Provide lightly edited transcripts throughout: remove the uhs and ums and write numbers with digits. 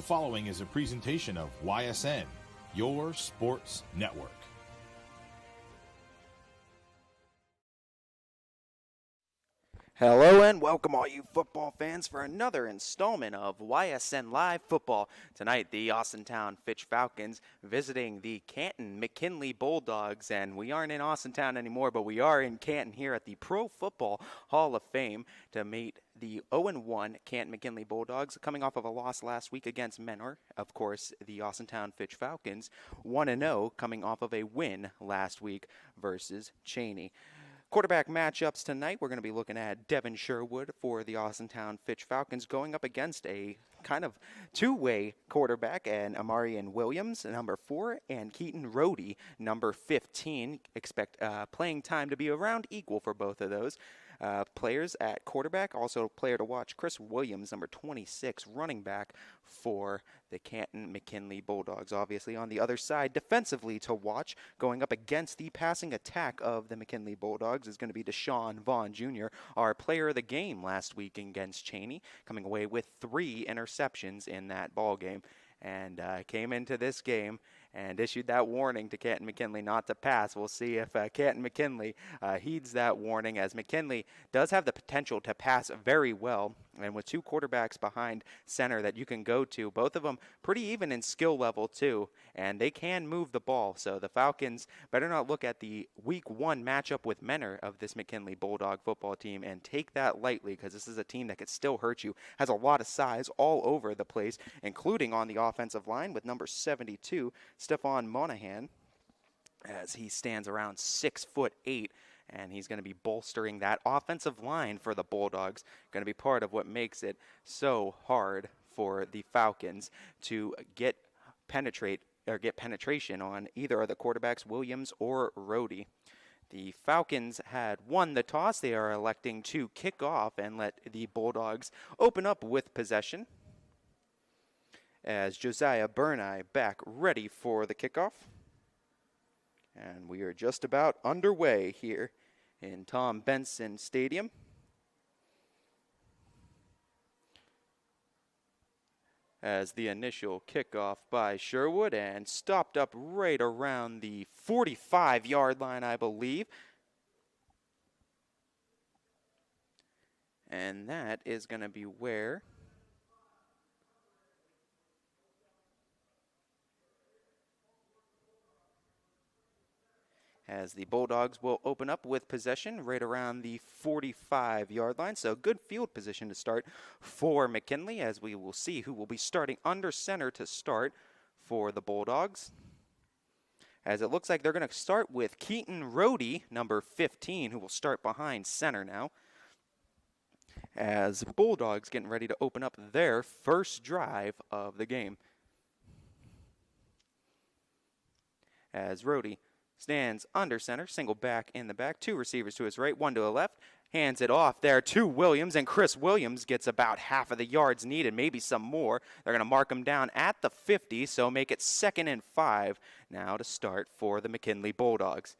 following is a presentation of YSN, your sports network. Hello and welcome all you football fans for another installment of YSN Live Football. Tonight, the Austintown Fitch Falcons visiting the Canton McKinley Bulldogs. And we aren't in Austintown anymore, but we are in Canton here at the Pro Football Hall of Fame to meet the 0-1 Canton McKinley Bulldogs, coming off of a loss last week against Menor. Of course, the Austintown Fitch Falcons 1-0, coming off of a win last week versus Cheney. Quarterback matchups tonight, we're going to be looking at Devin Sherwood for the Austintown Fitch Falcons going up against a kind of two-way quarterback, and Amarian Williams, number 4, and Keaton Rohde, number 15. Expect playing time to be around equal for both of those players at quarterback. Also, player to watch, Chris Williams, number 26, running back for the Canton McKinley Bulldogs. Obviously, on the other side, defensively to watch, going up against the passing attack of the McKinley Bulldogs, is going to be Deshaun Vaughn Jr., our player of the game last week against Cheney, coming away with 3 interceptions in that ball game. And came into this game and issued that warning to Canton McKinley not to pass. We'll see if Canton McKinley heeds that warning, as McKinley does have the potential to pass very well. And with 2 quarterbacks behind center that you can go to, both of them pretty even in skill level too, and they can move the ball. So the Falcons better not look at the week 1 matchup with Menor of this McKinley Bulldog football team and take that lightly, because this is a team that could still hurt you. Has a lot of size all over the place, including on the offensive line with number 72, Stephon Monahan, as he stands around 6'8", and he's going to be bolstering that offensive line for the Bulldogs. Going to be part of what makes it so hard for the Falcons to get penetration on either of the quarterbacks, Williams or Rohde. The Falcons had won the toss. They are electing to kick off and let the Bulldogs open up with possession, as Josiah Burney back ready for the kickoff. And we are just about underway here in Tom Benson Stadium. As the initial kickoff by Sherwood, and stopped up right around the 45-yard line, I believe. And that is going to be where as the Bulldogs will open up with possession right around the 45-yard line. So good field position to start for McKinley, as we will see who will be starting under center to start for the Bulldogs. As it looks like they're going to start with Keaton Rohde, number 15, who will start behind center now, as Bulldogs getting ready to open up their first drive of the game. As Rohde stands under center, single back in the back, 2 receivers to his right, 1 to the left, hands it off there to Williams, and Chris Williams gets about half of the yards needed, maybe some more. They're going to mark him down at the 50, so make it 2nd and 5 now to start for the McKinley Bulldogs.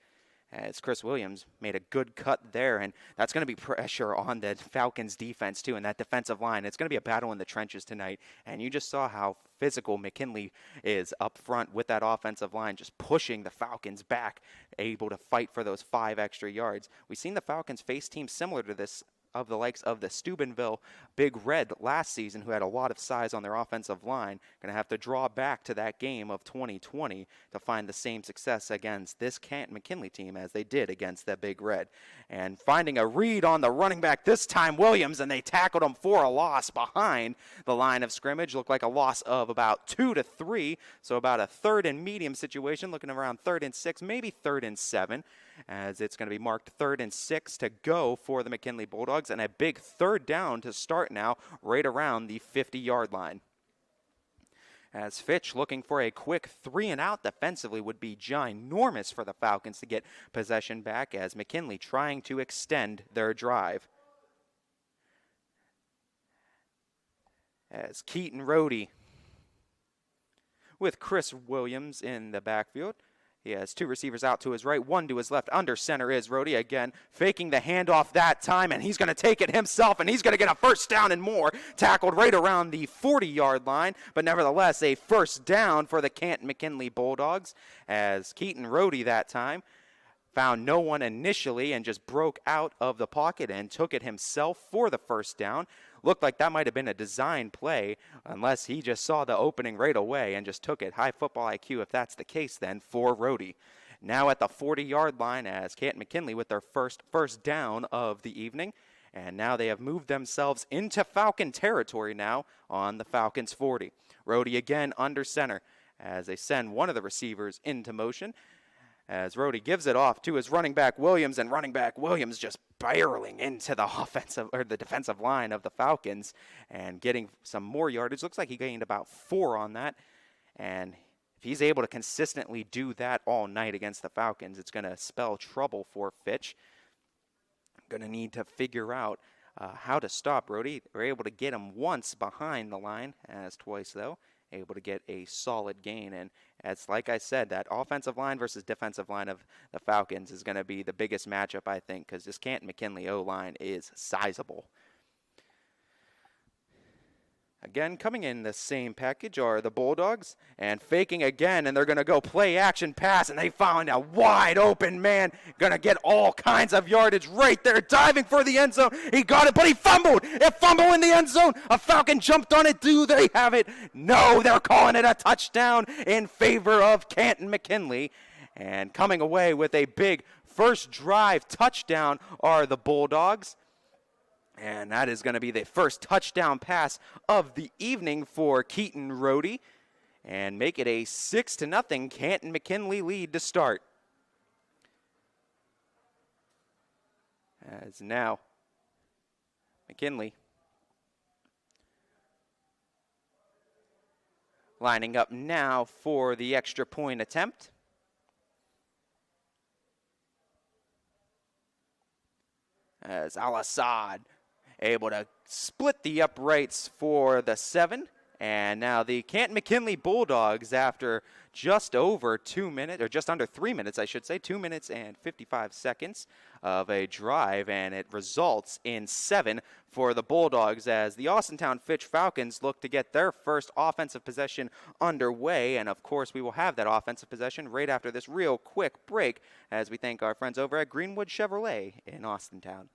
As Chris Williams made a good cut there, and that's going to be pressure on the Falcons defense too, and that defensive line. It's going to be a battle in the trenches tonight, and you just saw how physical McKinley is up front with that offensive line, just pushing the Falcons back, able to fight for those 5 extra yards. We've seen the Falcons face teams similar to this, of the likes of the Steubenville Big Red last season, who had a lot of size on their offensive line. Going to have to draw back to that game of 2020 to find the same success against this Canton McKinley team as they did against that Big Red. And finding a read on the running back, this time Williams, and they tackled him for a loss behind the line of scrimmage. Looked like a loss of about 2 to 3, so about a 3rd and medium situation, looking around 3rd and 6, maybe 3rd and 7. As it's going to be marked 3rd and 6 to go for the McKinley Bulldogs, and a big 3rd down to start now right around the 50-yard line. As Fitch looking for a quick 3-and-out defensively would be ginormous for the Falcons to get possession back, as McKinley trying to extend their drive. As Keaton Rohde with Chris Williams in the backfield. He has two receivers out to his right, one to his left. Under center is Rhodey again, faking the handoff that time, and he's going to take it himself, and he's going to get a first down and more. Tackled right around the 40-yard line, but nevertheless a first down for the Canton McKinley Bulldogs, as Keaton Rhodey that time found no one initially and just broke out of the pocket and took it himself for the first down. Looked like that might have been a design play, unless he just saw the opening right away and just took it. High football IQ if that's the case then for Rhodey. Now at the 40-yard line as Canton McKinley with their first down of the evening. And now they have moved themselves into Falcon territory now on the Falcons 40. Rhodey again under center as they send one of the receivers into motion, as Rhodey gives it off to his running back Williams, and running back Williams just barreling into the defensive line of the Falcons and getting some more yardage. Looks like he gained about 4 on that, and if he's able to consistently do that all night against the Falcons, it's going to spell trouble for Fitch. Going to need to figure out how to stop Rhodey. They're able to get him once behind the line, as twice though. Able to get a solid gain, and as like I said, that offensive line versus defensive line of the Falcons is going to be the biggest matchup, I think, because this Canton McKinley O-line is sizable. Again, coming in the same package are the Bulldogs, and faking again, and they're going to go play action pass, and they found a wide open man, going to get all kinds of yardage right there, diving for the end zone. He got it, but he fumbled. A fumble in the end zone. A Falcon jumped on it. Do they have it? No, they're calling it a touchdown in favor of Canton McKinley, and coming away with a big first drive touchdown are the Bulldogs. And that is going to be the first touchdown pass of the evening for Keaton Rhodey, and make it a 6-0 Canton McKinley lead to start. As now McKinley lining up now for the extra point attempt. As Al-Assad able to split the uprights for the 7. And now the Canton McKinley Bulldogs, after just over 2 minutes, or just under 3 minutes, I should say, 2 minutes and 55 seconds of a drive, and it results in 7 for the Bulldogs as the Austintown Fitch Falcons look to get their first offensive possession underway. And of course, we will have that offensive possession right after this real quick break as we thank our friends over at Greenwood Chevrolet in Austintown.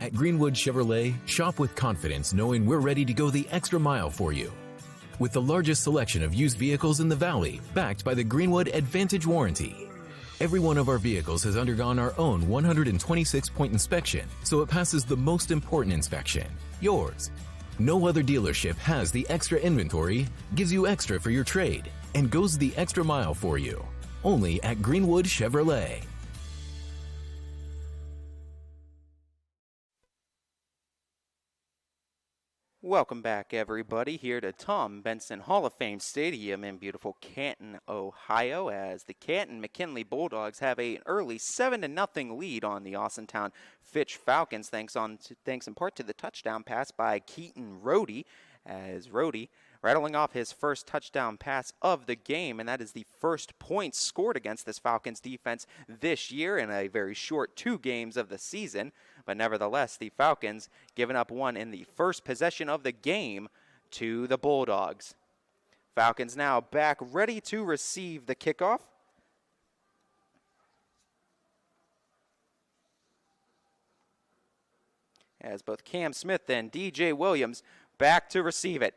At Greenwood Chevrolet, shop with confidence knowing we're ready to go the extra mile for you. With the largest selection of used vehicles in the Valley, backed by the Greenwood Advantage Warranty. Every one of our vehicles has undergone our own 126-point inspection, so it passes the most important inspection, yours. No other dealership has the extra inventory, gives you extra for your trade, and goes the extra mile for you. Only at Greenwood Chevrolet. Welcome back, everybody, here to Tom Benson Hall of Fame Stadium in beautiful Canton, Ohio, as the Canton McKinley Bulldogs have an early 7-0 lead on the Austintown Fitch Falcons, thanks in part to the touchdown pass by Keaton Rhodey, as Rhodey rattling off his first touchdown pass of the game, and that is the first point scored against this Falcons defense this year in a very short 2 games of the season. But nevertheless, the Falcons giving up one in the first possession of the game to the Bulldogs. Falcons now back ready to receive the kickoff. As both Cam Smith and DJ Williams back to receive it.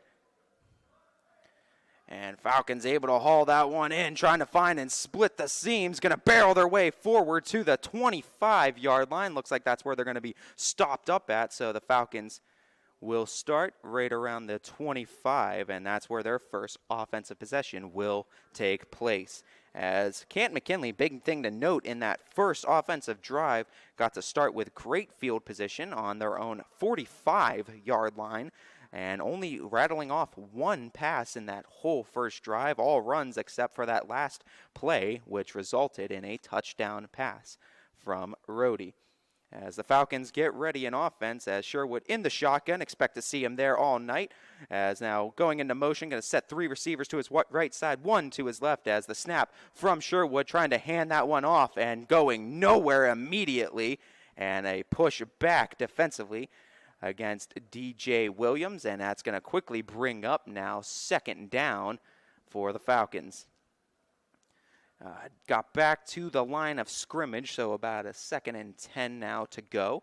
And Falcons able to haul that one in, trying to find and split the seams. Going to barrel their way forward to the 25-yard line. Looks like that's where they're going to be stopped up at. So the Falcons will start right around the 25, and that's where their first offensive possession will take place. As Canton McKinley, big thing to note in that first offensive drive, got to start with great field position on their own 45-yard line, and only rattling off one pass in that whole first drive, all runs except for that last play, which resulted in a touchdown pass from Rhodey. as the Falcons get ready in offense, as Sherwood in the shotgun. Expect to see him there all night. As now going into motion, going to set 3 receivers to his right side, 1 to his left, as the snap from Sherwood trying to hand that one off and going nowhere immediately. And a push back defensively against DJ Williams, and that's going to quickly bring up now 2nd down for the Falcons. Got back to the line of scrimmage, so about a 2nd and 10 now to go.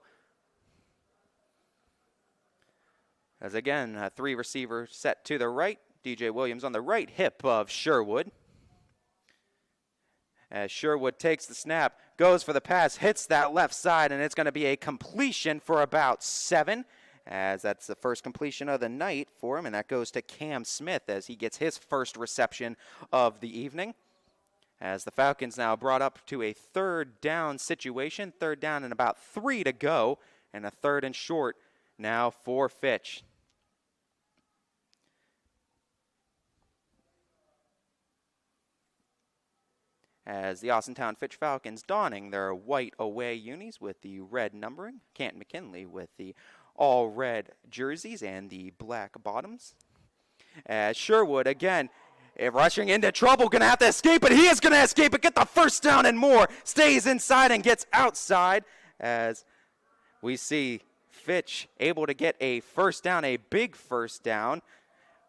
As again, a 3 receiver set to the right. DJ Williams on the right hip of Sherwood. As Sherwood takes the snap, goes for the pass, hits that left side, and it's going to be a completion for about 7, as that's the first completion of the night for him, and that goes to Cam Smith as he gets his first reception of the evening. As the Falcons now brought up to a 3rd down situation, 3rd down and about 3 to go, and a 3rd and short now for Fitch. As the Austintown Fitch Falcons donning their white away unis with the red numbering, Canton McKinley with the all red jerseys and the black bottoms. As Sherwood again rushing into trouble, going to have to escape it. He is going to escape it, get the first down and more. Stays inside and gets outside as we see Fitch able to get a first down, a big first down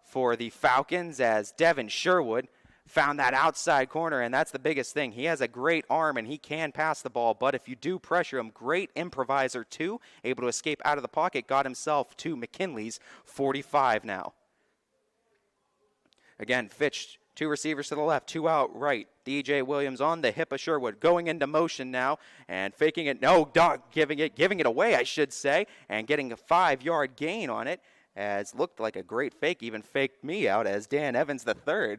for the Falcons as Devin Sherwood found that outside corner, and that's the biggest thing. He has a great arm, and he can pass the ball, but if you do pressure him, great improviser too, able to escape out of the pocket, got himself to McKinley's 45 now. Again, Fitch, 2 receivers to the left, 2 out right. DJ Williams on the hip of Sherwood, going into motion now and faking it. No, giving it away, I should say, and getting a 5-yard gain on it, as looked like a great fake, even faked me out as Dan Evans III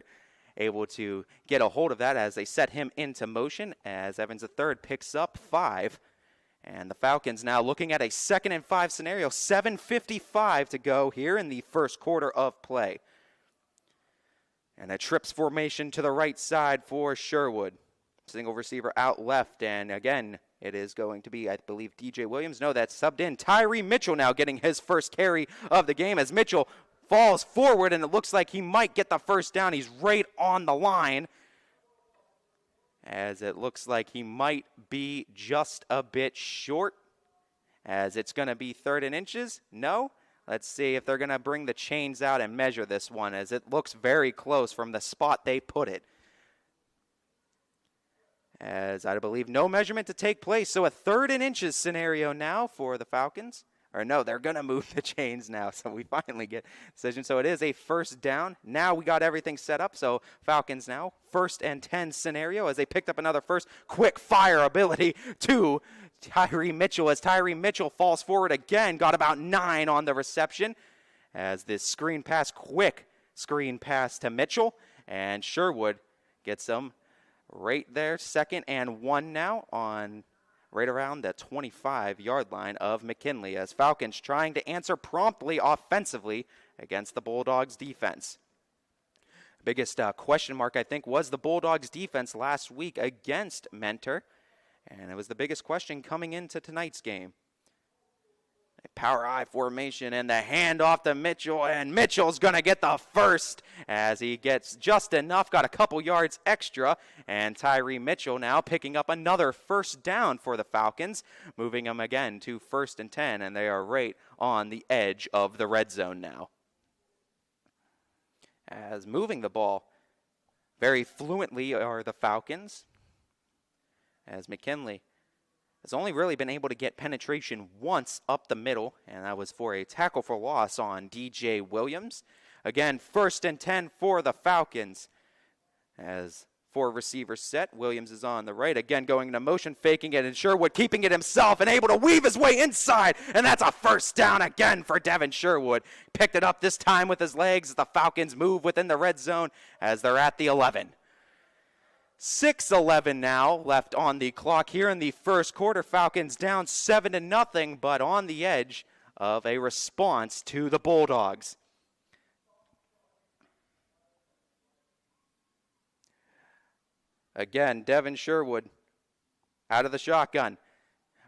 able to get a hold of that as they set him into motion, as Evans III picks up 5. And the Falcons now looking at a 2nd and 5 scenario, 7:55 to go here in the first quarter of play. And a trips formation to the right side for Sherwood. Single receiver out left, and again, it is going to be, I believe, DJ Williams. No, that's subbed in. Tyree Mitchell now getting his first carry of the game as Mitchell falls forward, and it looks like he might get the first down. He's right on the line, as it looks like he might be just a bit short, as it's going to be 3rd and inches. No. Let's see if they're going to bring the chains out and measure this one, as it looks very close from the spot they put it. As I believe no measurement to take place, so a 3rd and inches scenario now for the Falcons. Or no, they're going to move the chains now, so we finally get a decision. So it is a first down. Now we got everything set up, so Falcons now 1st and 10 scenario as they picked up another first. Quick fire ability to Tyree Mitchell as Tyree Mitchell falls forward again, got about 9 on the reception as this quick screen pass to Mitchell, and Sherwood gets them right there, 2nd and 1 now on right around the 25-yard line of McKinley as Falcons trying to answer promptly offensively against the Bulldogs defense. Biggest question mark, I think, was the Bulldogs defense last week against Mentor. And it was the biggest question coming into tonight's game. A power I formation and the handoff to Mitchell, and Mitchell's going to get the first as he gets just enough, got a couple yards extra, and Tyree Mitchell now picking up another first down for the Falcons, moving them again to 1st and 10, and they are right on the edge of the red zone now. As moving the ball very fluently are the Falcons, as McKinley has only really been able to get penetration once up the middle, and that was for a tackle for loss on DJ Williams. Again, 1st and 10 for the Falcons as 4 receivers set. Williams is on the right, again going into motion, faking it, and Sherwood keeping it himself and able to weave his way inside, and that's a first down again for Devin Sherwood. Picked it up this time with his legs as the Falcons move within the red zone as they're at the 11. 6:11 now left on the clock here in the first quarter. Falcons down 7-0, but on the edge of a response to the Bulldogs. Again, Devin Sherwood out of the shotgun.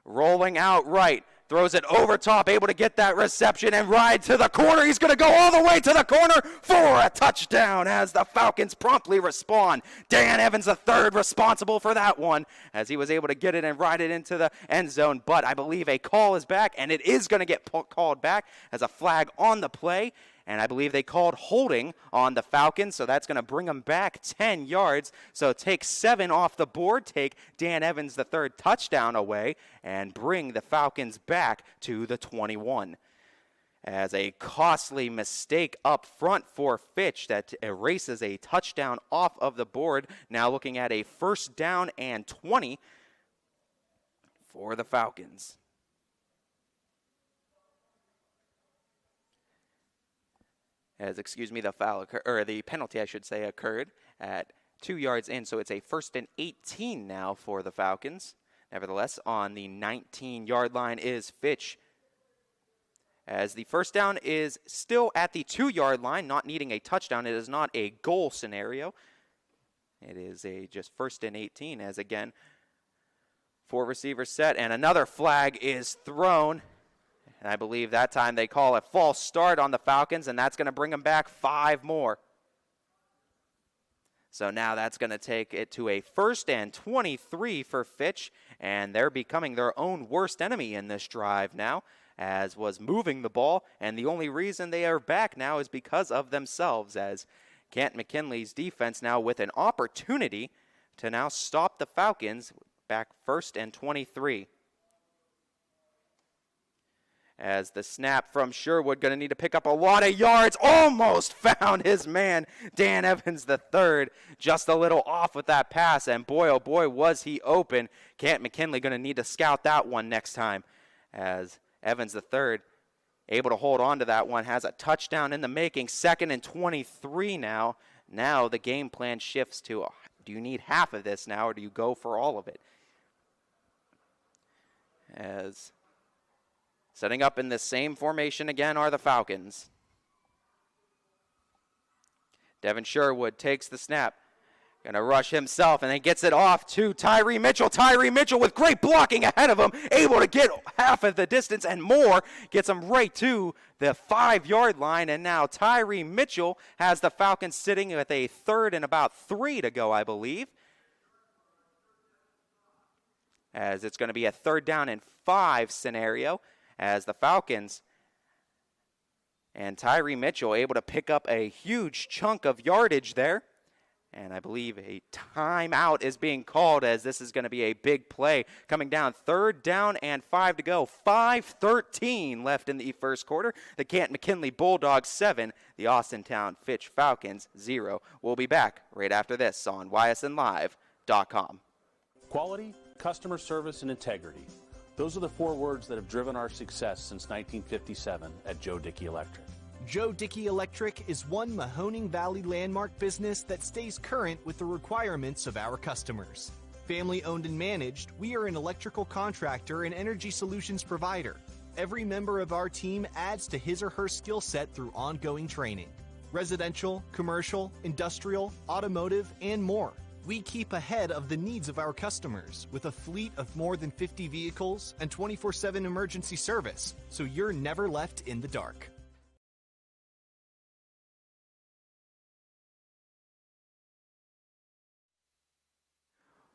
rolling out right. Throws it over top, able to get that reception and ride to the corner. He's going to go all the way to the corner for a touchdown as the Falcons promptly respond. Dan Evans III responsible for that one as he was able to get it and ride it into the end zone. But I believe a call is back, and it is going to get called back as a flag on the play. And I believe they called holding on the Falcons, so that's going to bring them back 10 yards. So take 7 off the board, take Dan Evans the third touchdown away, and bring the Falcons back to the 21. As a costly mistake up front for Fitch that erases a touchdown off of the board. Now looking at a first down and 20 for the Falcons. The penalty, I should say, occurred at 2 yards in, so it's a first and 18 now for the Falcons. Nevertheless, on the 19-yard line is Fitch. As the first down is still at the 2-yard line, not needing a touchdown. It is not a goal scenario. It is a just first and 18, as again, 4 receivers set, and another flag is thrown. And I believe that time they call a false start on the Falcons, and that's going to bring them back 5 more. So now that's going to take it to a first and 23 for Fitch, and they're becoming their own worst enemy in this drive now, as was moving the ball, and the only reason they are back now is because of themselves, as Canton McKinley's defense now with an opportunity to now stop the Falcons back first and 23. As the snap from Sherwood going to need to pick up a lot of yards. Almost found his man, Dan Evans III. Just a little off with that pass, and boy, oh boy, was he open. Canton McKinley going to need to scout that one next time. As Evans III able to hold on to that one, has a touchdown in the making. Second and 23 now. Now the game plan shifts to, do you need half of this now, or do you go for all of it? As setting up in the same formation again are the Falcons. Devin Sherwood takes the snap. Going to rush himself and then gets it off to Tyree Mitchell. Tyree Mitchell with great blocking ahead of him. Able to get half of the distance and more. Gets him right to the 5-yard line. And now Tyree Mitchell has the Falcons sitting with a third and about 3 to go, I believe. As it's going to be a 3rd down and 5 scenario. As the Falcons and Tyree Mitchell able to pick up a huge chunk of yardage there. And I believe a timeout is being called, as this is going to be a big play. Coming down, 3rd down and 5 to go. 5:13 left in the first quarter. The Canton McKinley Bulldogs 7, the Austintown Fitch Falcons 0. We'll be back right after this on ysnlive.com. Quality, customer service, and integrity. Those are the 4 words that have driven our success since 1957 at Joe Dickey Electric. Joe Dickey Electric is one Mahoning Valley landmark business that stays current with the requirements of our customers. Family owned and managed, we are an electrical contractor and energy solutions provider. Every member of our team adds to his or her skill set through ongoing training. Residential, commercial, industrial, automotive, and more. We keep ahead of the needs of our customers with a fleet of more than 50 vehicles and 24/7 emergency service, so you're never left in the dark.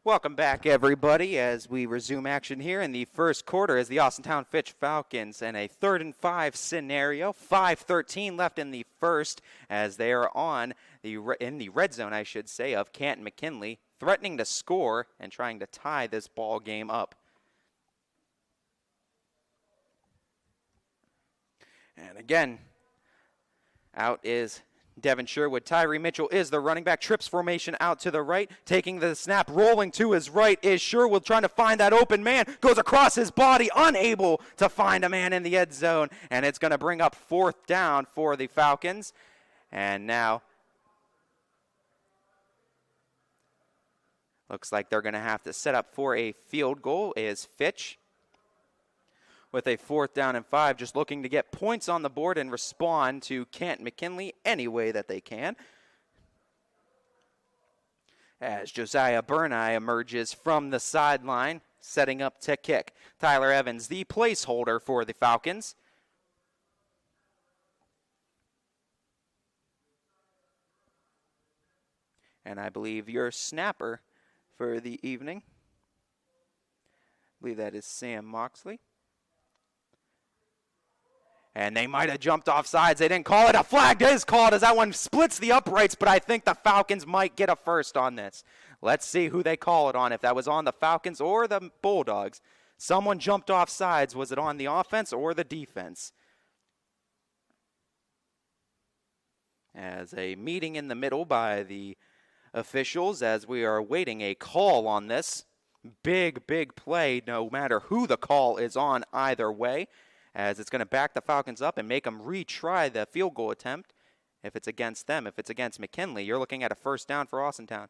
Welcome back, everybody, as we resume action here in the first quarter as the Austintown Fitch Falcons in a 3rd and 5 scenario. 5:13 left in the first as they are in the red zone, I should say, of Canton McKinley, threatening to score and trying to tie this ball game up. And again, out is Devin Sherwood. Tyree Mitchell is the running back. Trips formation out to the right. Taking the snap, rolling to his right is Sherwood, trying to find that open man. Goes across his body, unable to find a man in the end zone. And it's going to bring up 4th down for the Falcons. And now looks like they're going to have to set up for a field goal is Fitch. With a 4th down and 5, just looking to get points on the board and respond to Canton McKinley any way that they can. As Josiah Burney emerges from the sideline, setting up to kick. Tyler Evans, the placeholder for the Falcons. And I believe your snapper for the evening, I believe that is Sam Moxley. And they might have jumped off sides. They didn't call it. A flag is called as that one splits the uprights, but I think the Falcons might get a first on this. Let's see who they call it on, if that was on the Falcons or the Bulldogs. Someone jumped off sides. Was it on the offense or the defense? As a meeting in the middle by the officials as we are awaiting a call on this. Big, big play, no matter who the call is on either way, as it's going to back the Falcons up and make them retry the field goal attempt if it's against them. If it's against McKinley, you're looking at a first down for Austintown.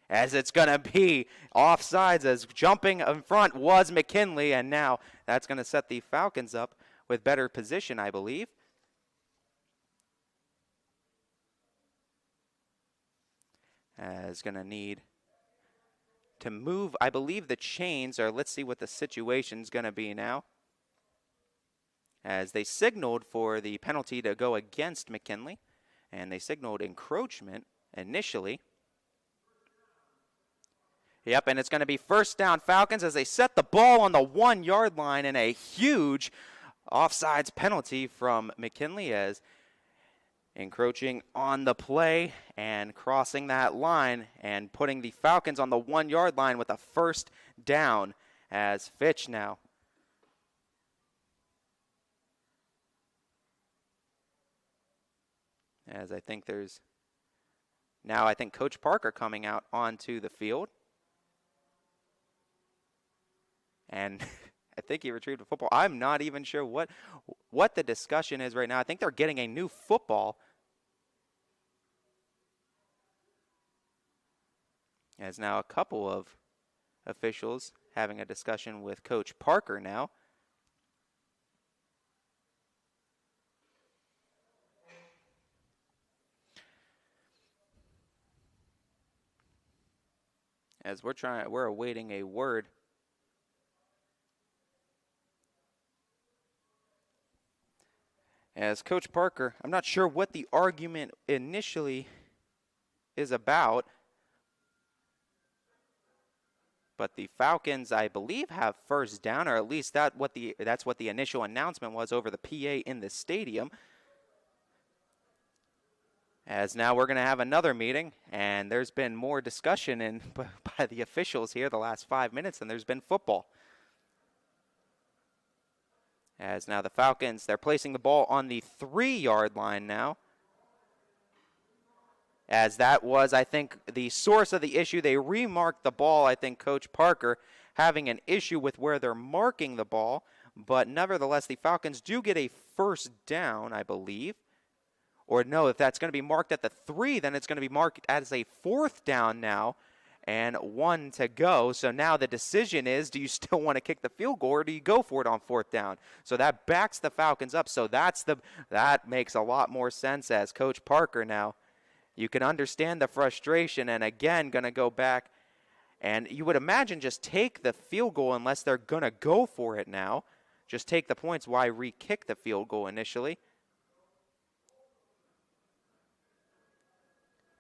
As it's going to be offsides, as jumping in front was McKinley, and now that's going to set the Falcons up with better position, I believe. As going to need to move, I believe, the chains, or let's see what the situation's going to be now. As they signaled for the penalty to go against McKinley, and they signaled encroachment initially. Yep, and it's going to be first down Falcons as they set the ball on the 1 yard line, and a huge offsides penalty from McKinley as encroaching on the play and crossing that line and putting the Falcons on the 1 yard line with a first down as Fitch now. As I think there's now, I think Coach Parker coming out onto the field. And I think he retrieved a football. I'm not even sure what the discussion is right now. I think they're getting a new football. As now a couple of officials having a discussion with Coach Parker now. As we're awaiting a word. As Coach Parker, I'm not sure what the argument initially is about, but the Falcons, I believe, have first down, or at least that's what the initial announcement was over the PA in the stadium. As now we're going to have another meeting, and there's been more discussion by the officials here the last 5 minutes than there's been football. As now the Falcons, they're placing the ball on the 3 yard line now. As that was, I think, the source of the issue. They remarked the ball, I think Coach Parker having an issue with where they're marking the ball. But nevertheless, the Falcons do get a first down, I believe. Or no, if that's going to be marked at the 3, then it's going to be marked as a 4th down now. And 1 to go. So now the decision is, do you still want to kick the field goal or do you go for it on 4th down? So that backs the Falcons up. So that makes a lot more sense as Coach Parker now. You can understand the frustration, and again, going to go back. And you would imagine just take the field goal unless they're going to go for it now. Just take the points. Why re-kick the field goal initially?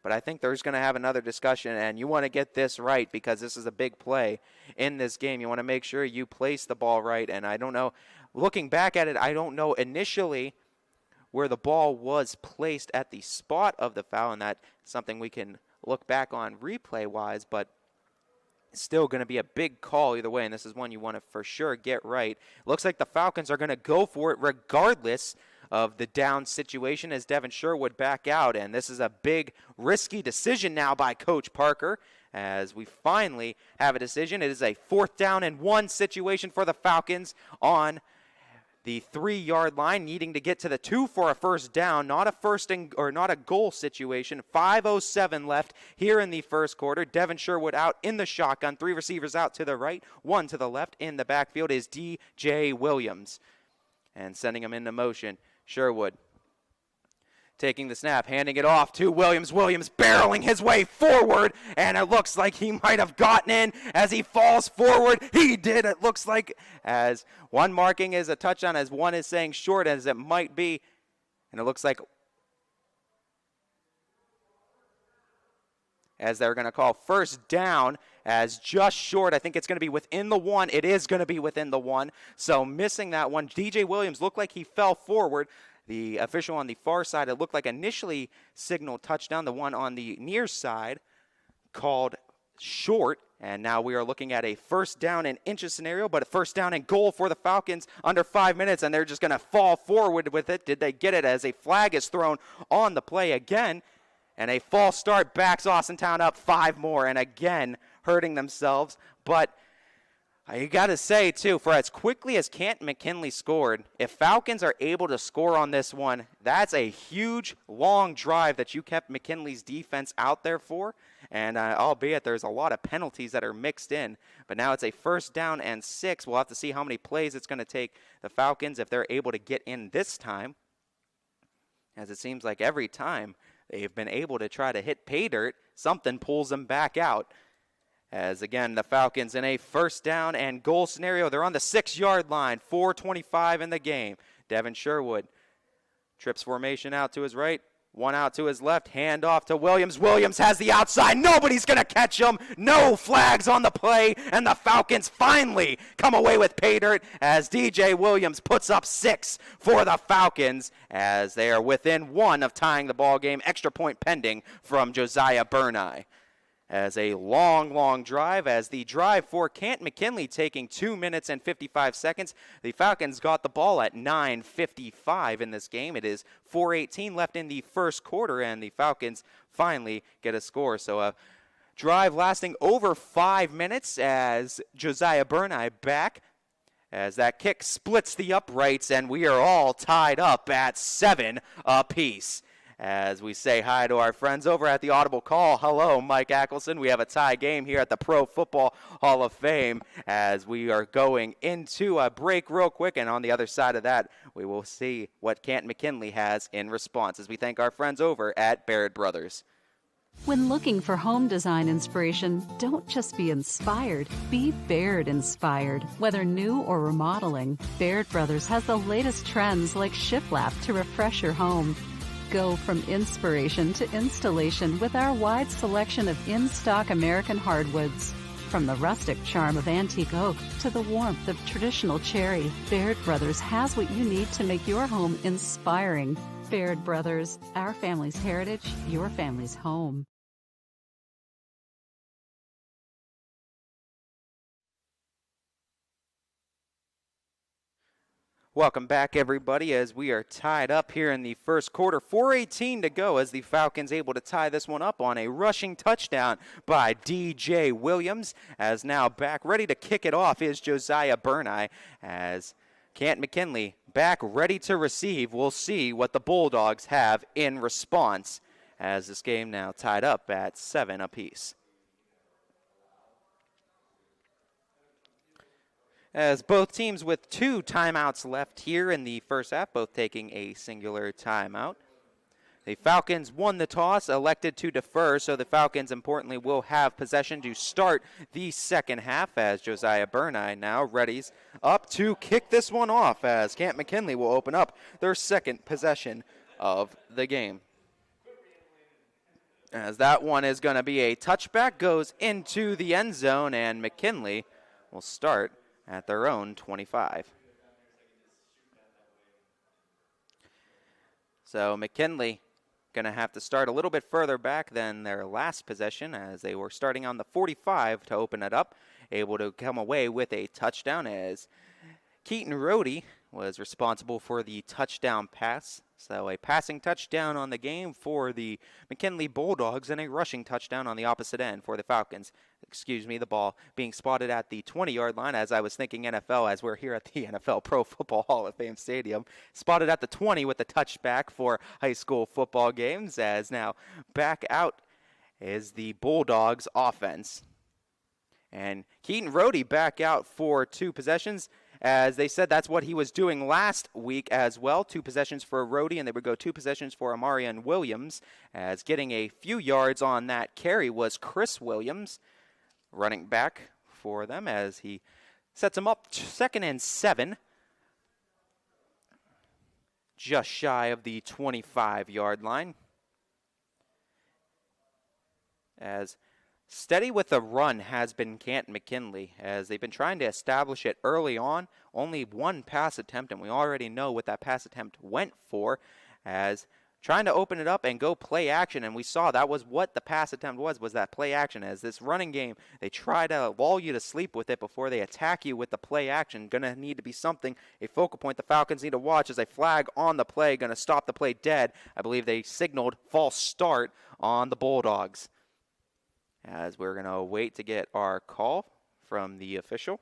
But I think there's going to have another discussion, and you want to get this right because this is a big play in this game. You want to make sure you place the ball right, and I don't know. Looking back at it, I don't know initially where the ball was placed at the spot of the foul, and that's something we can look back on replay-wise, but it's still going to be a big call either way, and this is one you want to for sure get right. Looks like the Falcons are going to go for it regardless of the down situation as Devin Sherwood back out. And this is a big, risky decision now by Coach Parker as we finally have a decision. It is a 4th down and 1 situation for the Falcons on the 3 yard line, needing to get to the 2 for a first down. Not a goal situation. 5:07 left here in the first quarter. Devin Sherwood out in the shotgun. 3 receivers out to the right, 1 to the left. In the backfield is DJ Williams. And sending him into motion. Sherwood taking the snap, handing it off to Williams. Williams barreling his way forward, and it looks like he might have gotten in as he falls forward. He did, it looks like, as one marking is a touchdown, as one is saying short, as it might be. And it looks like as they're going to call first down as just short. I think it's going to be within the one. It is going to be within the one. So missing that one. DJ Williams looked like he fell forward. The official on the far side, it looked like initially signaled touchdown. The one on the near side called short. And now we are looking at a first down and inches scenario, but a first down and goal for the Falcons under 5 minutes, and they're just going to fall forward with it. Did they get it as a flag is thrown on the play again? And a false start backs Austintown up 5 more, and again hurting themselves. But you got to say, too, for as quickly as Canton McKinley scored, if Falcons are able to score on this one, that's a huge, long drive that you kept McKinley's defense out there for. And albeit there's a lot of penalties that are mixed in, but now it's a first down and 6. We'll have to see how many plays it's going to take the Falcons if they're able to get in this time, as it seems like every time they've been able to try to hit pay dirt, something pulls them back out. As again, the Falcons in a first down and goal scenario. They're on the 6-yard line, 4:25 in the game. Devin Sherwood trips formation out to his right, one out to his left, hand off to Williams. Williams has the outside. Nobody's going to catch him. No flags on the play, and the Falcons finally come away with pay dirt as DJ Williams puts up 6 for the Falcons as they are within 1 of tying the ball game. Extra point pending from Josiah Burneye. As a long drive, as the drive for Canton McKinley taking 2 minutes and 55 seconds. The Falcons got the ball at 9:55 in this game. It is 4:18 left in the first quarter, and the Falcons finally get a score. So a drive lasting over 5 minutes as Josiah Burneye back, as that kick splits the uprights, and we are all tied up at 7 apiece. As we say hi to our friends over at the Audible Call. Hello, Mike Ackelson. We have a tie game here at the Pro Football Hall of Fame as we are going into a break real quick. And on the other side of that, we will see what Canton McKinley has in response as we thank our friends over at Baird Brothers. When looking for home design inspiration, don't just be inspired, be Baird inspired. Whether new or remodeling, Baird Brothers has the latest trends like shiplap to refresh your home. Go from inspiration to installation with our wide selection of in-stock American hardwoods. From the rustic charm of antique oak to the warmth of traditional cherry, Baird Brothers has what you need to make your home inspiring. Baird Brothers, our family's heritage, your family's home. Welcome back, everybody, as we are tied up here in the first quarter. 4:18 to go as the Falcons able to tie this one up on a rushing touchdown by DJ Williams. As now back ready to kick it off is Josiah Burneye as Canton McKinley back ready to receive. We'll see what the Bulldogs have in response as this game now tied up at 7 apiece. As both teams with 2 timeouts left here in the first half, both taking a singular timeout. The Falcons won the toss, elected to defer, so the Falcons, importantly, will have possession to start the second half as Josiah Burneye now readies up to kick this one off as Canton McKinley will open up their second possession of the game. As that one is going to be a touchback, goes into the end zone, and McKinley will start at their own 25. So McKinley going to have to start a little bit further back than their last possession as they were starting on the 45 to open it up, able to come away with a touchdown as Keaton Rohde was responsible for the touchdown pass. So a passing touchdown on the game for the McKinley Bulldogs and a rushing touchdown on the opposite end for the Falcons. The ball being spotted at the 20-yard line, as I was thinking NFL as we're here at the NFL Pro Football Hall of Fame Stadium. Spotted at the 20 with the touchback for high school football games, as now back out is the Bulldogs offense. And Keaton Rohde back out for 2 possessions as they said that's what he was doing last week as well. 2 possessions for Rhodey, and they would go 2 possessions for Amarian Williams, as getting a few yards on that carry was Chris Williams, running back for them, as he sets him up 2nd and 7. Just shy of the 25-yard line. As steady with the run has been Canton McKinley, as they've been trying to establish it early on. Only 1 pass attempt, and we already know what that pass attempt went for, as trying to open it up and go play action, and we saw that was what the pass attempt was that play action. As this running game, they try to lull you to sleep with it before they attack you with the play action. Going to need to be something, a focal point the Falcons need to watch as a flag on the play, going to stop the play dead. I believe they signaled false start on the Bulldogs, as we're going to wait to get our call from the official.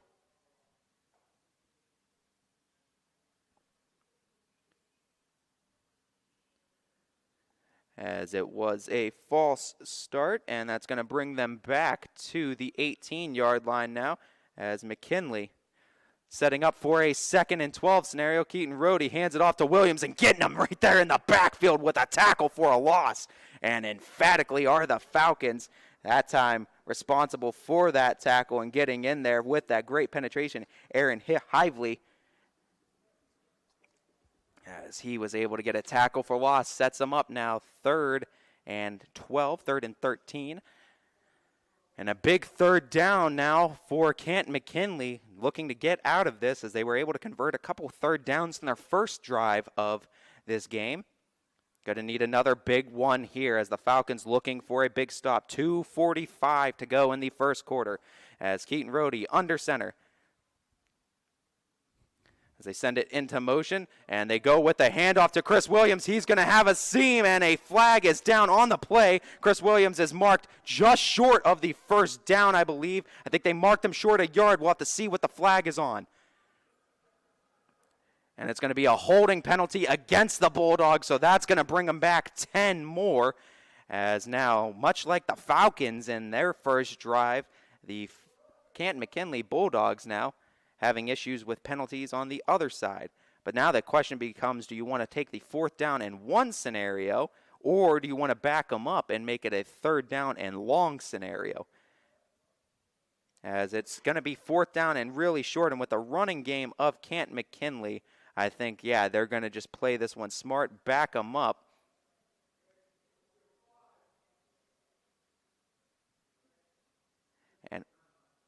As it was a false start, and that's going to bring them back to the 18-yard line now, as McKinley setting up for a 2nd and 12 scenario. Keaton Rhodey hands it off to Williams and getting him right there in the backfield with a tackle for a loss. And emphatically are the Falcons that time responsible for that tackle and getting in there with that great penetration. Aaron Hively, as he was able to get a tackle for loss, sets them up now 3rd and 12, 3rd and 13. And a big 3rd down now for Canton McKinley, looking to get out of this, as they were able to convert a couple 3rd downs in their first drive of this game. Going to need another big one here, as the Falcons looking for a big stop. 2:45 to go in the first quarter, as Keaton Rhodey under center, as they send it into motion, and they go with the handoff to Chris Williams. He's going to have a seam, and a flag is down on the play. Chris Williams is marked just short of the first down, I believe. I think they marked him short a yard. We'll have to see what the flag is on. And it's going to be a holding penalty against the Bulldogs, so that's going to bring them back 10 more, as now, much like the Falcons in their first drive, the Canton McKinley Bulldogs now having issues with penalties on the other side. But now the question becomes, do you want to take the 4th down and 1 scenario, or do you want to back them up and make it a 3rd down and long scenario? As it's going to be 4th down and really short, and with the running game of Canton McKinley, I think, yeah, they're going to just play this one smart, back them up.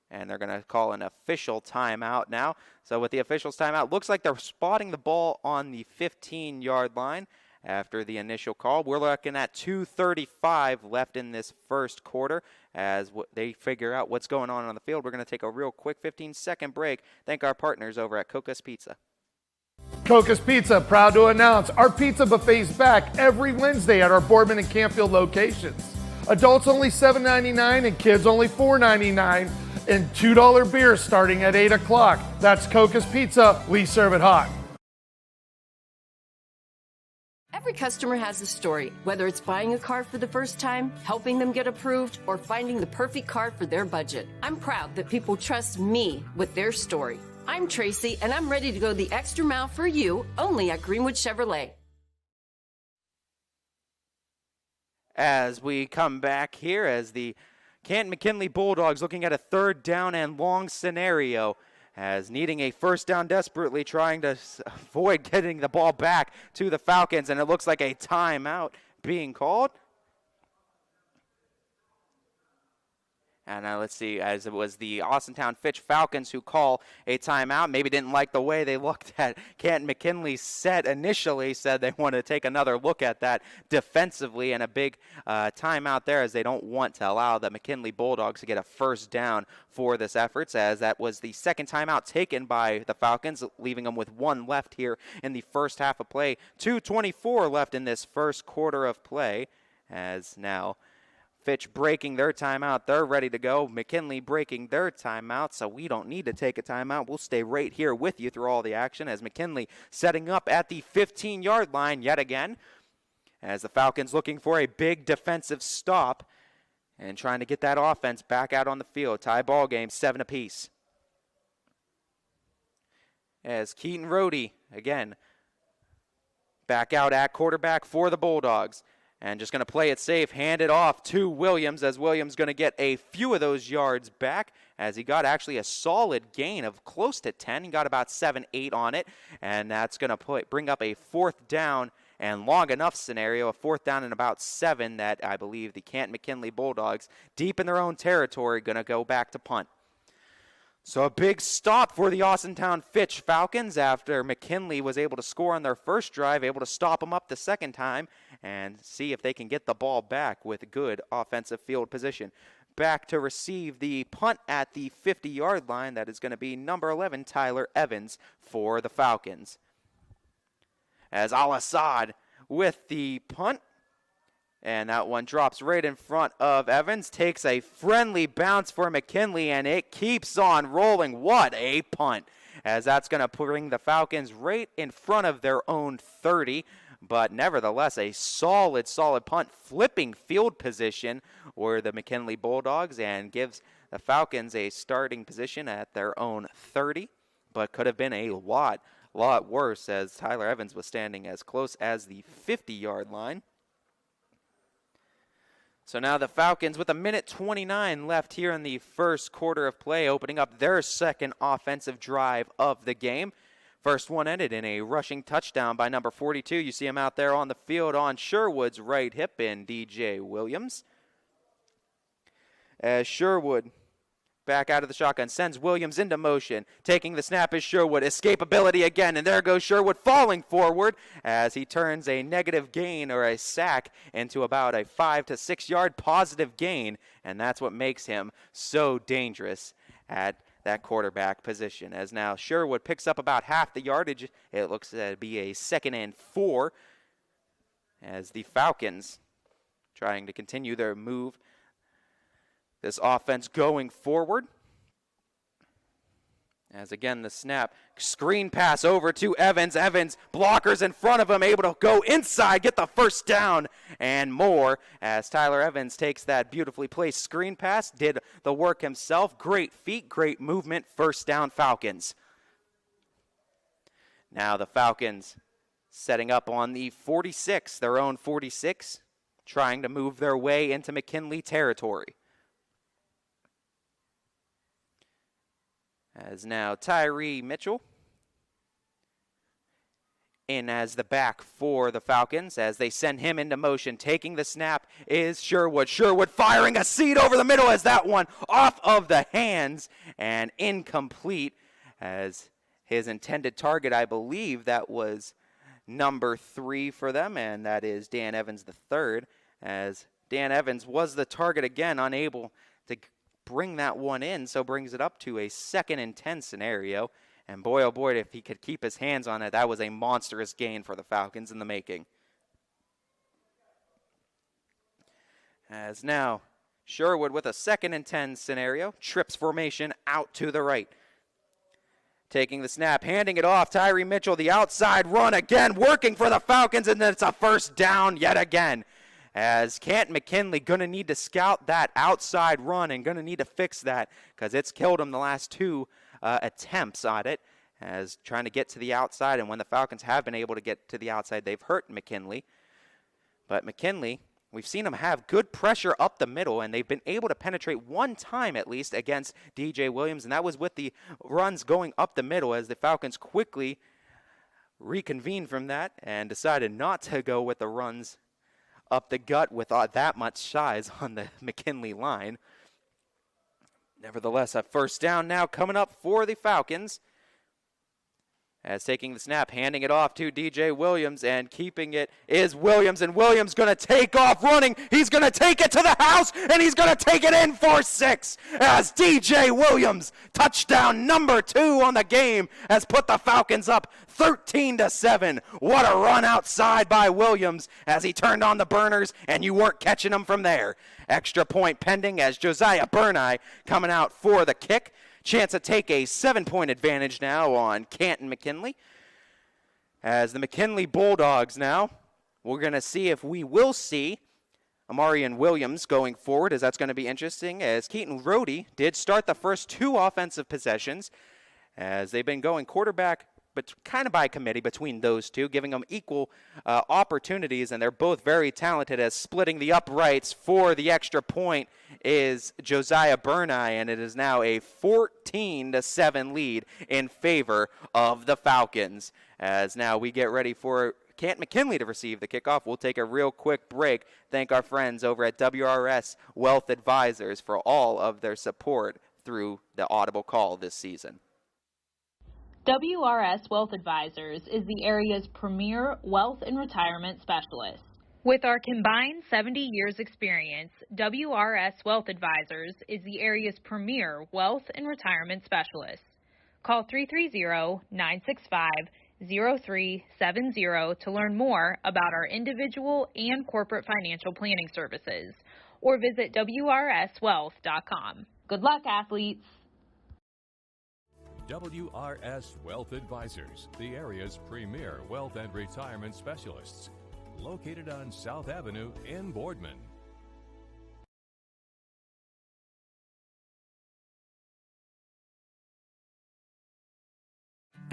And they're going to call an official timeout now. So with the official's timeout, looks like they're spotting the ball on the 15-yard line after the initial call. We're looking at 2:35 left in this first quarter as they figure out what's going on the field. We're going to take a real quick 15-second break. Thank our partners over at Coca's Pizza. Coca's Pizza, proud to announce our pizza buffet's back every Wednesday at our Boardman and Campfield locations. Adults only $7.99 and kids only $4.99, and $2 beer starting at 8 o'clock. That's Coca's Pizza. We serve it hot. Every customer has a story, whether it's buying a car for the first time, helping them get approved, or finding the perfect car for their budget. I'm proud that people trust me with their story. I'm Tracy, and I'm ready to go the extra mile for you, only at Greenwood Chevrolet. As we come back here, as the Canton McKinley Bulldogs looking at a 3rd down and long scenario, as needing a 1st down desperately, trying to avoid getting the ball back to the Falcons, and it looks like a timeout being called. And let's see, as it was the Austintown Fitch Falcons who call a timeout. Maybe didn't like the way they looked at Canton McKinley's set initially, said they wanted to take another look at that defensively, and a big timeout there, as they don't want to allow the McKinley Bulldogs to get a 1st down for this effort, as that was the 2nd timeout taken by the Falcons, leaving them with 1 left here in the first half of play. 2:24 left in this first quarter of play, as now Fitch breaking their timeout. They're ready to go. McKinley breaking their timeout, so we don't need to take a timeout. We'll stay right here with you through all the action, as McKinley setting up at the 15-yard line yet again, as the Falcons looking for a big defensive stop and trying to get that offense back out on the field. Tie ball game, 7 apiece. as Keaton Rohde, again, back out at quarterback for the Bulldogs. And just going to play it safe, hand it off to Williams, as Williams going to get a few of those yards back, as he got actually a solid gain of close to 10. He got about 7, 8 on it, and that's going to bring up a 4th down and long enough scenario, a 4th down and about 7 that I believe the Canton-McKinley Bulldogs, deep in their own territory, going to go back to punt. So a big stop for the Austintown Fitch Falcons after McKinley was able to score on their first drive, able to stop them up the second time and see if they can get the ball back with good offensive field position. Back to receive the punt at the 50-yard line. That is going to be number 11, Tyler Evans, for the Falcons. As Al-Assad with the punt. And that one drops right in front of Evans. Takes a friendly bounce for McKinley, and it keeps on rolling. What a punt. As that's going to bring the Falcons right in front of their own 30. But nevertheless, a solid punt. Flipping field position for the McKinley Bulldogs and gives the Falcons a starting position at their own 30. But could have been a lot worse, as Tyler Evans was standing as close as the 50-yard line. So now the Falcons, with 1:29 left here in the first quarter of play, opening up their second offensive drive of the game. First one ended in a rushing touchdown by number 42. You see him out there on the field on Sherwood's right hip in DJ Williams. As Sherwood, back out of the shotgun, sends Williams into motion. Taking the snap is Sherwood. Escapability again, and there goes Sherwood falling forward as he turns a negative gain or a sack into about a 5 to 6 yard positive gain, and that's what makes him so dangerous at that quarterback position. As now Sherwood picks up about half the yardage. It looks to be a 2nd and 4 as the Falcons trying to continue their move. This offense going forward. As again, the snap, screen pass over to Evans. Evans, blockers in front of him, able to go inside, get the first down and more. As Tyler Evans takes that beautifully placed screen pass, did the work himself. Great feet, great movement, first down Falcons. Now the Falcons setting up on the 46, their own 46, trying to move their way into McKinley territory. As now Tyree Mitchell in as the back for the Falcons as they send him into motion. Taking the snap is Sherwood. Sherwood firing a seed over the middle as that one off of the hands and incomplete as his intended target, I believe that was number 3 for them, and that is Dan Evans III, as Dan Evans was the target again, unable to bring that one in, so brings it up to a 2nd and 10 scenario. And boy, oh boy, if he could keep his hands on it, that was a monstrous gain for the Falcons in the making. As now, Sherwood with a 2nd and 10 scenario, trips formation out to the right. Taking the snap, handing it off, Tyree Mitchell, the outside run again, working for the Falcons, and then it's a first down yet again. As Canton-McKinley going to need to scout that outside run and going to need to fix that because it's killed him the last 2 attempts on it as trying to get to the outside. And when the Falcons have been able to get to the outside, they've hurt McKinley. But McKinley, we've seen them have good pressure up the middle, and they've been able to penetrate one time at least against DJ Williams, and that was with the runs going up the middle as the Falcons quickly reconvened from that and decided not to go with the runs up the gut with that much size on the McKinley line. Nevertheless, a first down now coming up for the Falcons. As taking the snap, handing it off to DJ Williams, and keeping it is Williams, and Williams going to take off running. He's going to take it to the house, and he's going to take it in for 6 as DJ Williams, touchdown number 2 on the game, has put the Falcons up 13-7. What a run outside by Williams as he turned on the burners, and you weren't catching him from there. Extra point pending as Josiah Burney coming out for the kick. Chance to take a 7-point advantage now on Canton-McKinley. As the McKinley Bulldogs now, we're going to see if we will see Amarian Williams going forward, as that's going to be interesting, as Keaton Rohde did start the first 2 offensive possessions, as they've been going quarterback but kind of by committee between those two, giving them equal opportunities, and they're both very talented, as splitting the uprights for the extra point is Josiah Burneye, and it is now a 14-7 lead in favor of the Falcons. As now we get ready for Canton McKinley to receive the kickoff. We'll take a real quick break. Thank our friends over at WRS Wealth Advisors for all of their support through the audible call this season. WRS Wealth Advisors is the area's premier wealth and retirement specialist. With our combined 70 years experience, WRS Wealth Advisors is the area's premier wealth and retirement specialist. Call 330-965-0370 to learn more about our individual and corporate financial planning services, or visit WRSwealth.com. Good luck, athletes. WRS Wealth Advisors, the area's premier wealth and retirement specialists, located on South Avenue in Boardman.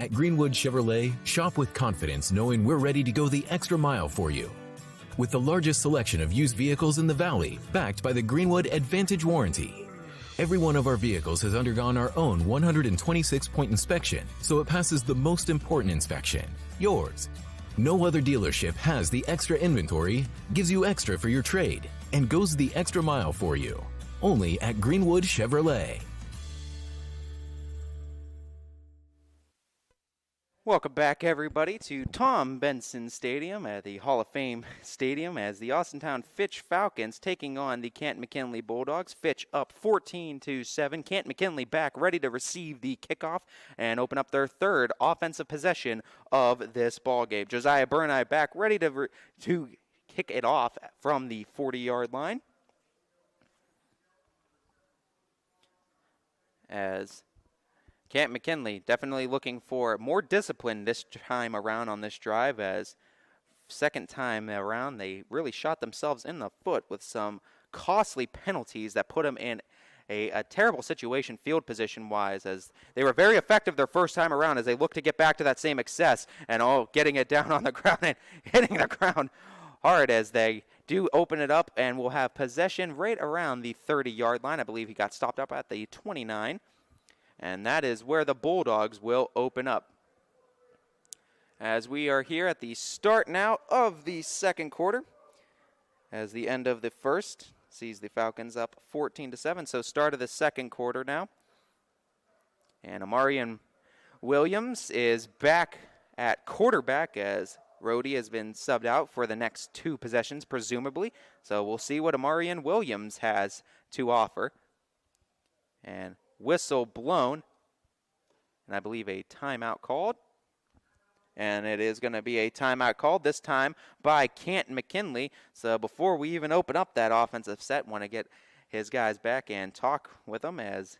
At Greenwood Chevrolet, shop with confidence knowing we're ready to go the extra mile for you. With the largest selection of used vehicles in the Valley, backed by the Greenwood Advantage Warranty. Every one of our vehicles has undergone our own 126-point inspection, so it passes the most important inspection, yours. No other dealership has the extra inventory, gives you extra for your trade, and goes the extra mile for you. Only at Greenwood Chevrolet. Welcome back, everybody, to Tom Benson Stadium at the Hall of Fame Stadium, as the Austintown Fitch Falcons taking on the Canton McKinley Bulldogs. Fitch up 14-7. Canton McKinley back, ready to receive the kickoff and open up their third offensive possession of this ball game. Josiah Burneye back, ready to kick it off from the 40-yard line. As Canton McKinley definitely looking for more discipline this time around on this drive, as second time around they really shot themselves in the foot with some costly penalties that put them in a terrible situation field position-wise, as they were very effective their first time around as they look to get back to that same excess, and getting it down on the ground and hitting the ground hard as they do open it up, and will have possession right around the 30-yard line. I believe he got stopped up at the 29. And that is where the Bulldogs will open up. As we are here at the start now of the second quarter, as the end of the first sees the Falcons up 14-7. So start of the second quarter now. And Amarian Williams is back at quarterback, as Rhodey has been subbed out for the next two possessions, presumably. So we'll see what Amarian Williams has to offer. And whistle blown, and I believe a timeout called. And it is going to be a timeout called, this time by Canton McKinley. So before we even open up that offensive set, want to get his guys back and talk with them, as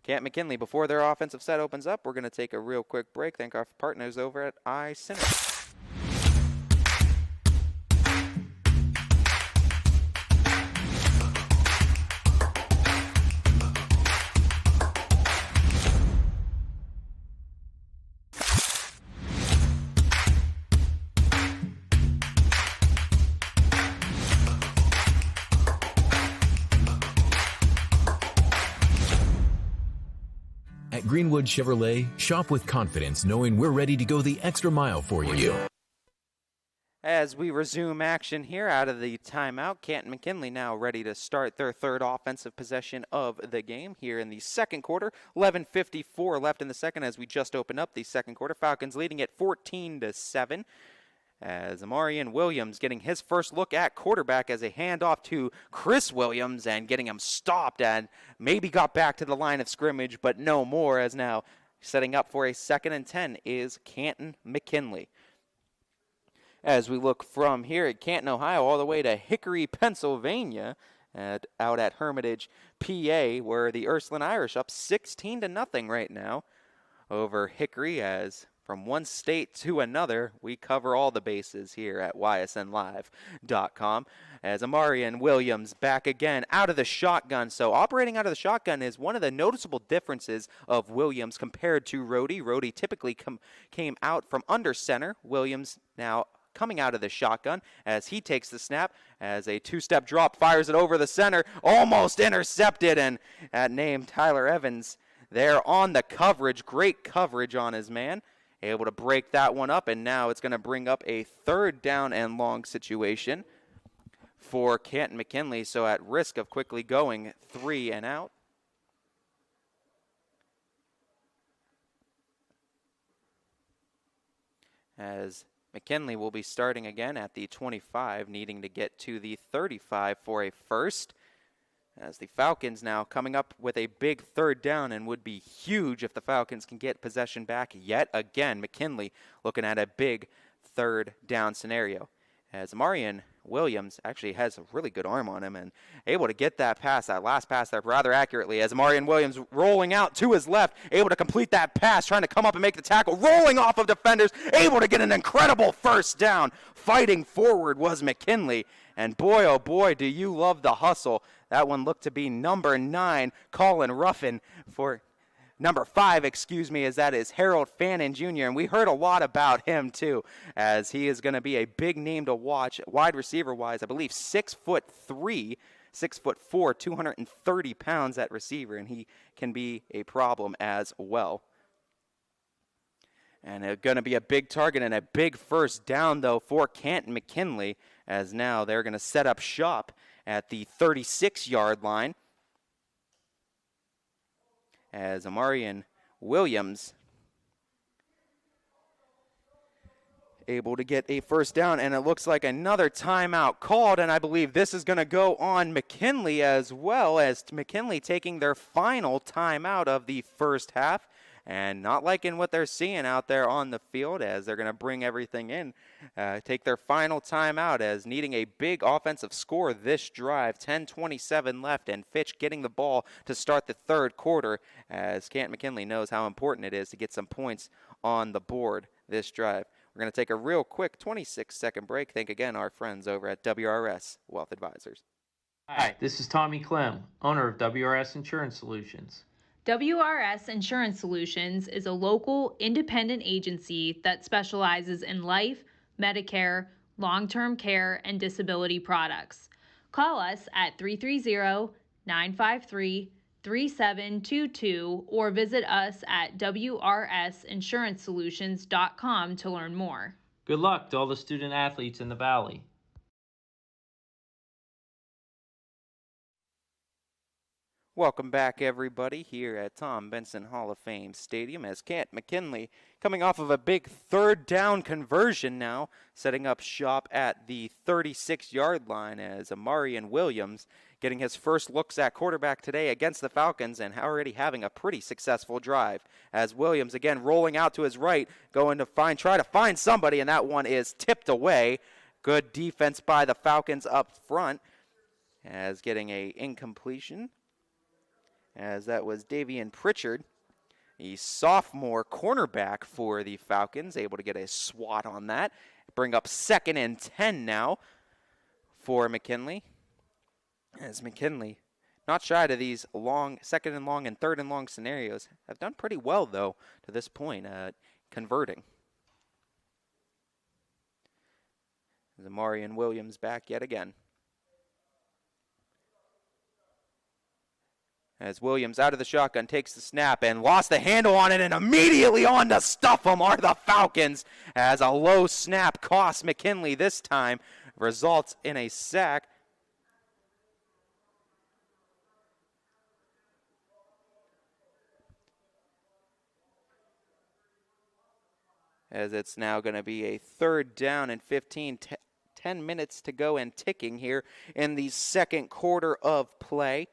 Canton McKinley, before their offensive set opens up, we're going to take a real quick break. Thank our partners over at iCenter. At Greenwood Chevrolet, shop with confidence knowing we're ready to go the extra mile for you. As we resume action here out of the timeout, Canton McKinley now ready to start their third offensive possession of the game here in the second quarter. 11:54 left in the second as we just opened up the second quarter. Falcons leading at 14-7. As Amarian Williams getting his first look at quarterback as a handoff to Chris Williams and getting him stopped, and maybe got back to the line of scrimmage, but no more, as now setting up for a 2nd and 10 is Canton McKinley. As we look from here at Canton, Ohio, all the way to Hickory, Pennsylvania, out at Hermitage, PA, where the Ursuline Irish up 16-0 right now over Hickory, as from one state to another, we cover all the bases here at ysnlive.com. As Amarian Williams back again out of the shotgun. So operating out of the shotgun is one of the noticeable differences of Williams compared to Rhodey. Rhodey typically came out from under center. Williams now coming out of the shotgun as he takes the snap, as a two-step drop, fires it over the center, almost intercepted, and that name Tyler Evans there on the coverage. Great coverage on his man. Able to break that one up, and now it's going to bring up a 3rd down and long situation for Canton McKinley, so at risk of quickly going 3 and out. As McKinley will be starting again at the 25, needing to get to the 35 for a first. As the Falcons now coming up with a big 3rd down, and would be huge if the Falcons can get possession back yet again. McKinley looking at a big 3rd down scenario, as Amarian Williams actually has a really good arm on him and able to get that last pass there rather accurately, as Amarian Williams rolling out to his left, able to complete that pass, trying to come up and make the tackle, rolling off of defenders, able to get an incredible 1st down. Fighting forward was McKinley, and boy, oh boy, do you love the hustle. That one looked to be number 9, Colin Ruffin, for number 5, as that is Harold Fannin Jr., and we heard a lot about him too, as he is going to be a big name to watch, wide receiver-wise. I believe 6'3", 6'4", 230 pounds at receiver, and he can be a problem as well. And going to be a big target and a big 1st down, though, for Canton McKinley, as now they're going to set up shop at the 36-yard line, as Amarian Williams able to get a 1st down, and it looks like another timeout called, and I believe this is going to go on McKinley as well, as McKinley taking their final timeout of the 1st half. And not liking what they're seeing out there on the field, as they're going to bring everything in, take their final timeout, as needing a big offensive score this drive. 10:27 left, and Fitch getting the ball to start the 3rd quarter, as Canton McKinley knows how important it is to get some points on the board this drive. We're going to take a real quick 26-second break. Thank again our friends over at WRS Wealth Advisors. Hi, this is Tommy Clem, owner of WRS Insurance Solutions. WRS Insurance Solutions is a local independent agency that specializes in life, Medicare, long-term care, and disability products. Call us at 330-953-3722 or visit us at wrsinsuranceSolutions.com to learn more. Good luck to all the student athletes in the Valley. Welcome back, everybody, here at Tom Benson Hall of Fame Stadium, as Canton McKinley coming off of a big 3rd down conversion now, setting up shop at the 36-yard line, as Amarian Williams getting his first looks at quarterback today against the Falcons, and already having a pretty successful drive, as Williams again rolling out to his right, going to try to find somebody, and that one is tipped away. Good defense by the Falcons up front, as getting a incompletion, as that was Davian Pritchard, the sophomore cornerback for the Falcons, able to get a swat on that. Bring up 2nd and 10 now for McKinley, as McKinley, not shy to these long 2nd and long and 3rd and long scenarios, have done pretty well, though, to this point, converting. Amarian Williams back yet again. As Williams out of the shotgun takes the snap and lost the handle on it, and immediately on to stuff them are the Falcons, as a low snap costs McKinley this time, results in a sack. As it's now going to be a 3rd down and 15, 10 minutes to go and ticking here in the 2nd quarter of play,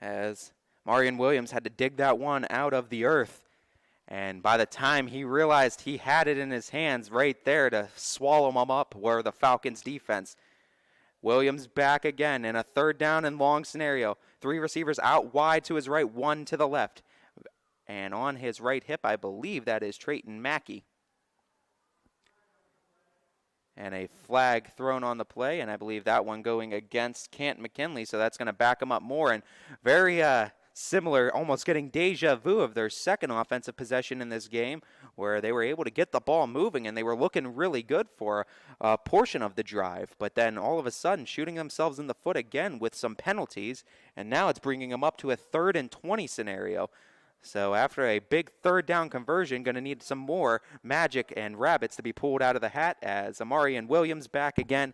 as Amarian Williams had to dig that one out of the earth. And by the time he realized he had it in his hands right there to swallow him up were the Falcons' defense. Williams back again in a 3rd down and long scenario. 3 receivers out wide to his right, 1 to the left. and on his right hip, I believe that is Trayton Mackey. And a flag thrown on the play, and I believe that one going against Canton McKinley, so that's going to back him up more. And very similar, almost getting deja vu of their second offensive possession in this game, where they were able to get the ball moving, and they were looking really good for a portion of the drive. But then all of a sudden, shooting themselves in the foot again with some penalties, and now it's bringing them up to a 3rd and 20 scenario. So after a big 3rd down conversion, going to need some more magic and rabbits to be pulled out of the hat, as Amarian Williams back again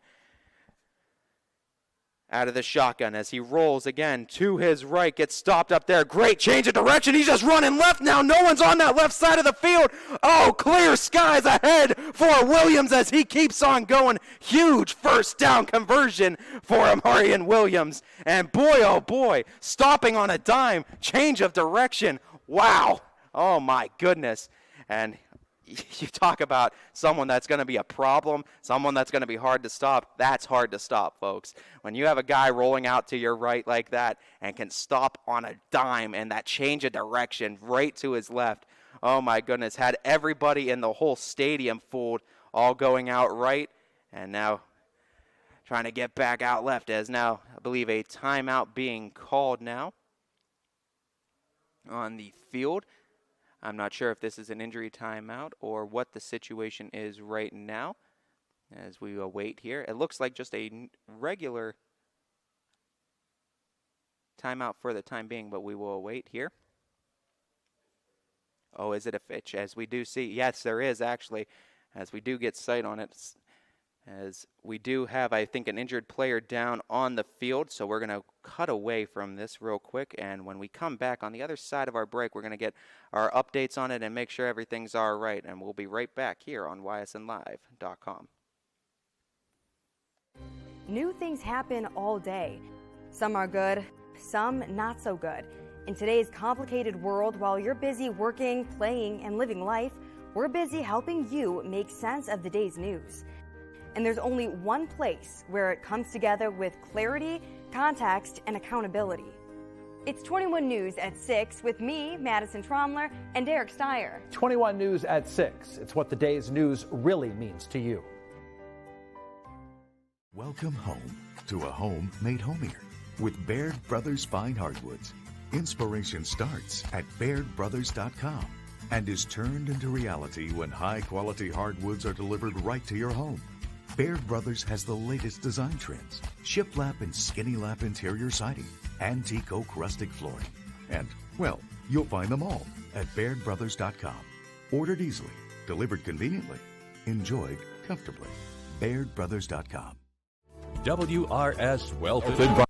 out of the shotgun as he rolls again to his right, gets stopped up there. Great change of direction. He's just running left now. No one's on that left side of the field. Oh, clear skies ahead for Williams as he keeps on going. Huge 1st down conversion for Amarian Williams. And boy, oh boy, stopping on a dime, change of direction. Wow. Oh, my goodness. And you talk about someone that's going to be a problem, someone that's going to be hard to stop. That's hard to stop, folks. When you have a guy rolling out to your right like that and can stop on a dime and that change of direction right to his left, oh, my goodness, had everybody in the whole stadium fooled, all going out right, and now trying to get back out left, as now, I believe, a timeout being called now on the field. I'm not sure if this is an injury timeout or what the situation is right now as we await here. It looks like just a regular timeout for the time being, but we will await here. Oh, is it a Fitch? As we do see, yes, there is actually, as we do get sight on it, as we do have, I think, an injured player down on the field. So we're going to cut away from this real quick. And when we come back on the other side of our break, we're going to get our updates on it and make sure everything's all right. And we'll be right back here on ysnlive.com. New things happen all day. Some are good, some not so good. In today's complicated world, while you're busy working, playing, and living life, we're busy helping you make sense of the day's news. And there's only one place where it comes together with clarity, context, and accountability. It's 21 News at 6 with me, Madison Tromler, and Derek Steyer. 21 News at 6. It's what the day's news really means to you. Welcome home to a home made homier with Baird Brothers Fine Hardwoods. Inspiration starts at BairdBrothers.com and is turned into reality when high-quality hardwoods are delivered right to your home. Baird Brothers has the latest design trends, shiplap and skinny lap interior siding, antique oak rustic flooring. And, well, you'll find them all at BairdBrothers.com. Ordered easily, delivered conveniently, enjoyed comfortably. BairdBrothers.com. WRS Wealth Advisors.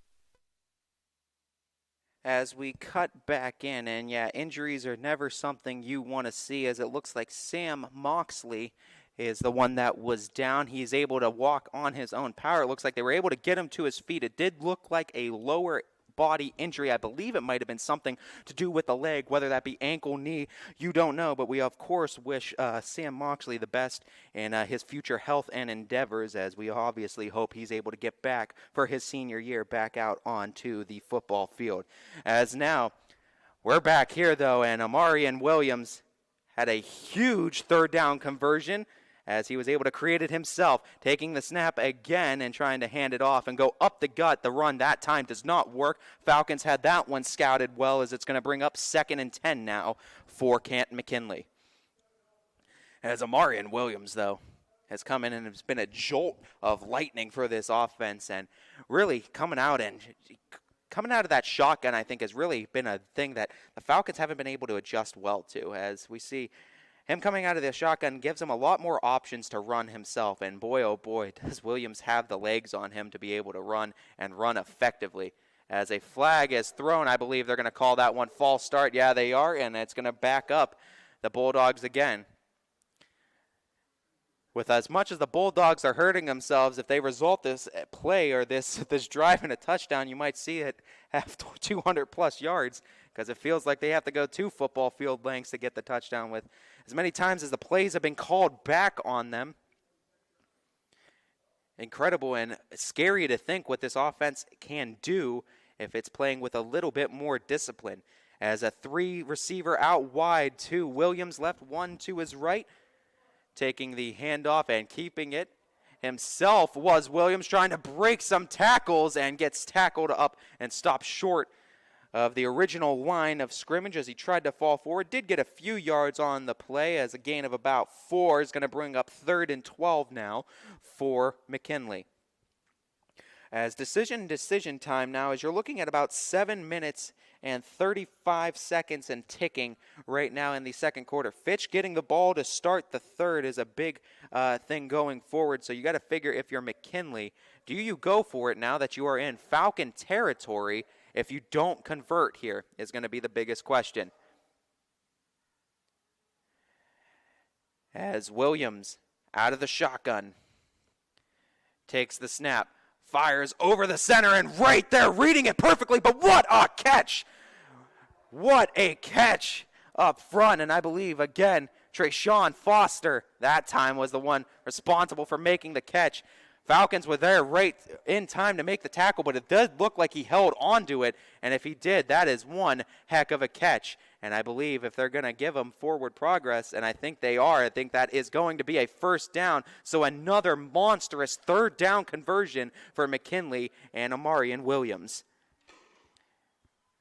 As we cut back in, and yeah, injuries are never something you want to see, as it looks like Sam Moxley is the one that was down. He's able to walk on his own power. It looks like they were able to get him to his feet. It did look like a lower body injury. I believe it might have been something to do with the leg, whether that be ankle, knee, you don't know. But we, of course, wish Sam Moxley the best in his future health and endeavors, as we obviously hope he's able to get back for his senior year back out onto the football field. As now, we're back here, though, and Amarian Williams had a huge 3rd down conversion, as he was able to create it himself, taking the snap again and trying to hand it off and go up the gut. The run that time does not work. Falcons had that one scouted well, as it's going to bring up 2nd and 10 now for Canton McKinley. As Amarian Williams, though, has come in and has been a jolt of lightning for this offense, and really coming out of that shotgun, I think, has really been a thing that the Falcons haven't been able to adjust well to, as we see him coming out of the shotgun gives him a lot more options to run himself, and boy, oh boy, does Williams have the legs on him to be able to run and run effectively. As a flag is thrown, I believe they're going to call that one false start. Yeah, they are, and it's going to back up the Bulldogs again. With as much as the Bulldogs are hurting themselves, if they result this play or this drive in a touchdown, you might see it have 200-plus yards, because it feels like they have to go 2 football field lengths to get the touchdown with as many times as the plays have been called back on them. Incredible and scary to think what this offense can do if it's playing with a little bit more discipline. as a 3 receiver out wide to Williams, left 1 to his right. Taking the handoff and keeping it himself was Williams, trying to break some tackles and gets tackled up and stopped short of the original line of scrimmage as he tried to fall forward. Did get a few yards on the play as a gain of about 4 is going to bring up 3rd and 12 now for McKinley. As decision time now, as you're looking at about 7 minutes and 35 seconds and ticking right now in the second quarter. Fitch getting the ball to start the third is a big thing going forward. So you got to figure, if you're McKinley, do you go for it now that you are in Falcon territory? If you don't convert here is going to be the biggest question. As Williams out of the shotgun takes the snap. Fires over the center and right there, reading it perfectly, but what a catch! What a catch up front, and I believe, again, Trayshawn Foster that time was the one responsible for making the catch. Falcons were there right in time to make the tackle, but it does look like he held onto it, and if he did, that is one heck of a catch. And I believe if they're going to give him forward progress, and I think they are, I think that is going to be a first down. So another monstrous 3rd down conversion for McKinley and Amarian Williams.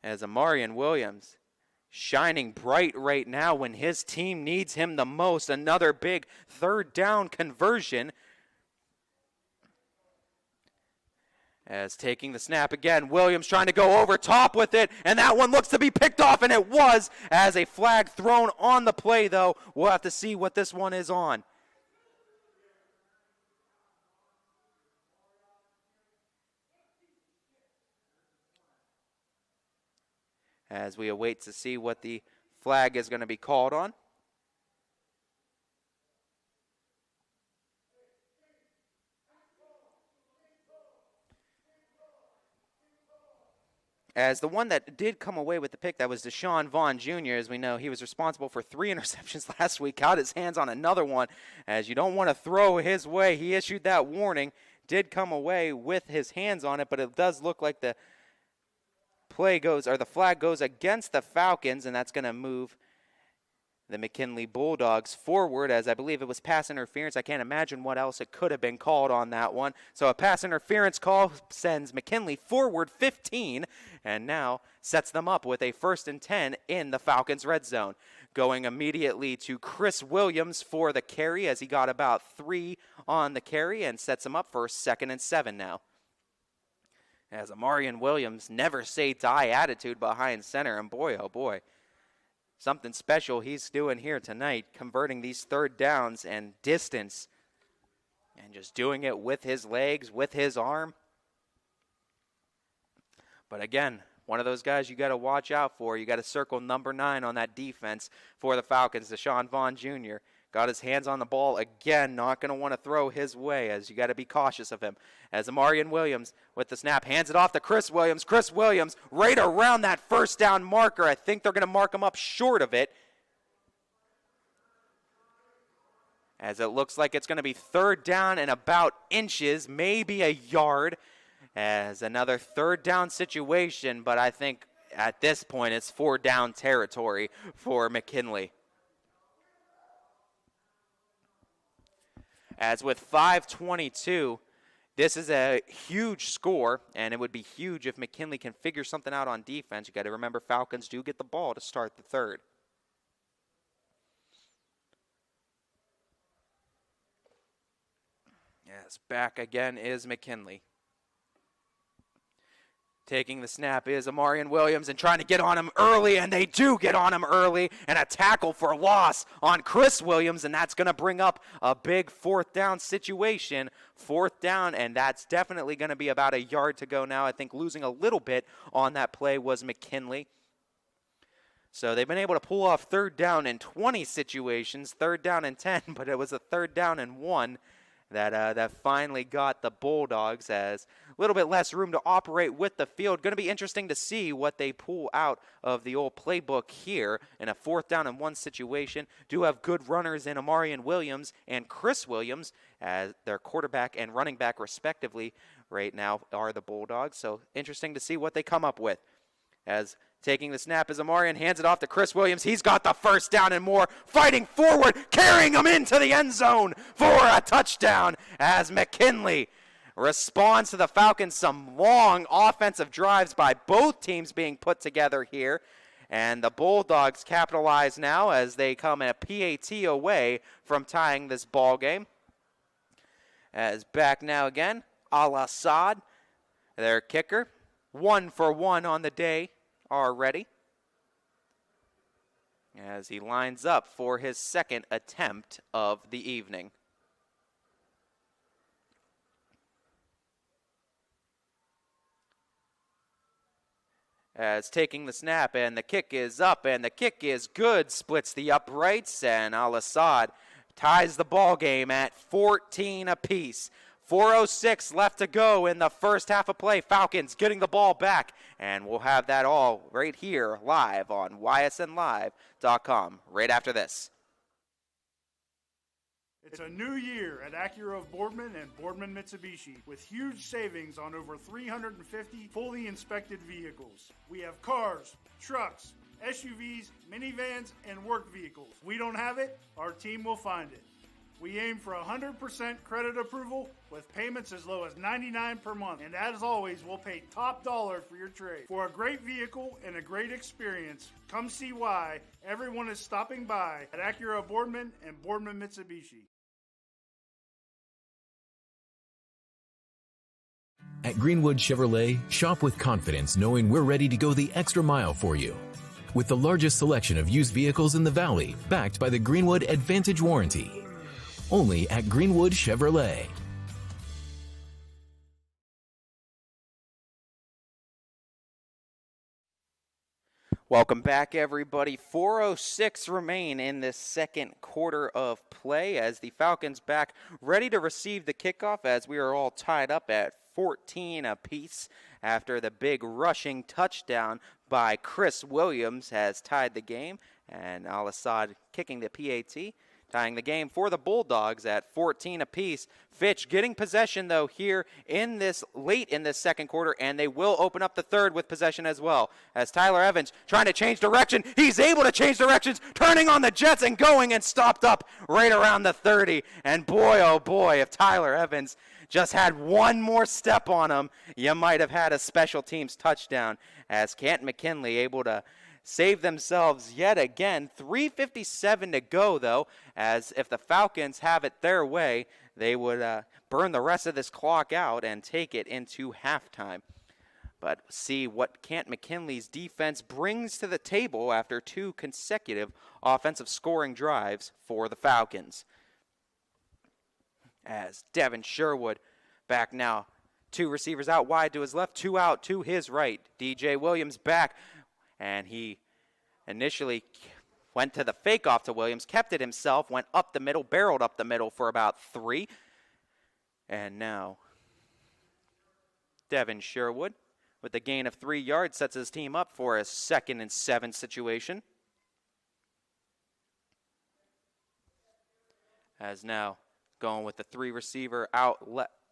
As Amarian Williams shining bright right now when his team needs him the most. Another big 3rd down conversion. As taking the snap again, Williams trying to go over top with it, and that one looks to be picked off, and it was, as a flag thrown on the play, though. We'll have to see what this one is on. As we await to see what the flag is going to be called on. As the one that did come away with the pick, that was Deshaun Vaughn Jr. As we know, he was responsible for 3 interceptions last week. Got his hands on another one, as you don't want to throw his way. He issued that warning, did come away with his hands on it, but it does look like the play goes, or the flag goes against the Falcons, and that's going to move the McKinley Bulldogs forward, as I believe it was pass interference. I can't imagine what else it could have been called on that one. So a pass interference call sends McKinley forward 15, and now sets them up with a 1st and 10 in the Falcons' red zone. Going immediately to Chris Williams for the carry, as he got about 3 on the carry, and sets him up for 2nd and 7 now. As Amarian Williams, never say die attitude behind center, and boy, oh boy, something special he's doing here tonight, converting these 3rd downs and distance, and just doing it with his legs, with his arm. But again, one of those guys you got to watch out for. You got to circle number 9 on that defense for the Falcons, Deshaun Vaughn Jr. Got his hands on the ball again, not going to want to throw his way, as you got to be cautious of him. As Amarian Williams with the snap hands it off to Chris Williams. Chris Williams right around that 1st down marker. I think they're going to mark him up short of it, as it looks like it's going to be 3rd down and about inches, maybe a yard, as another 3rd down situation. But I think at this point it's 4 down territory for McKinley. As with 5:22, this is a huge score, and it would be huge if McKinley can figure something out on defense. You got to remember, Falcons do get the ball to start the 3rd. Yes, back again is McKinley. Taking the snap is Amarian Williams and trying to get on him early, and they do get on him early, and a tackle for loss on Chris Williams, and that's going to bring up a big 4th down situation. 4th down, and that's definitely going to be about a yard to go now. I think losing a little bit on that play was McKinley. So they've been able to pull off 3rd down in 20 situations, 3rd down and 10, but it was a 3rd down and 1. That finally got the Bulldogs, as a little bit less room to operate with the field. Going to be interesting to see what they pull out of the old playbook here in a 4th down and 1 situation. Do have good runners in Amarian Williams and Chris Williams, as their quarterback and running back respectively right now are the Bulldogs. So interesting to see what they come up with. As Taking the snap is Amarian, hands it off to Chris Williams. He's got the first down and more, fighting forward, carrying him into the end zone for a touchdown as McKinley responds to the Falcons. Some long offensive drives by both teams being put together here. And the Bulldogs capitalize now as they come a PAT away from tying this ball game. As back now again, Al-Assad, their kicker. 1 for 1 on the day already, as he lines up for his second attempt of the evening. As taking the snap, and the kick is up, and the kick is good, splits the uprights, and Al-Assad ties the ball game at 14 apiece. 4:06 left to go in the first half of play. Falcons getting the ball back, and we'll have that all right here live on ysnlive.com right after this. It's a new year at Acura of Boardman and Boardman Mitsubishi with huge savings on over 350 fully inspected vehicles. We have cars, trucks, SUVs, minivans, and work vehicles. We don't have it, our team will find it. We aim for 100% credit approval with payments as low as $99 per month. And as always, we'll pay top dollar for your trade. For a great vehicle and a great experience, come see why everyone is stopping by at Acura Boardman and Boardman Mitsubishi. At Greenwood Chevrolet, shop with confidence knowing we're ready to go the extra mile for you. With the largest selection of used vehicles in the Valley, backed by the Greenwood Advantage Warranty. Only at Greenwood Chevrolet. Welcome back, everybody. 4:06 remain in this second quarter of play as the Falcons back ready to receive the kickoff as we are all tied up at 14 apiece after the big rushing touchdown by Chris Williams has tied the game, and Al-Assad kicking the PAT. Tying the game for the Bulldogs at 14 apiece. Fitch getting possession, though, here in this late in this second quarter, and they will open up the third with possession as well. As Tyler Evans trying to change direction. He's able to change directions, turning on the Jets and going and stopped up right around the 30. And boy, oh boy, if Tyler Evans just had one more step on him, you might have had a special teams touchdown. As Canton McKinley able to save themselves yet again. 3:57 to go, though, as if the Falcons have it their way, they would burn the rest of this clock out and take it into halftime. But see what Canton McKinley's defense brings to the table after 2 consecutive offensive scoring drives for the Falcons. As Devin Sherwood back now, 2 receivers out wide to his left, 2 out to his right. DJ Williams back. And he initially went to the fake off to Williams, kept it himself, went up the middle, barreled up the middle for about 3. And now Devin Sherwood with a gain of 3 yards sets his team up for a 2nd and 7 situation. As now going with the 3 receiver out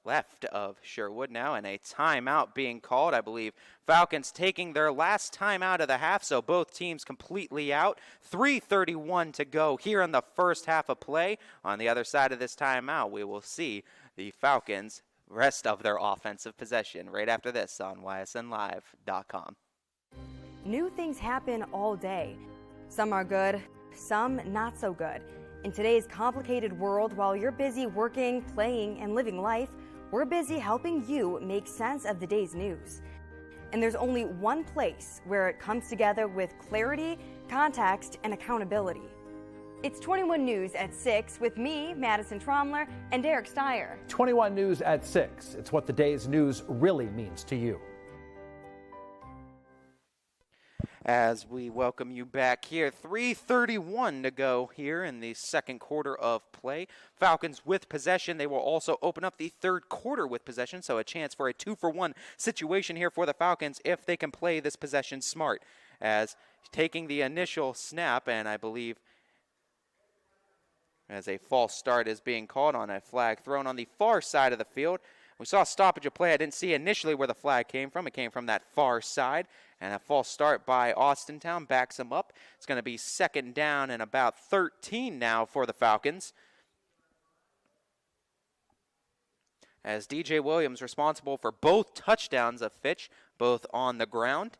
left of Sherwood now, and a timeout being called. I believe Falcons taking their last timeout of the half, so both teams completely out. 3:31 to go here in the first half of play. On the other side of this timeout, we will see the Falcons rest of their offensive possession right after this on ysnlive.com. New things happen all day. Some are good, some not so good. In today's complicated world, while you're busy working, playing, and living life, we're busy helping you make sense of the day's news. And there's only one place where it comes together with clarity, context, and accountability. It's 21 News at 6 with me, Madison Tromler, and Derek Steyer. 21 News at 6. It's what the day's news really means to you. As we welcome you back here, 3:31 to go here in the second quarter of play. Falcons with possession. They will also open up the third quarter with possession, so a chance for a 2-for-1 situation here for the Falcons if they can play this possession smart. As taking the initial snap, and I believe as a false start is being called on a flag thrown on the far side of the field. We saw a stoppage of play. I didn't see initially where the flag came from. It came from that far side. And a false start by Austintown backs them up. It's going to be second down and about 13 now for the Falcons. As DJ Williams responsible for both touchdowns of Fitch, both on the ground.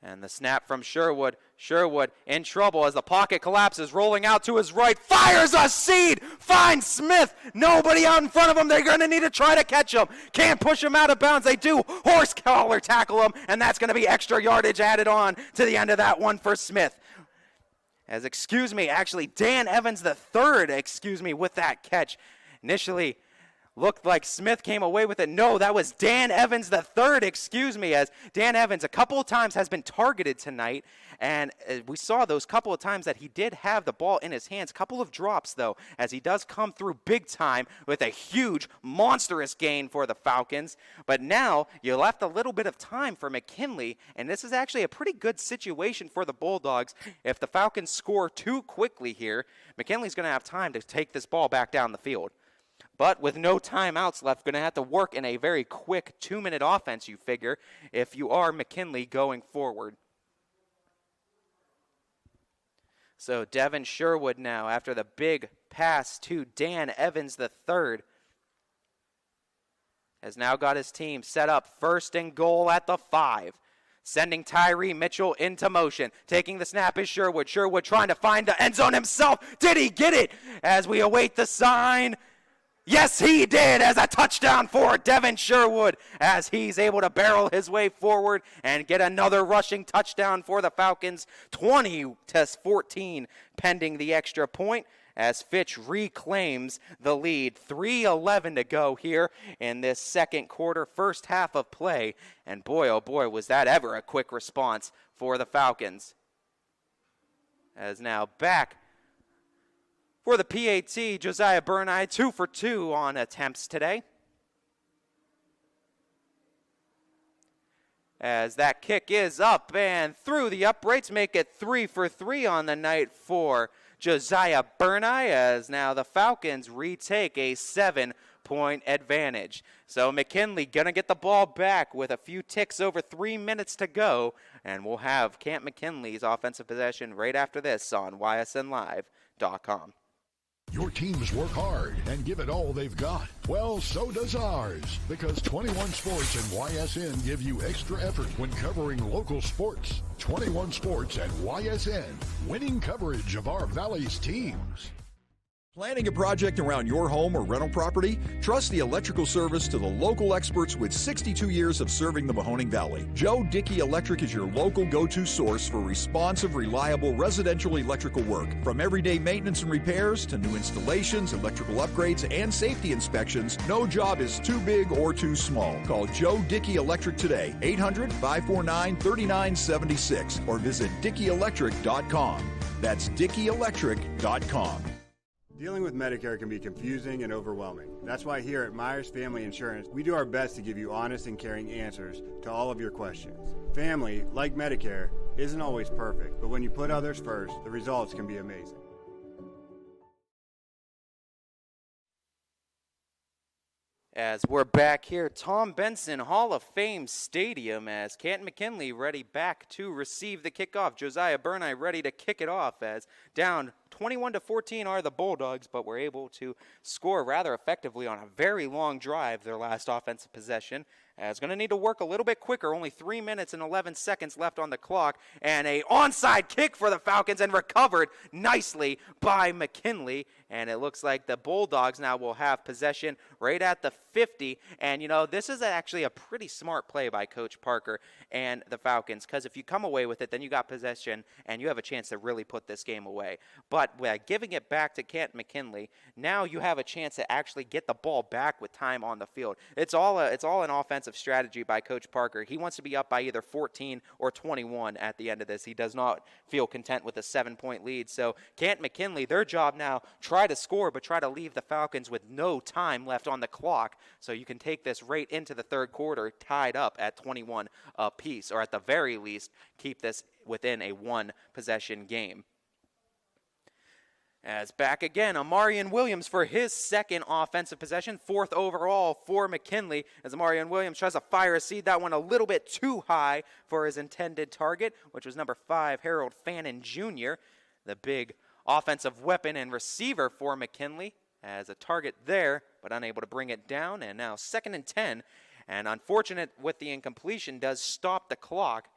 And the snap from Sherwood. Sherwood in trouble as the pocket collapses, rolling out to his right, fires a seed, finds Smith. Nobody out in front of him. They're going to need to try to catch him. Can't push him out of bounds. They do horse collar tackle him, and that's going to be extra yardage added on to the end of that one for Smith. As, actually Dan Evans III, with that catch. Initially, looked like Smith came away with it. No, that was Dan Evans III, as Dan Evans a couple of times has been targeted tonight, and we saw those couple of times that he did have the ball in his hands. Couple of drops, though, as he does come through big time with a huge, monstrous gain for the Falcons. But now you left a little bit of time for McKinley, and this is actually a pretty good situation for the Bulldogs. If the Falcons score too quickly here, McKinley's going to have time to take this ball back down the field. But with no timeouts left, going to have to work in a very quick 2-minute offense, you figure, if you are McKinley going forward. So Devin Sherwood now, after the big pass to Dan Evans III, has now got his team set up first and goal at the 5. Sending Tyree Mitchell into motion. Taking the snap is Sherwood. Sherwood trying to find the end zone himself. Did he get it? As we await the sign. Yes, he did, as a touchdown for Devin Sherwood, as he's able to barrel his way forward and get another rushing touchdown for the Falcons, 20-14, pending the extra point, as Fitch reclaims the lead. 3:11 to go here in this second quarter, first half of play, and boy, oh boy, was that ever a quick response for the Falcons. As now back for the PAT, Josiah Burneye, 2 for 2 on attempts today. As that kick is up and through the uprights, make it 3 for 3 on the night for Josiah Burneye, as now the Falcons retake a 7-point advantage. So McKinley going to get the ball back with a few ticks over 3 minutes to go, and we'll have Camp McKinley's offensive possession right after this on ysnlive.com. Your teams work hard and give it all they've got. Well, so does ours, because 21 Sports and YSN give you extra effort when covering local sports. 21 Sports and YSN, winning coverage of our Valley's teams. Planning a project around your home or rental property? Trust the electrical service to the local experts with 62 years of serving the Mahoning Valley. Joe Dickey Electric is your local go-to source for responsive, reliable residential electrical work. From everyday maintenance and repairs to new installations, electrical upgrades, and safety inspections, no job is too big or too small. Call Joe Dickey Electric today, 800-549-3976, or visit DickeyElectric.com. That's DickeyElectric.com. Dealing with Medicare can be confusing and overwhelming. That's why here at Myers Family Insurance, we do our best to give you honest and caring answers to all of your questions. Family, like Medicare, isn't always perfect, but when you put others first, the results can be amazing. As we're back here, Tom Benson Hall of Fame Stadium, as Canton McKinley ready back to receive the kickoff. Josiah Burneye ready to kick it off, as down 21-14 are the Bulldogs, but were able to score rather effectively on a very long drive, their last offensive possession. As going to need to work a little bit quicker, only 3 minutes and 11 seconds left on the clock, and a onside kick for the Falcons, and recovered nicely by McKinley. And it looks like the Bulldogs now will have possession right at the 50. And, you know, this is actually a pretty smart play by Coach Parker and the Falcons, because if you come away with it, then you got possession, and you have a chance to really put this game away. But by giving it back to Canton McKinley, now you have a chance to actually get the ball back with time on the field. It's all an offensive strategy by Coach Parker. He wants to be up by either 14 or 21 at the end of this. He does not feel content with a 7-point lead. So Canton McKinley, their job now, try to score, but try to leave the Falcons with no time left on the clock, so you can take this right into the third quarter tied up at 21 apiece, or at the very least keep this within a one-possession game. As back again, Amarian Williams for his second offensive possession, 4th overall for McKinley, as Amarian Williams tries to fire a seed. That one a little bit too high for his intended target, which was number 5, Harold Fannin Jr., the big offensive weapon and receiver for McKinley, as a target there, but unable to bring it down. And now 2nd and 10, and unfortunate with the incompletion does stop the clock.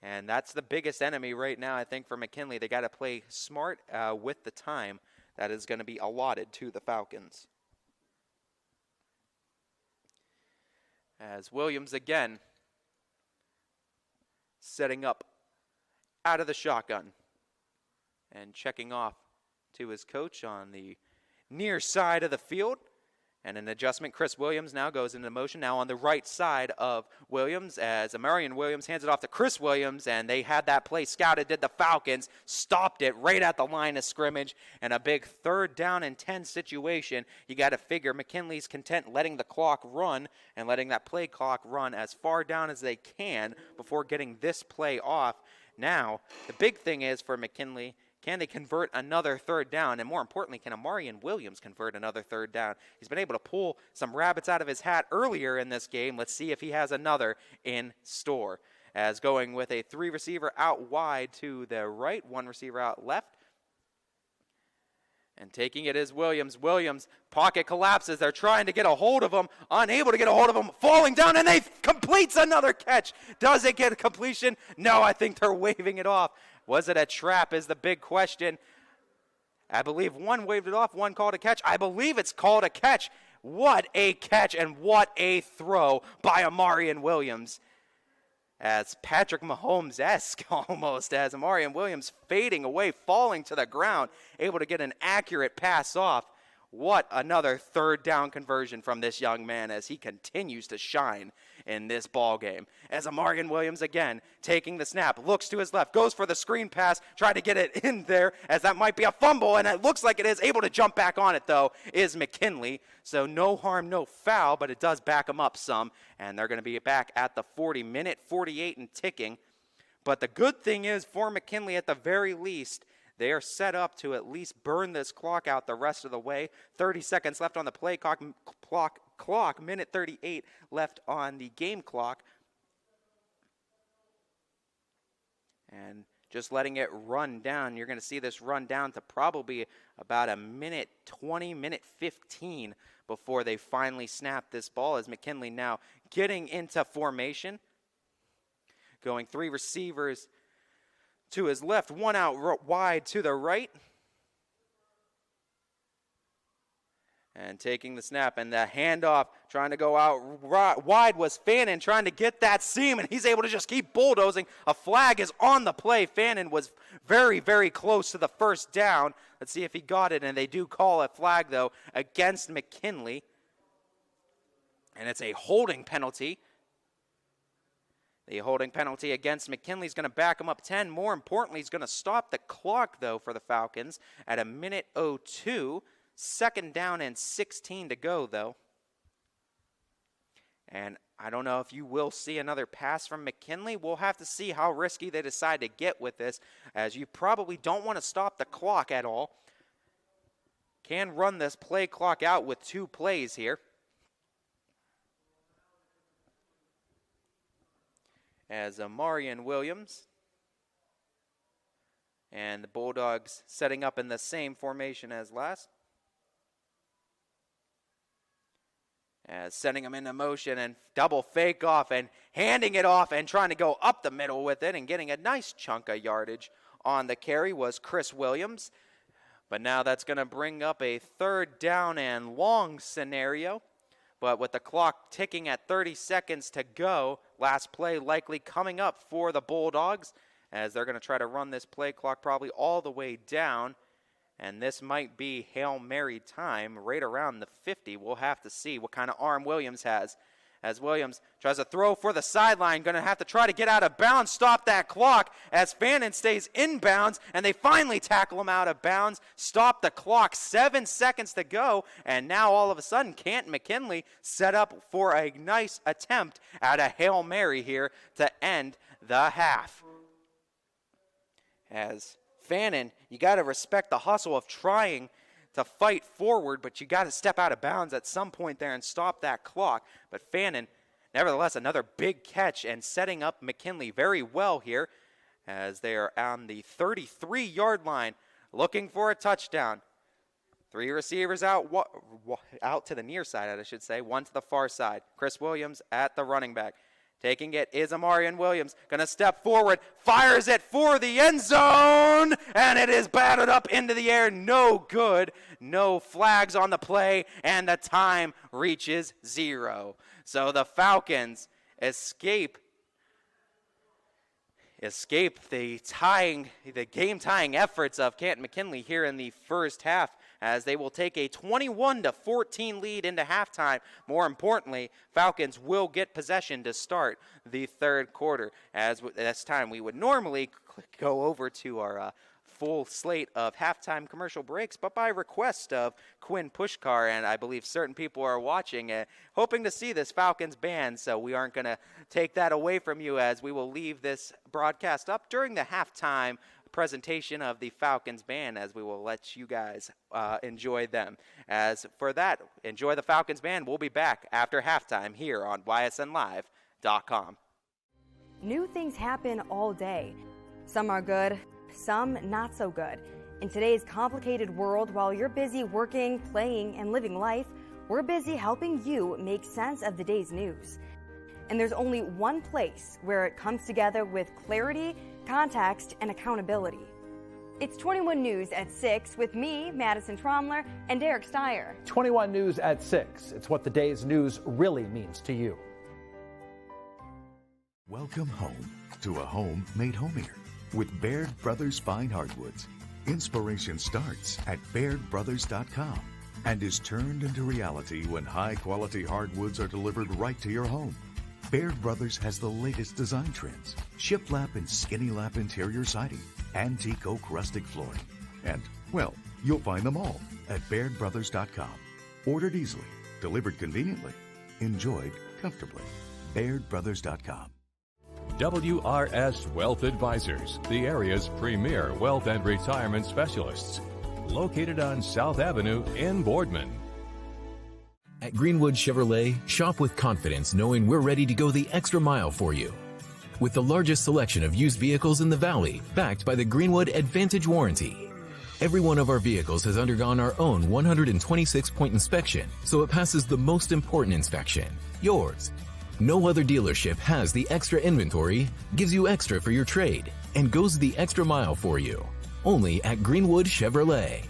And that's the biggest enemy right now, I think, for McKinley. They got to play smart with the time that is going to be allotted to the Falcons. As Williams again setting up out of the shotgun and checking off to his coach on the near side of the field. And an adjustment, Chris Williams now goes into motion now on the right side of Williams as Amarian Williams hands it off to Chris Williams, and they had that play scouted, did the Falcons, stopped it right at the line of scrimmage, and a big 3rd down and 10 situation. You got to figure McKinley's content letting the clock run and letting that play clock run as far down as they can before getting this play off. Now, the big thing is for McKinley, can they convert another 3rd down? And more importantly, can Amarian Williams convert another 3rd down? He's been able to pull some rabbits out of his hat earlier in this game. Let's see if he has another in store. As going with a 3 receiver out wide to the right, 1 receiver out left. And taking it is Williams. Williams, pocket collapses. They're trying to get a hold of him. Unable to get a hold of him. Falling down, and they completes another catch. Does it get a completion? No, I think they're waving it off. Was it a trap is the big question. I believe 1 waved it off, 1 called a catch. I believe it's called a catch. What a catch and what a throw by Amarian Williams. As Patrick Mahomes-esque almost, as Amarian Williams fading away, falling to the ground, able to get an accurate pass off. What another 3rd down conversion from this young man as he continues to shine in this ball game. As Amarian Williams again taking the snap, looks to his left, goes for the screen pass, trying to get it in there as that might be a fumble, and it looks like it is. Able to jump back on it though is McKinley. So no harm, no foul, but it does back him up some, and they're going to be back at the 40-minute, 48 and ticking. But the good thing is for McKinley at the very least, they are set up to at least burn this clock out the rest of the way. 30 seconds left on the play clock, minute 38 left on the game clock. And just letting it run down, you're going to see this run down to probably about a minute 20, minute 15 before they finally snap this ball, as McKinley now getting into formation. Going 3 receivers to his left, 1 out wide to the right. And taking the snap and the handoff, trying to go out wide was Fannin, trying to get that seam, and he's able to just keep bulldozing. A flag is on the play. Fannin was very, very close to the 1st down. Let's see if he got it, and they do call a flag, though, against McKinley. And it's a holding penalty. The holding penalty against McKinley is going to back him up 10. More importantly, he's going to stop the clock, though, for the Falcons at a minute 02. 2nd down and 16 to go, though. And I don't know if you will see another pass from McKinley. We'll have to see how risky they decide to get with this, as you probably don't want to stop the clock at all. Can run this play clock out with 2 plays here. As Amarian Williams and the Bulldogs setting up in the same formation as last. As sending them into motion and double fake off and handing it off and trying to go up the middle with it and getting a nice chunk of yardage on the carry was Chris Williams. But now that's going to bring up a 3rd down and long scenario. But with the clock ticking at 30 seconds to go, last play likely coming up for the Bulldogs, as they're going to try to run this play clock probably all the way down. And this might be Hail Mary time right around the 50. We'll have to see what kind of arm Williams has. As Williams tries to throw for the sideline, going to have to try to get out of bounds, stop that clock as Fannin stays inbounds, and they finally tackle him out of bounds, stop the clock, 7 seconds to go, and now all of a sudden Canton McKinley set up for a nice attempt at a Hail Mary here to end the half. As Fannin, you got to respect the hustle of trying to fight forward, but you got to step out of bounds at some point there and stop that clock. But Fannin, nevertheless, another big catch and setting up McKinley very well here as they are on the 33-yard line looking for a touchdown. 3 receivers out to the near side, I should say, 1 to the far side. Chris Williams at the running back. Taking it is Amarian Williams. Going to step forward, fires it for the end zone, and it is batted up into the air. No good. No flags on the play, and the time reaches 0. So the Falcons escape the game-tying efforts of Canton McKinley here in the first half, as they will take a 21-14 lead into halftime. More importantly, Falcons will get possession to start the third quarter. As this time we would normally go over to our full slate of halftime commercial breaks, but by request of Quinn Pushkar, and I believe certain people are watching, hoping to see this Falcons band, so we aren't going to take that away from you, as we will leave this broadcast up during the halftime presentation of the Falcons band, as we will let you guys enjoy them. As for that, enjoy the Falcons band. We'll be back after halftime here on ysnlive.com. New things happen all day. Some are good, some not so good. In today's complicated world, while you're busy working, playing, and living life, we're busy helping you make sense of the day's news. And there's only one place where it comes together with clarity, context, and accountability. It's 21 News at 6 with me, Madison Tromler, and Derek Steyer. 21 News at 6. It's what the day's news really means to you. Welcome home to a home made homier with Baird Brothers Fine Hardwoods. Inspiration starts at BairdBrothers.com and is turned into reality when high-quality hardwoods are delivered right to your home. Baird Brothers has the latest design trends: shiplap and skinny lap interior siding, antique oak rustic flooring, and, well, you'll find them all at BairdBrothers.com. Ordered easily, delivered conveniently, enjoyed comfortably. BairdBrothers.com. WRS Wealth Advisors, the area's premier wealth and retirement specialists. Located on South Avenue in Boardman. At Greenwood Chevrolet, shop with confidence knowing we're ready to go the extra mile for you. With the largest selection of used vehicles in the Valley, backed by the Greenwood Advantage Warranty. Every one of our vehicles has undergone our own 126-point inspection, so it passes the most important inspection, yours. No other dealership has the extra inventory, gives you extra for your trade, and goes the extra mile for you. Only at Greenwood Chevrolet.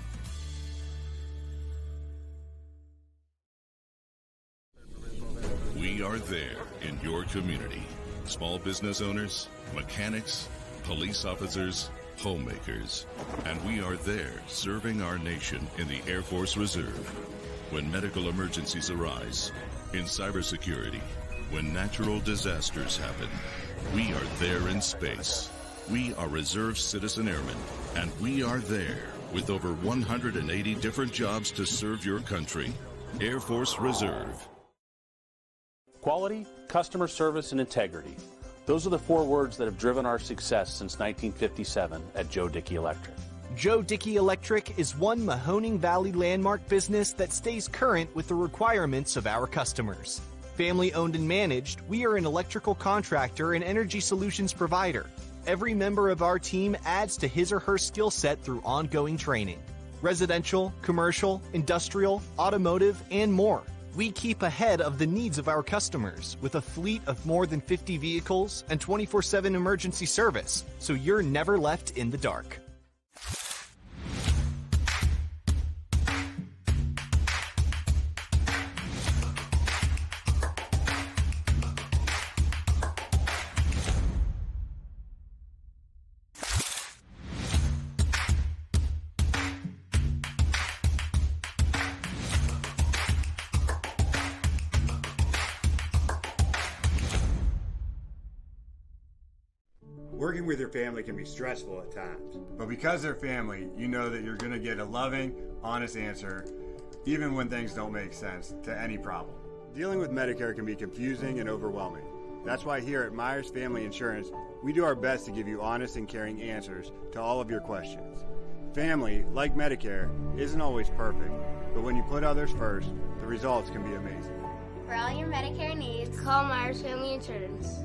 We are there in your community. Small business owners, mechanics, police officers, homemakers. And we are there serving our nation in the Air Force Reserve. When medical emergencies arise, in cybersecurity, when natural disasters happen, we are there in space. We are Reserve Citizen Airmen, and we are there with over 180 different jobs to serve your country. Air Force Reserve. Quality, customer service, and integrity. Those are the 4 words that have driven our success since 1957 at Joe Dickey Electric. Joe Dickey Electric is one Mahoning Valley landmark business that stays current with the requirements of our customers. Family owned and managed, we are an electrical contractor and energy solutions provider. Every member of our team adds to his or her skill set through ongoing training. Residential, commercial, industrial, automotive, and more. We keep ahead of the needs of our customers with a fleet of more than 50 vehicles and 24/7 emergency service, so you're never left in the dark. Working with your family can be stressful at times, but because they're family, you know that you're going to get a loving, honest answer, even when things don't make sense to any problem. Dealing with Medicare can be confusing and overwhelming. That's why here at Myers Family Insurance, we do our best to give you honest and caring answers to all of your questions. Family, like Medicare, isn't always perfect, but when you put others first, the results can be amazing. For all your Medicare needs, call Myers Family Insurance.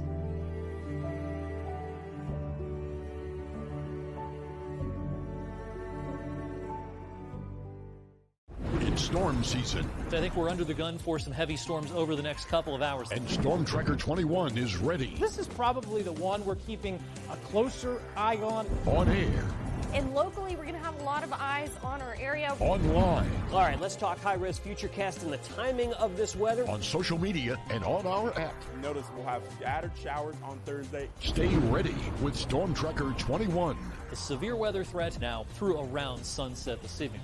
Storm season. I think we're under the gun for some heavy storms over the next couple of hours. And Storm Tracker 21 is ready. This is probably the one we're keeping a closer eye on. On air. And locally, we're going to have a lot of eyes on our area. Online. All right, let's talk high-risk futurecast and the timing of this weather. On social media and on our app. Notice we'll have scattered showers on Thursday. Stay ready with Storm Tracker 21. The severe weather threat now through around sunset this evening.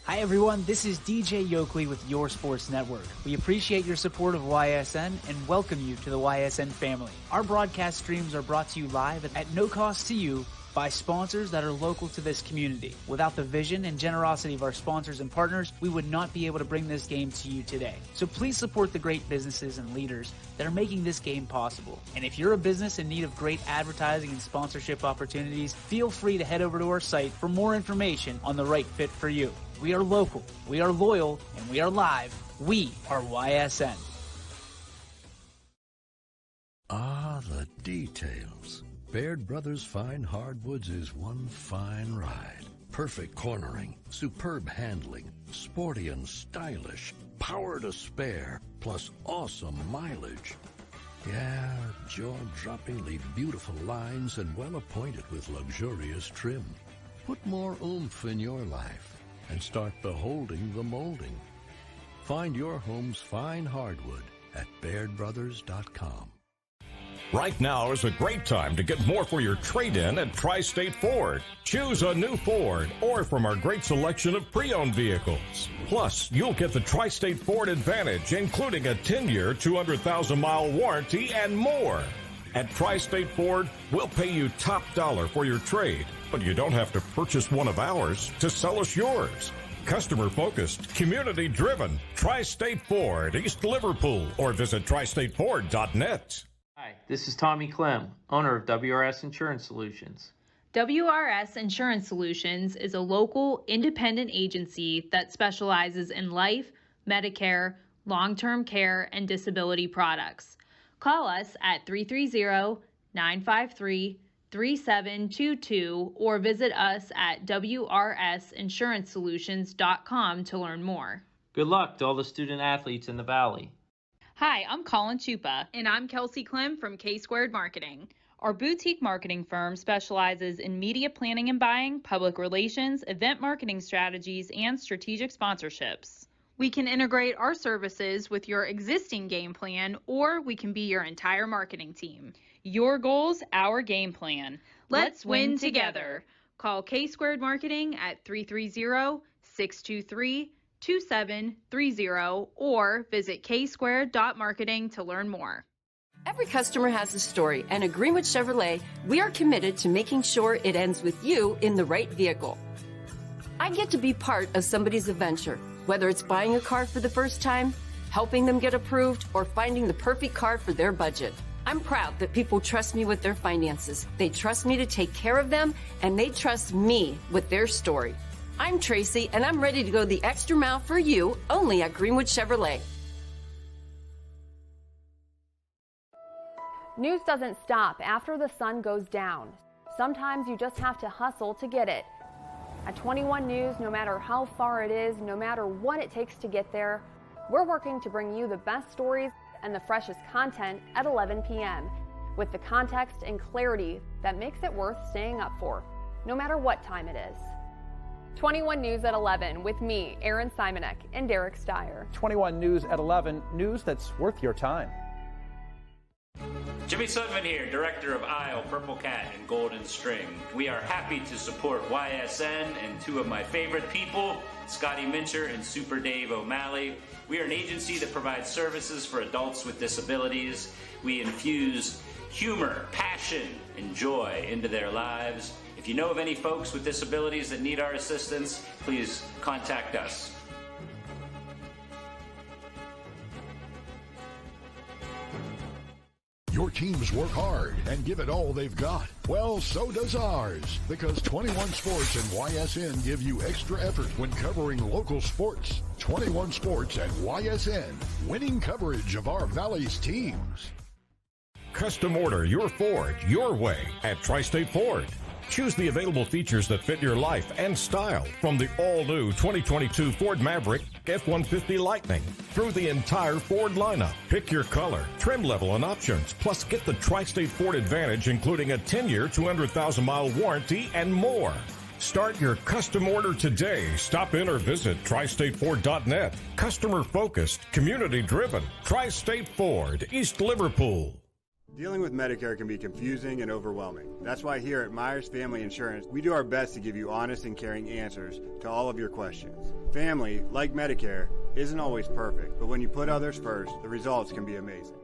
Hi everyone, this is DJ Yoakley with Your Sports Network. We appreciate your support of YSN and welcome you to the YSN family. Our broadcast streams are brought to you live at no cost to you by sponsors that are local to this community. Without the vision and generosity of our sponsors and partners, we would not be able to bring this game to you today. So please support the great businesses and leaders that are making this game possible. And if you're a business in need of great advertising and sponsorship opportunities, feel free to head over to our site for more information on the right fit for you. We are local, we are loyal, and we are live. We are YSN. Ah, the details. Baird Brothers Fine Hardwoods is one fine ride. Perfect cornering, superb handling, sporty and stylish, power to spare, plus awesome mileage. Yeah, jaw-droppingly beautiful lines and well appointed with luxurious trim. Put more oomph in your life and start beholding the molding. Find your home's fine hardwood at BairdBrothers.com. Right now is a great time to get more for your trade-in at Tri-State Ford. Choose a new Ford or from our great selection of pre-owned vehicles. Plus, you'll get the Tri-State Ford Advantage, including a 10-year, 200,000-mile warranty and more. At Tri-State Ford, we'll pay you top dollar for your trade, but you don't have to purchase one of ours to sell us yours. Customer-focused, community-driven. Tri-State Ford, East Liverpool, or visit tristateford.net. Hi, this is Tommy Clem, owner of WRS Insurance Solutions. WRS Insurance Solutions is a local independent agency that specializes in life, Medicare, long-term care, and disability products. Call us at 330-953-3722 or visit us at wrsinsuranceSolutions.com to learn more. Good luck to all the student athletes in the Valley. Hi, I'm Colin Chupa. And I'm Kelsey Clem from K-Squared Marketing. Our boutique marketing firm specializes in media planning and buying, public relations, event marketing strategies, and strategic sponsorships. We can integrate our services with your existing game plan, or we can be your entire marketing team. Your goals, our game plan. Let's win together. Call K-Squared Marketing at 330-623-2730 or visit ksquared.marketing to learn more. Every customer has a story, and at Greenwood Chevrolet, we are committed to making sure it ends with you in the right vehicle. I get to be part of somebody's adventure, whether it's buying a car for the first time, helping them get approved, or finding the perfect car for their budget. I'm proud that people trust me with their finances. They trust me to take care of them, and they trust me with their story. I'm Tracy, and I'm ready to go the extra mile for you, only at Greenwood Chevrolet. News doesn't stop after the sun goes down. Sometimes you just have to hustle to get it. At 21 News, no matter how far it is, no matter what it takes to get there, we're working to bring you the best stories and the freshest content at 11 p.m. with the context and clarity that makes it worth staying up for, no matter what time it is. 21 News at 11 with me, Aaron Simonek, and Derek Steyer. 21 News at 11, news that's worth your time. Jimmy Sudman here, director of Isle, Purple Cat, and Golden String. We are happy to support YSN and two of my favorite people, Scotty Mincher and Super Dave O'Malley. We are an agency that provides services for adults with disabilities. We infuse humor, passion, and joy into their lives. If you know of any folks with disabilities that need our assistance, please contact us. Your teams work hard and give it all they've got. Well, so does ours, because 21 Sports and YSN give you extra effort when covering local sports. 21 Sports and YSN, winning coverage of our Valley's teams. Custom order your Ford your way at Tri-State Ford. Choose the available features that fit your life and style, from the all-new 2022 Ford Maverick F-150 Lightning through the entire Ford lineup. Pick your color, trim level, and options. Plus, get the Tri-State Ford Advantage, including a 10-year, 200,000-mile warranty and more. Start your custom order today. Stop in or visit tristateford.net. Customer-focused, community-driven. Tri-State Ford, East Liverpool. Dealing with Medicare can be confusing and overwhelming. That's why here at Myers Family Insurance, we do our best to give you honest and caring answers to all of your questions. Family, like Medicare, isn't always perfect, but when you put others first, the results can be amazing.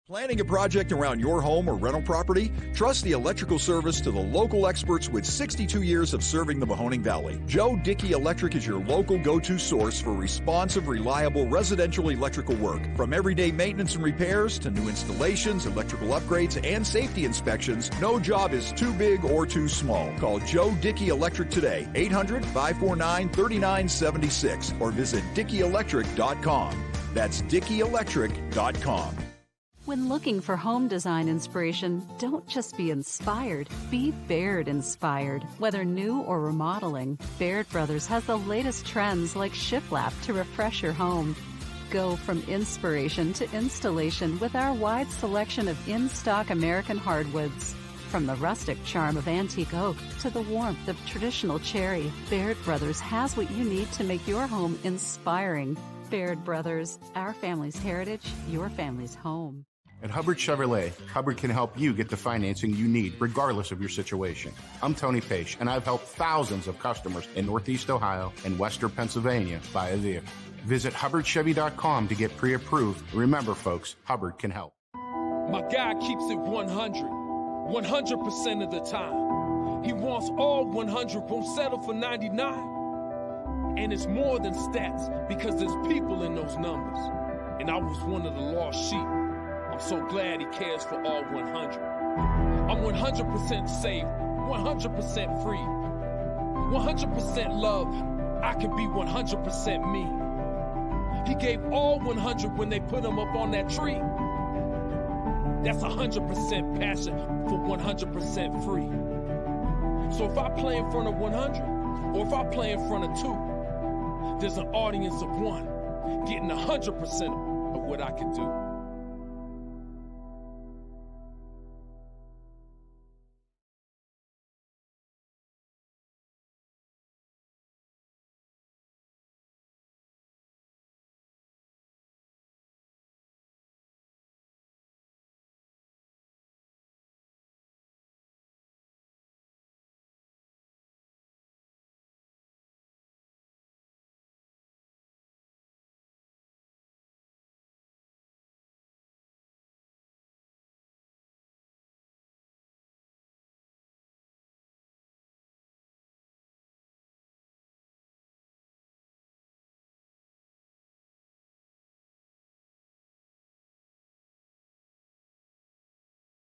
Planning a project around your home or rental property? Trust the electrical service to the local experts with 62 years of serving the Mahoning Valley. Joe Dickey Electric is your local go-to source for responsive, reliable residential electrical work. From everyday maintenance and repairs to new installations, electrical upgrades, and safety inspections, no job is too big or too small. Call Joe Dickey Electric today, 800-549-3976, or visit DickeyElectric.com. That's DickeyElectric.com. When looking for home design inspiration, don't just be inspired, be Baird inspired. Whether new or remodeling, Baird Brothers has the latest trends like shiplap to refresh your home. Go from inspiration to installation with our wide selection of in-stock American hardwoods. From the rustic charm of antique oak to the warmth of traditional cherry, Baird Brothers has what you need to make your home inspiring. Baird Brothers, our family's heritage, your family's home. At Hubbard Chevrolet, Hubbard can help you get the financing you need, regardless of your situation. I'm Tony Page, and I've helped thousands of customers in Northeast Ohio and Western Pennsylvania buy a vehicle. Visit HubbardChevy.com to get pre-approved. Remember, folks, Hubbard can help. My guy keeps it 100% of the time. He wants all 100, won't settle for 99. And it's more than stats, because there's people in those numbers. And I was one of the lost sheep. I'm so glad he cares for all 100. I'm 100% safe, 100% free, 100% love. I can be 100% me. He gave all 100 when they put him up on that tree. That's 100% passion for 100% free. So if I play in front of 100, or if I play in front of 2, there's an audience of 1 getting 100% of what I can do.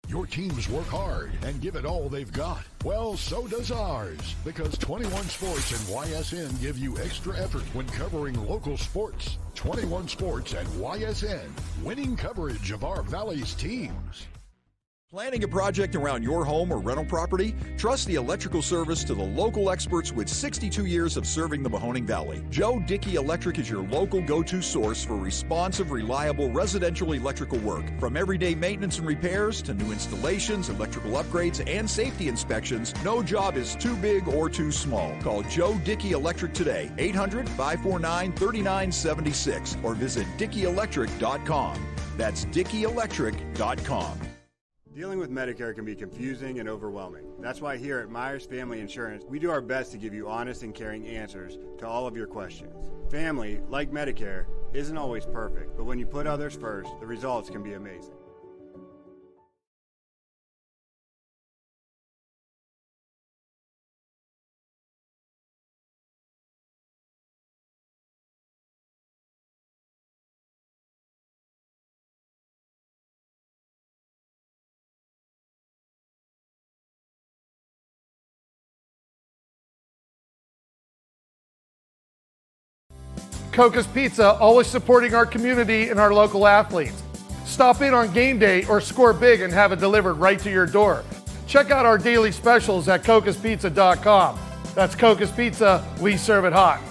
Your teams work hard and give it all they've got. Well, so does ours, because 21 Sports and YSN give you extra effort when covering local sports. 21 Sports and YSN, winning coverage of our Valley's teams. Planning a project around your home or rental property? Trust the electrical service to the local experts with 62 years of serving the Mahoning Valley. Joe Dickey Electric is your local go-to source for responsive, reliable residential electrical work. From everyday maintenance and repairs to new installations, electrical upgrades, and safety inspections, no job is too big or too small. Call Joe Dickey Electric today, 800-549-3976, or visit DickeyElectric.com. That's DickeyElectric.com. Dealing with Medicare can be confusing and overwhelming. That's why here at Myers Family Insurance, we do our best to give you honest and caring answers to all of your questions. Family, like Medicare, isn't always perfect, but when you put others first, the results can be amazing. Coca's Pizza, always supporting our community and our local athletes. Stop in on game day or score big and have it delivered right to your door. Check out our daily specials at cocaspizza.com. That's Coca's Pizza, we serve it hot.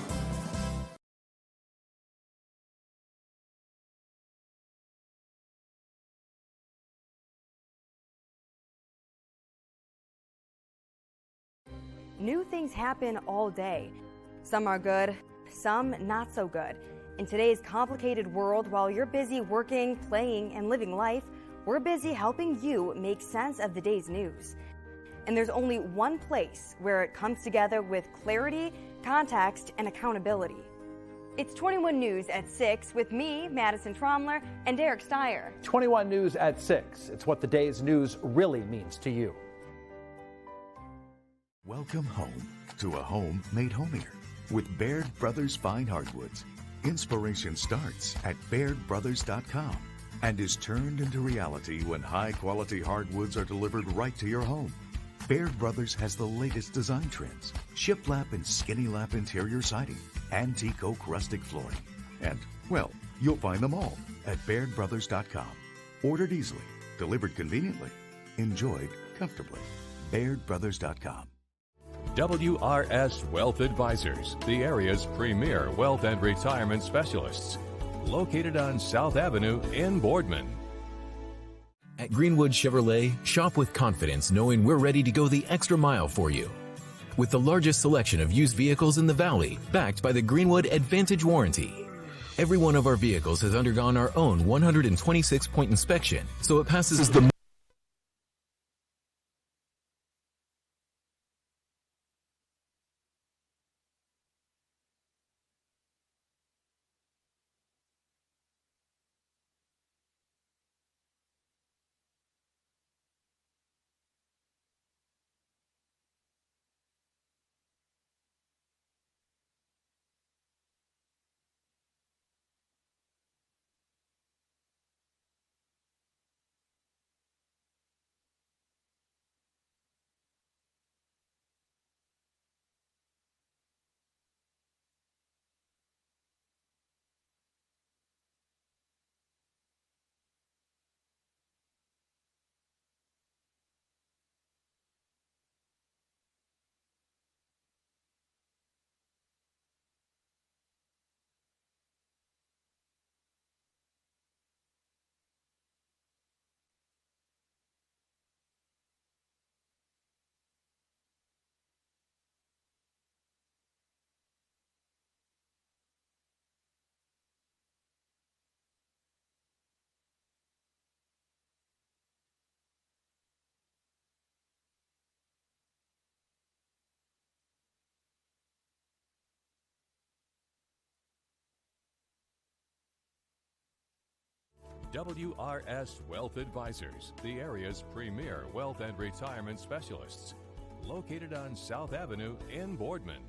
New things happen all day. Some are good, some not so good. In today's complicated world, while you're busy working, playing, and living life, we're busy helping you make sense of the day's news. And there's only one place where it comes together with clarity, context, and accountability. It's 21 News at 6 with me, Madison Tromler, and Derek Steyer. 21 News at 6. It's what the day's news really means to you. Welcome home to a home made homier with Baird Brothers Fine Hardwoods. Inspiration starts at BairdBrothers.com and is turned into reality when high-quality hardwoods are delivered right to your home. Baird Brothers has the latest design trends, shiplap and skinny lap interior siding, antique oak rustic flooring. And, well, you'll find them all at BairdBrothers.com. Ordered easily, delivered conveniently, enjoyed comfortably. BairdBrothers.com. WRS Wealth Advisors, the area's premier wealth and retirement specialists. Located on South Avenue in Boardman. At Greenwood Chevrolet, shop with confidence knowing we're ready to go the extra mile for you. With the largest selection of used vehicles in the Valley, backed by the Greenwood Advantage Warranty. Every one of our vehicles has undergone our own 126-point inspection, so it passes the WRS Wealth Advisors, the area's premier wealth and retirement specialists. Located on South Avenue in Boardman.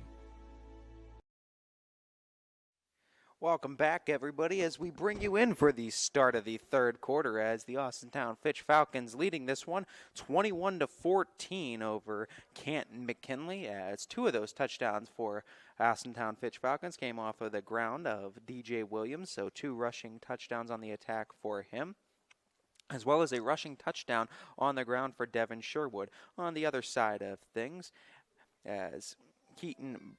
Welcome back, everybody, as we bring you in for the start of the third quarter as the Austintown Fitch Falcons leading this one 21-14 over Canton McKinley, as two of those touchdowns for Austintown Fitch Falcons came off of the ground of DJ Williams, so two rushing touchdowns on the attack for him, as well as a rushing touchdown on the ground for Devin Sherwood. On the other side of things, as Keaton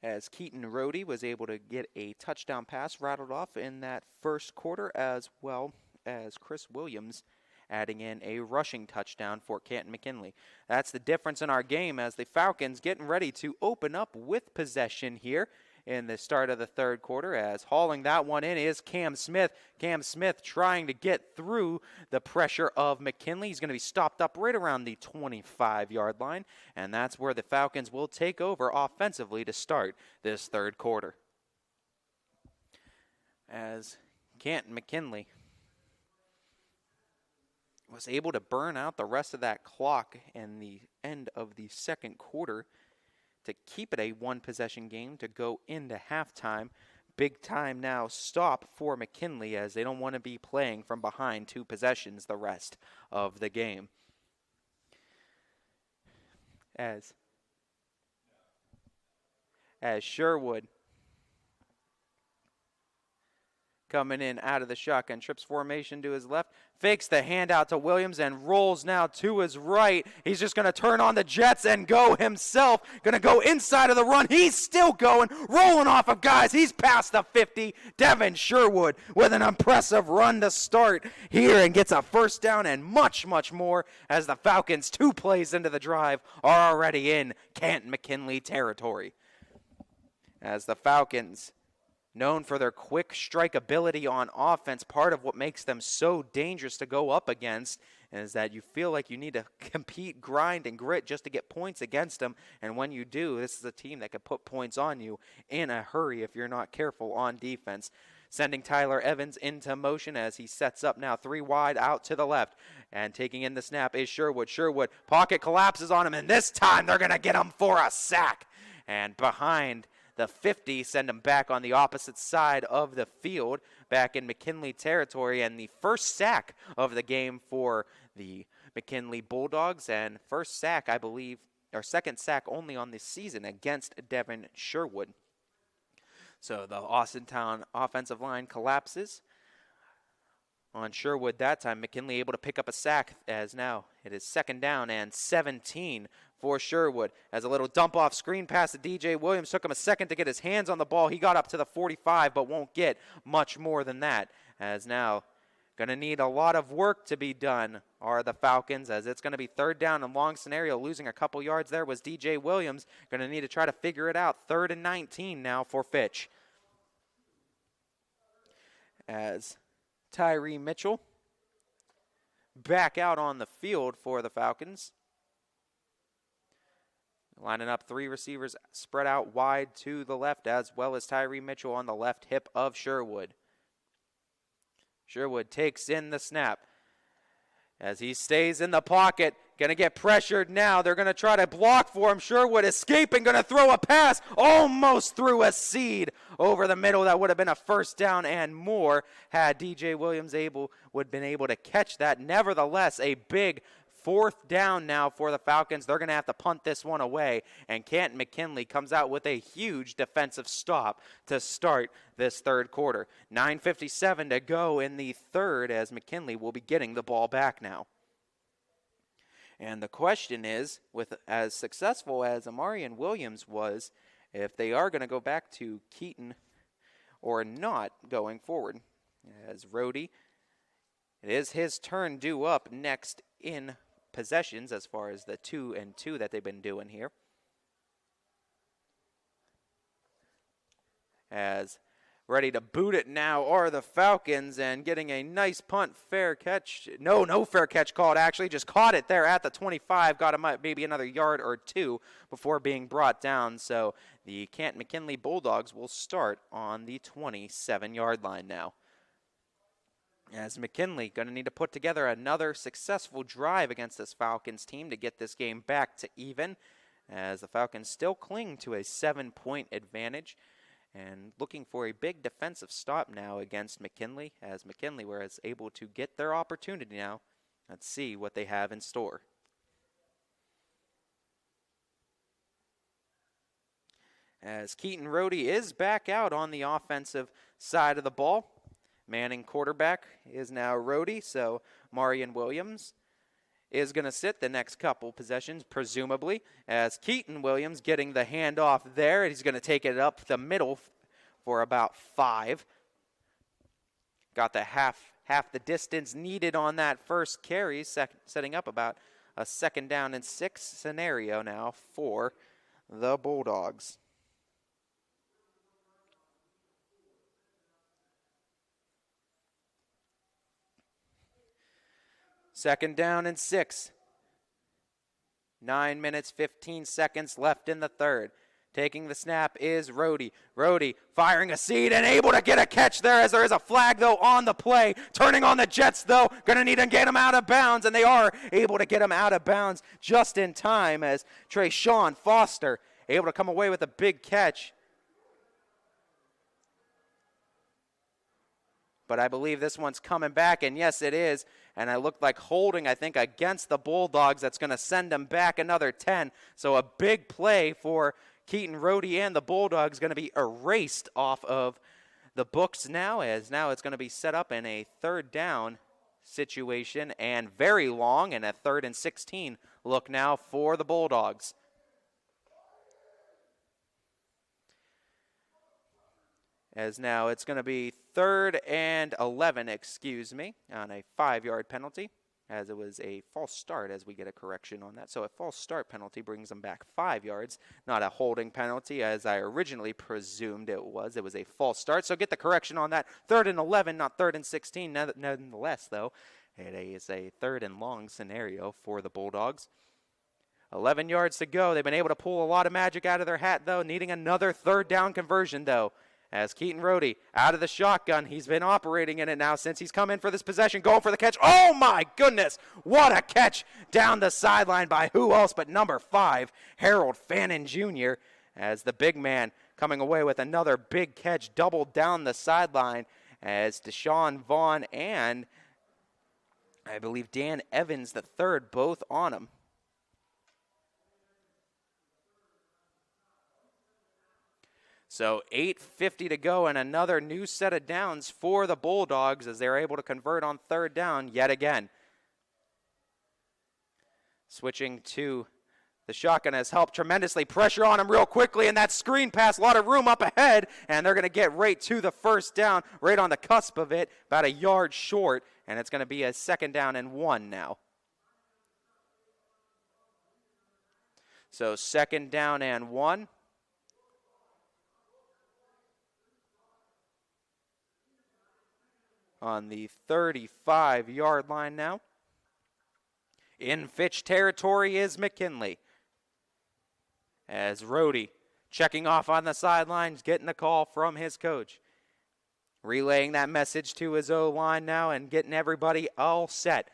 Rohde was able to get a touchdown pass rattled off in that first quarter, as well as Chris Williams adding in a rushing touchdown for Canton McKinley. That's the difference in our game as the Falcons getting ready to open up with possession here in the start of the third quarter, as hauling that one in is Cam Smith. Cam Smith trying to get through the pressure of McKinley. He's going to be stopped up right around the 25-yard line, and that's where the Falcons will take over offensively to start this third quarter. As Canton McKinley was able to burn out the rest of that clock in the end of the second quarter to keep it a one-possession game to go into halftime. Big time now stop for McKinley, as they don't want to be playing from behind two possessions the rest of the game. As Sherwood coming in out of the shotgun. Trips formation to his left, fakes the handout to Williams and rolls now to his right. He's just going to turn on the jets and go himself. Going to go inside of the run. He's still going, rolling off of guys. He's past the 50. Devin Sherwood with an impressive run to start here and gets a first down and much, much more as the Falcons, 2 plays into the drive, are already in Canton McKinley territory. As the Falcons, known for their quick strike ability on offense, part of what makes them so dangerous to go up against is that you feel like you need to compete, grind, and grit just to get points against them. And when you do, this is a team that can put points on you in a hurry if you're not careful on defense. Sending Tyler Evans into motion as he sets up now 3 wide out to the left. And taking in the snap is Sherwood. Sherwood, pocket collapses on him, and this time they're going to get him for a sack. And behind the 50, send him back on the opposite side of the field, back in McKinley territory, and the first sack of the game for the McKinley Bulldogs, and first sack, I believe, or second sack only on this season against Devin Sherwood. So the Austintown offensive line collapses on Sherwood that time. McKinley able to pick up a sack as now it is 2nd down and 17 for Sherwood. As a little dump-off screen pass to DJ Williams. Took him a second to get his hands on the ball. He got up to the 45, but won't get much more than that. As now going to need a lot of work to be done are the Falcons, as it's going to be 3rd down and long scenario. Losing a couple yards there was DJ Williams. Going to need to try to figure it out. 3rd and 19 now for Fitch. As Tyree Mitchell back out on the field for the Falcons. Lining up 3 receivers spread out wide to the left, as well as Tyree Mitchell on the left hip of Sherwood. Sherwood takes in the snap as he stays in the pocket. Going to get pressured now. They're going to try to block for him. Sherwood escaping, going to throw a pass. Almost threw a seed over the middle. That would have been a first down and more had DJ Williams been able to catch that. Nevertheless, a big 4th down now for the Falcons. They're going to have to punt this one away, and Canton McKinley comes out with a huge defensive stop to start this 3rd quarter. 9:57 to go in the 3rd as McKinley will be getting the ball back now. And the question is, with as successful as Amarian Williams was, if they are going to go back to Keaton or not going forward. As Rhodey, it is his turn due up next in possessions as far as the 2 and 2 that they've been doing here. As ready to boot it now are the Falcons, and getting a nice punt, fair catch. No fair catch called, actually. Just caught it there at the 25. Got him maybe another yard or 2 before being brought down. So the Canton McKinley Bulldogs will start on the 27-yard line now. As McKinley going to need to put together another successful drive against this Falcons team to get this game back to even, as the Falcons still cling to a 7-point advantage and looking for a big defensive stop now against McKinley, as McKinley was able to get their opportunity now. Let's see what they have in store. As Keaton Rhodey is back out on the offensive side of the ball. Manning quarterback is now Rhodey, so Marion Williams is going to sit the next couple possessions, presumably, as Keaton Williams getting the handoff there. He's going to take it up the middle for about 5. Got the half the distance needed on that first carry, setting up about a 2nd down and 6 scenario now for the Bulldogs. Second down and 6. 9 minutes, 15 seconds left in the 3rd. Taking the snap is Rhodey. Rhodey firing a seed and able to get a catch there, as there is a flag, though, on the play. Turning on the Jets, though. Going to need to get him out of bounds, and they are able to get him out of bounds just in time, as Trayshawn Foster able to come away with a big catch. But I believe this one's coming back, and yes, it is. And it looked like holding, I think, against the Bulldogs. That's going to send them back another 10. So a big play for Keaton Rhodey and the Bulldogs going to be erased off of the books now, as now it's going to be set up in a third down situation and very long, and a 3rd and 16 look now for the Bulldogs. As now it's going to be 3rd and 11, on a 5-yard penalty, as it was a false start, as we get a correction on that. So a false start penalty brings them back 5 yards, not a holding penalty, as I originally presumed it was. It was a false start, so get the correction on that. 3rd and 11, not 3rd and 16. Nonetheless, though, it is a 3rd and long scenario for the Bulldogs. 11 yards to go. They've been able to pull a lot of magic out of their hat, though, needing another 3rd down conversion, though. As Keaton Rohde out of the shotgun, he's been operating in it now since he's come in for this possession, going for the catch. Oh my goodness, what a catch down the sideline by who else but number 5, Harold Fannin Jr., as the big man coming away with another big catch, doubled down the sideline, as Deshaun Vaughn and I believe Dan Evans III both on him. So 8:50 to go, and another new set of downs for the Bulldogs as they're able to convert on 3rd down yet again. Switching to the shotgun has helped tremendously. Pressure on him real quickly, and that screen pass, a lot of room up ahead, and they're going to get right to the 1st down, right on the cusp of it, about a yard short, and it's going to be a 2nd down and 1 now. So 2nd down and 1. On the 35-yard line now. In Fitch territory is McKinley. As Rohde checking off on the sidelines, getting a call from his coach. Relaying that message to his O-line now and getting everybody all set.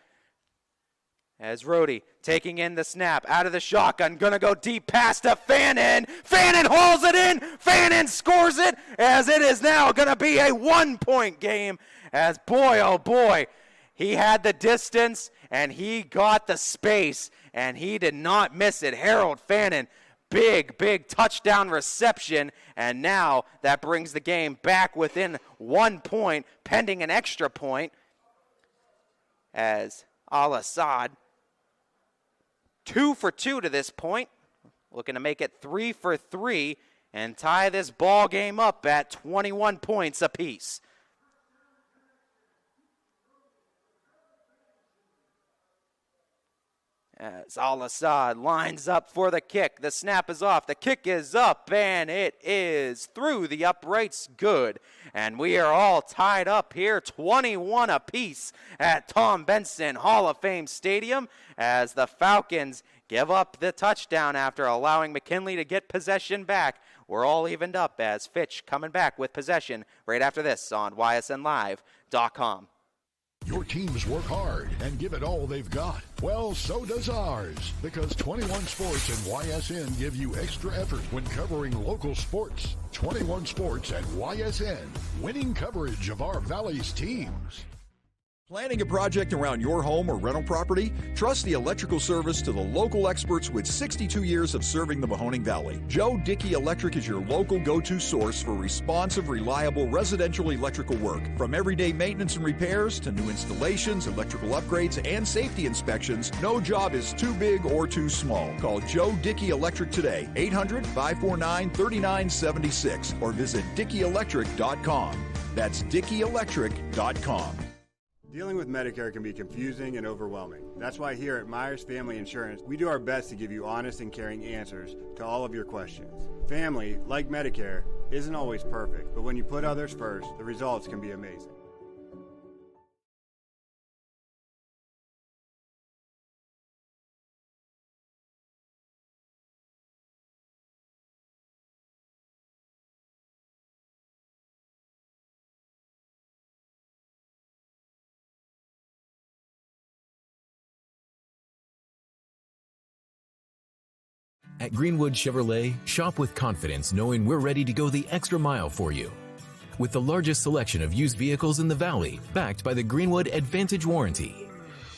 As Rohde taking in the snap, out of the shotgun, gonna go deep pass to Fannin. Fannin hauls it in, Fannin scores it, as it is now gonna be a 1-point game. As boy, oh boy, he had the distance and he got the space and he did not miss it. Harold Fannin, big touchdown reception, and now that brings the game back within 1 point, pending an extra point, as Al-Assad 2 for 2 to this point, looking to make it 3 for 3 and tie this ball game up at 21 points apiece. As Al-Assad lines up for the kick. The snap is off. The kick is up, and it is through the uprights. Good. And we are all tied up here, 21 apiece at Tom Benson Hall of Fame Stadium, as the Falcons give up the touchdown after allowing McKinley to get possession back. We're all evened up as Fitch coming back with possession right after this on ysnlive.com. Your teams work hard and give it all they've got. Well, so does ours, because 21 Sports and YSN give you extra effort when covering local sports. 21 Sports and YSN, winning coverage of our Valley's teams. Planning a project around your home or rental property? Trust the electrical service to the local experts with 62 years of serving the Mahoning Valley. Joe Dickey Electric is your local go-to source for responsive, reliable residential electrical work. From everyday maintenance and repairs to new installations, electrical upgrades, and safety inspections, no job is too big or too small. Call Joe Dickey Electric today, 800-549-3976, or visit DickeyElectric.com. That's DickeyElectric.com. Dealing with Medicare can be confusing and overwhelming. That's why here at Myers Family Insurance, we do our best to give you honest and caring answers to all of your questions. Family, like Medicare, isn't always perfect, but when you put others first, the results can be amazing. At Greenwood Chevrolet, shop with confidence knowing we're ready to go the extra mile for you. With the largest selection of used vehicles in the Valley, backed by the Greenwood Advantage Warranty.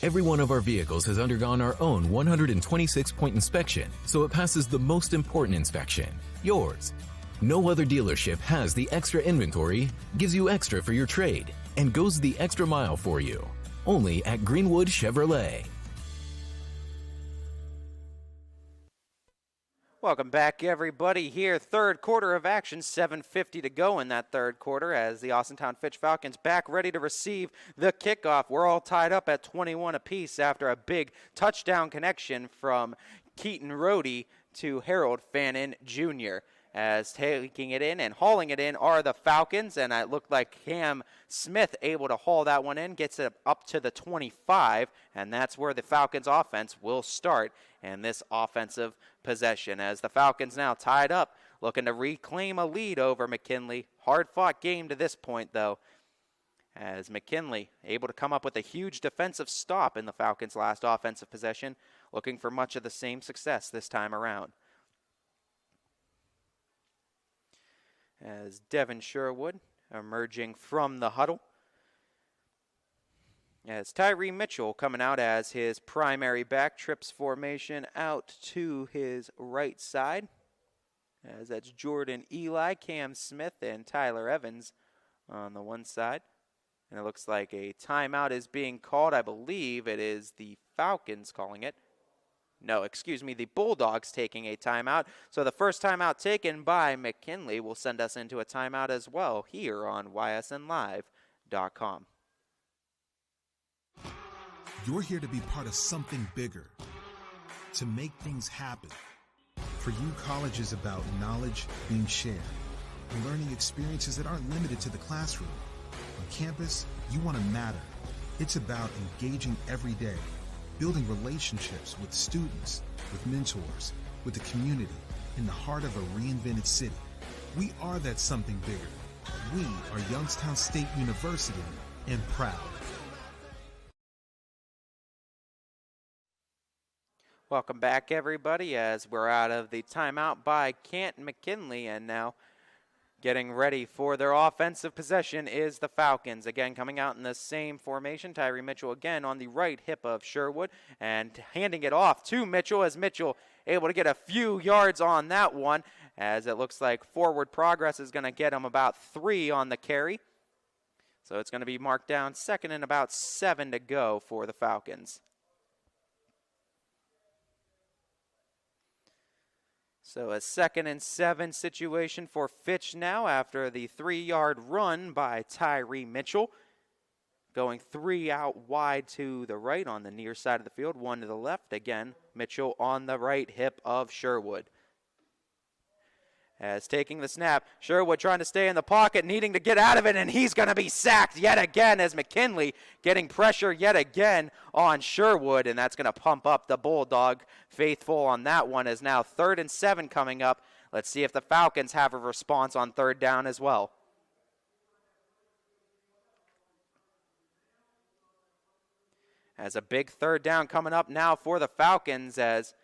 Every one of our vehicles has undergone our own 126-point inspection, so it passes the most important inspection, yours. No other dealership has the extra inventory, gives you extra for your trade, and goes the extra mile for you. Only at Greenwood Chevrolet. Welcome back, everybody. Here, third quarter of action, 7:50 to go in that third quarter as the Austintown Fitch Falcons back ready to receive the kickoff. We're all tied up at 21 apiece after a big touchdown connection from Keaton Rohde to Harold Fannin Jr. As taking it in and hauling it in are the Falcons, and it looked like Cam Smith able to haul that one in, gets it up to the 25, and that's where the Falcons offense will start in this offensive possession as the Falcons now tied up, looking to reclaim a lead over McKinley. Hard-fought game to this point, though, as McKinley able to come up with a huge defensive stop in the Falcons' last offensive possession, looking for much of the same success this time around. As Devin Sherwood emerging from the huddle. As Tyree Mitchell coming out as his primary back, trips formation out to his right side. As that's Jordan Eli, Cam Smith, and Tyler Evans on the one side. And it looks like a timeout is being called. I believe it is the Falcons calling it. No, excuse me, the Bulldogs taking a timeout. So the first timeout taken by McKinley will send us into a timeout as well here on ysnlive.com. You're here to be part of something bigger, to make things happen. For you, college is about knowledge being shared and learning experiences that aren't limited to the classroom. On campus, you want to matter. It's about engaging every day, building relationships with students, with mentors, with the community, in the heart of a reinvented city. We are that something bigger. We are Youngstown State University, and proud. Welcome back, everybody, as we're out of the timeout by Canton McKinley, and now getting ready for their offensive possession is the Falcons. Again, coming out in the same formation. Tyree Mitchell again on the right hip of Sherwood and handing it off to Mitchell as Mitchell able to get a few yards on that one, as it looks like forward progress is going to get him about 3 on the carry. So it's going to be marked down second and about 7 to go for the Falcons. So a 2nd and 7 situation for Fitch now after the 3-yard run by Tyree Mitchell. Going 3 out wide to the right on the near side of the field, 1 to the left. Again, Mitchell on the right hip of Sherwood. As taking the snap, Sherwood trying to stay in the pocket, needing to get out of it, and he's going to be sacked yet again as McKinley getting pressure yet again on Sherwood, and that's going to pump up the Bulldog faithful on that one, as now 3rd and 7 coming up. Let's see if the Falcons have a response on 3rd down as well. As a big 3rd down coming up now for the Falcons, as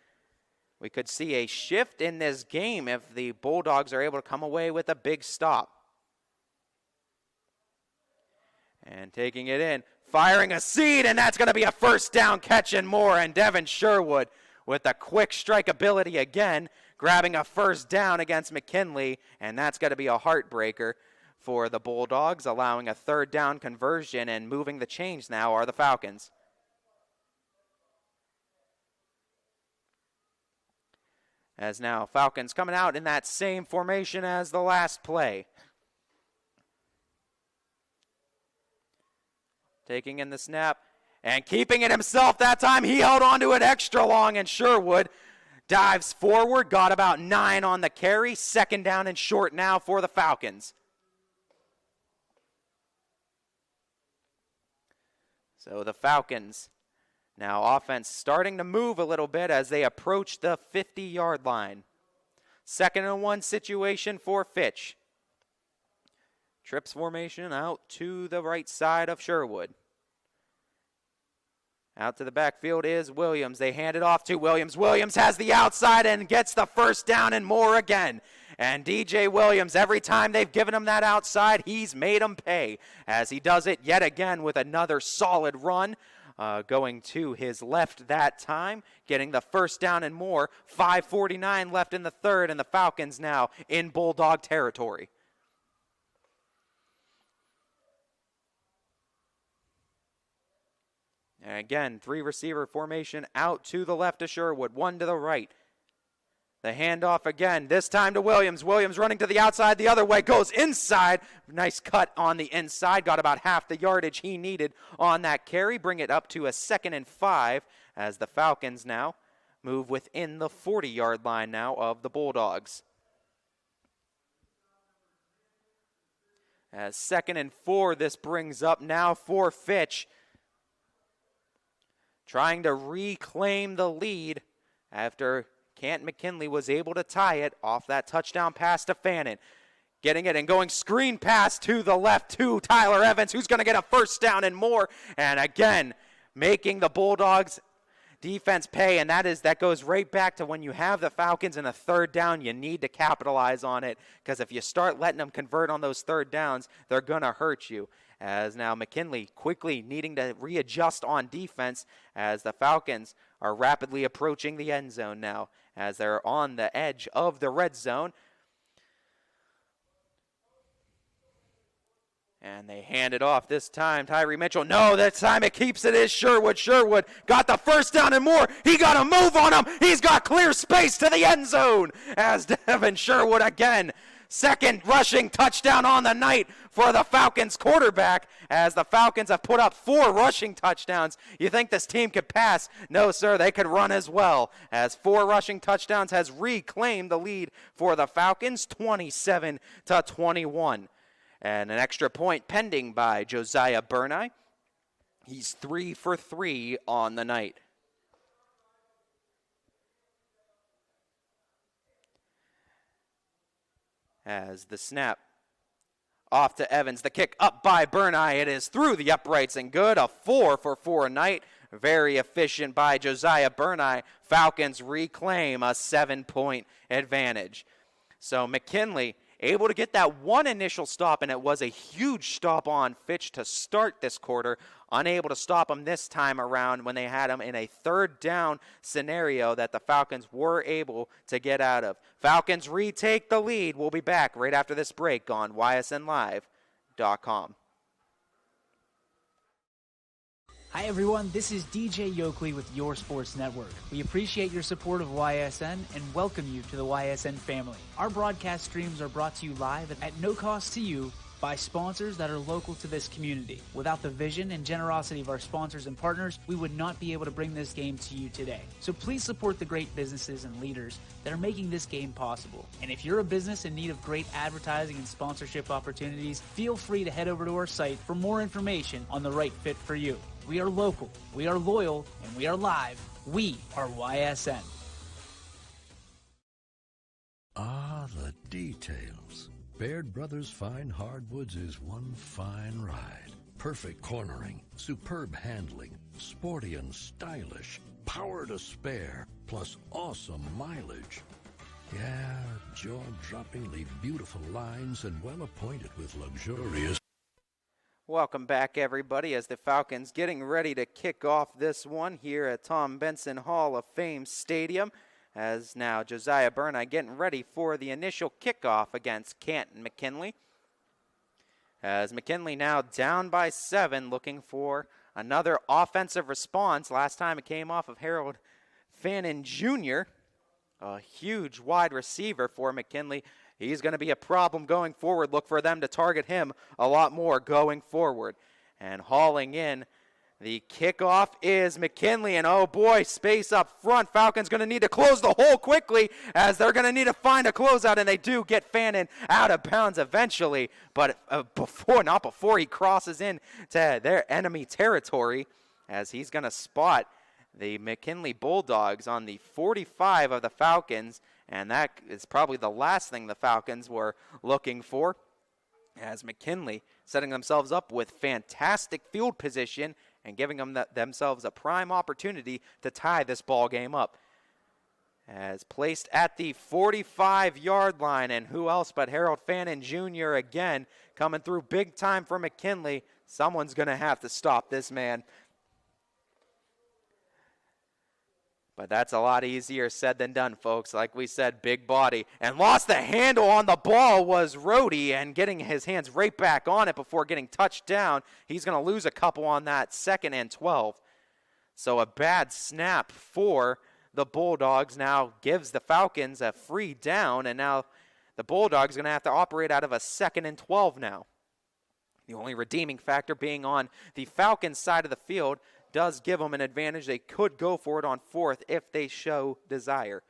we could see a shift in this game if the Bulldogs are able to come away with a big stop. And taking it in, firing a seed, and that's going to be a 1st down catch and more. And Devin Sherwood with a quick strike ability again, grabbing a 1st down against McKinley, and that's going to be a heartbreaker for the Bulldogs, allowing a 3rd down conversion, and moving the chains now are the Falcons. As now Falcons coming out in that same formation as the last play. Taking in the snap and keeping it himself that time. He held on to it extra long, and Sherwood dives forward, got about 9 on the carry. 2nd down and short now for the Falcons. So the Falcons now offense starting to move a little bit as they approach the 50-yard line. 2nd and 1 situation for Fitch. Trips formation out to the right side of Sherwood. Out to the backfield is Williams. They hand it off to Williams. Williams has the outside and gets the 1st down and more again. And DJ Williams, every time they've given him that outside, he's made him pay, as he does it yet again with another solid run going to his left that time, getting the first down and more. 5:49 left in the third, and the Falcons now in Bulldog territory. And again, 3-receiver formation out to the left of Sherwood, 1 to the right. The handoff again, this time to Williams. Williams running to the outside, the other way, goes inside. Nice cut on the inside, got about half the yardage he needed on that carry. Bring it up to a 2nd and 5 as the Falcons now move within the 40-yard line now of the Bulldogs. As 2nd and 4, this brings up now for Fitch. Trying to reclaim the lead after Canton McKinley was able to tie it off that touchdown pass to Fannin. Getting it and going screen pass to the left to Tyler Evans, who's going to get a first down and more. And again, making the Bulldogs defense pay, and that goes right back to when you have the Falcons in a 3rd down, you need to capitalize on it, because if you start letting them convert on those 3rd downs, they're going to hurt you. As now McKinley quickly needing to readjust on defense as the Falcons are rapidly approaching the end zone now as they're on the edge of the red zone. And they hand it off this time. Tyree Mitchell, no, this time it keeps it is Sherwood. Sherwood got the first down and more. He got a move on him. He's got clear space to the end zone as Devin Sherwood again. 2nd rushing touchdown on the night for the Falcons quarterback as the Falcons have put up 4 rushing touchdowns. You think this team could pass? No, sir, they could run as well as 4 rushing touchdowns has reclaimed the lead for the Falcons, 27-21. And an extra point pending by Josiah Burney. He's 3 for 3 on the night. As the snap off to Evans, the kick up by Burney. It is through the uprights and good. A 4 for 4 night. Very efficient by Josiah Burney. Falcons reclaim a 7-point advantage. So McKinley able to get that one initial stop, and it was a huge stop on Fitch to start this quarter. Unable to stop him this time around when they had him in a 3rd down scenario that the Falcons were able to get out of. Falcons retake the lead. We'll be back right after this break on ysnlive.com. Hi everyone, this is DJ Yoakley with Your Sports Network. We appreciate your support of YSN and welcome you to the YSN family. Our broadcast streams are brought to you live at no cost to you by sponsors that are local to this community. Without the vision and generosity of our sponsors and partners, we would not be able to bring this game to you today. So please support the great businesses and leaders that are making this game possible. And if you're a business in need of great advertising and sponsorship opportunities, feel free to head over to our site for more information on the right fit for you. We are local, we are loyal, and we are live. We are YSN. Ah, the details. Baird Brothers Fine Hardwoods is one fine ride. Perfect cornering, superb handling, sporty and stylish, power to spare, plus awesome mileage. Yeah, jaw-droppingly beautiful lines and well appointed with luxurious. Welcome back, everybody, as the Falcons getting ready to kick off this one here at Tom Benson Hall of Fame Stadium. As now Josiah Burney getting ready for the initial kickoff against Canton McKinley. As McKinley now down by 7, looking for another offensive response. Last time it came off of Harold Fannin Jr., a huge wide receiver for McKinley. He's going to be a problem going forward. Look for them to target him a lot more going forward. And hauling in the kickoff is McKinley. And oh boy, space up front. Falcons going to need to close the hole quickly as they're going to need to find a closeout. And they do get Fannin out of bounds eventually. But not before he crosses in to their enemy territory, as he's going to spot the McKinley Bulldogs on the 45 of the Falcons. And that is probably the last thing the Falcons were looking for, as McKinley setting themselves up with fantastic field position and giving themselves a prime opportunity to tie this ball game up. As placed at the 45-yard line, and who else but Harold Fannin Jr. again coming through big time for McKinley. Someone's going to have to stop this man. But that's a lot easier said than done, folks. Like we said, big body. And lost the handle on the ball was Rhodey, and getting his hands right back on it before getting touched down. He's going to lose a couple on that 2nd and 12. So a bad snap for the Bulldogs now gives the Falcons a free down, and now the Bulldogs are going to have to operate out of a 2nd and 12 now. The only redeeming factor being on the Falcons side of the field does give them an advantage. They could go for it on 4th if they show desire.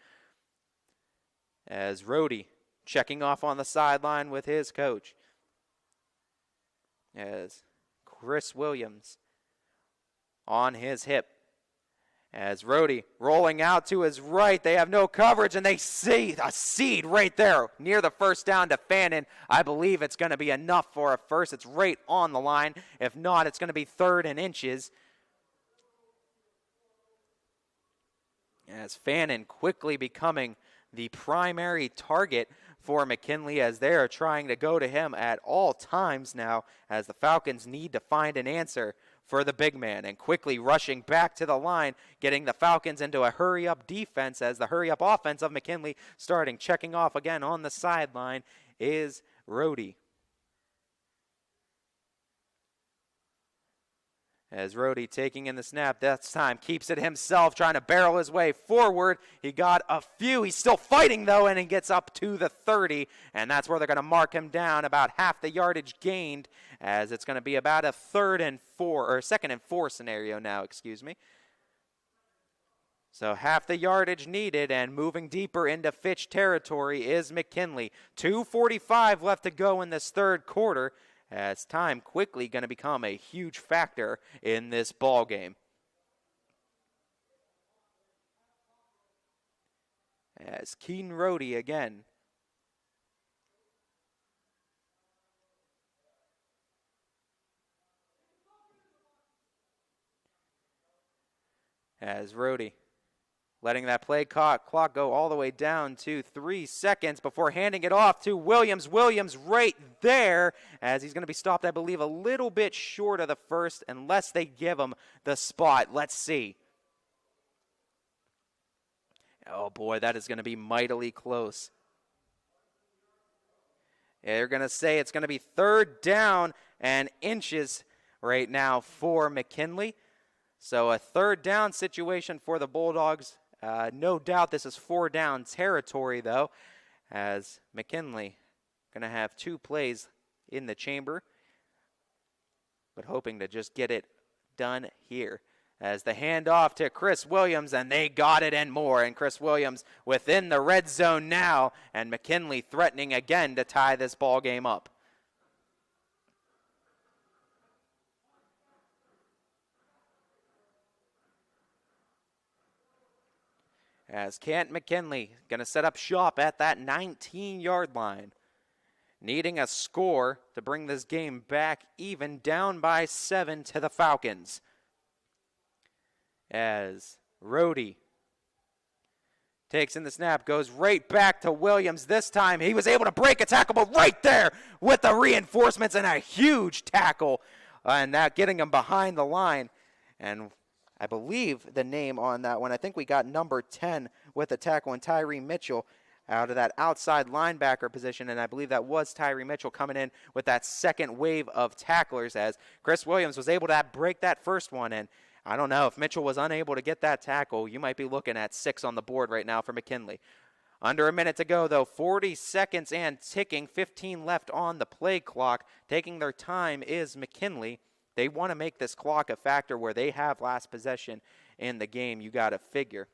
As Rhodey checking off on the sideline with his coach. As Chris Williams on his hip. As Rhodey rolling out to his right. They have no coverage, and they see a seed right there near the first down to Fannin. I believe it's going to be enough for a first. It's right on the line. If not, it's going to be 3rd and inches. As Fannin quickly becoming the primary target for McKinley, as they are trying to go to him at all times now, as the Falcons need to find an answer for the big man, and quickly rushing back to the line, getting the Falcons into a hurry-up defense, as the hurry-up offense of McKinley starting. Checking off again on the sideline is Rhodey. As Rhodey taking in the snap, this time keeps it himself, trying to barrel his way forward. He got a few. He's still fighting, though, and he gets up to the 30, and that's where they're going to mark him down, about half the yardage gained, as it's going to be about a 2nd and 4 scenario now, excuse me. So half the yardage needed, and moving deeper into Fitch territory is McKinley. 2:45 left to go in this 3rd quarter, as time quickly going to become a huge factor in this ball game. As Keaton Rhodey again. As Rhodey letting that play clock go all the way down to 3 seconds before handing it off to Williams. Williams right there, as he's going to be stopped, I believe, a little bit short of the first, unless they give him the spot. Let's see. Oh, boy, that is going to be mightily close. They're going to say it's going to be 3rd down and inches right now for McKinley. So a 3rd down situation for the Bulldogs. No doubt this is 4 down territory, though, as McKinley going to have 2 plays in the chamber, but hoping to just get it done here. As the handoff to Chris Williams, and they got it and more. And Chris Williams within the red zone now, and McKinley threatening again to tie this ball game up. As Canton McKinley going to set up shop at that 19-yard line. Needing a score to bring this game back even, down by 7 to the Falcons. As Rhodey takes in the snap, goes right back to Williams. This time he was able to break a tackle, but right there with the reinforcements and a huge tackle. And that getting him behind the line. And I believe the name on that one, I think we got number 10 with the tackle, and Tyree Mitchell out of that outside linebacker position, and I believe that was Tyree Mitchell coming in with that second wave of tacklers, as Chris Williams was able to break that first one. And I don't know, if Mitchell was unable to get that tackle, you might be looking at 6 on the board right now for McKinley. Under a minute to go, though, 40 seconds and ticking, 15 left on the play clock. Taking their time is McKinley. They want to make this clock a factor where they have last possession in the game, you got to figure.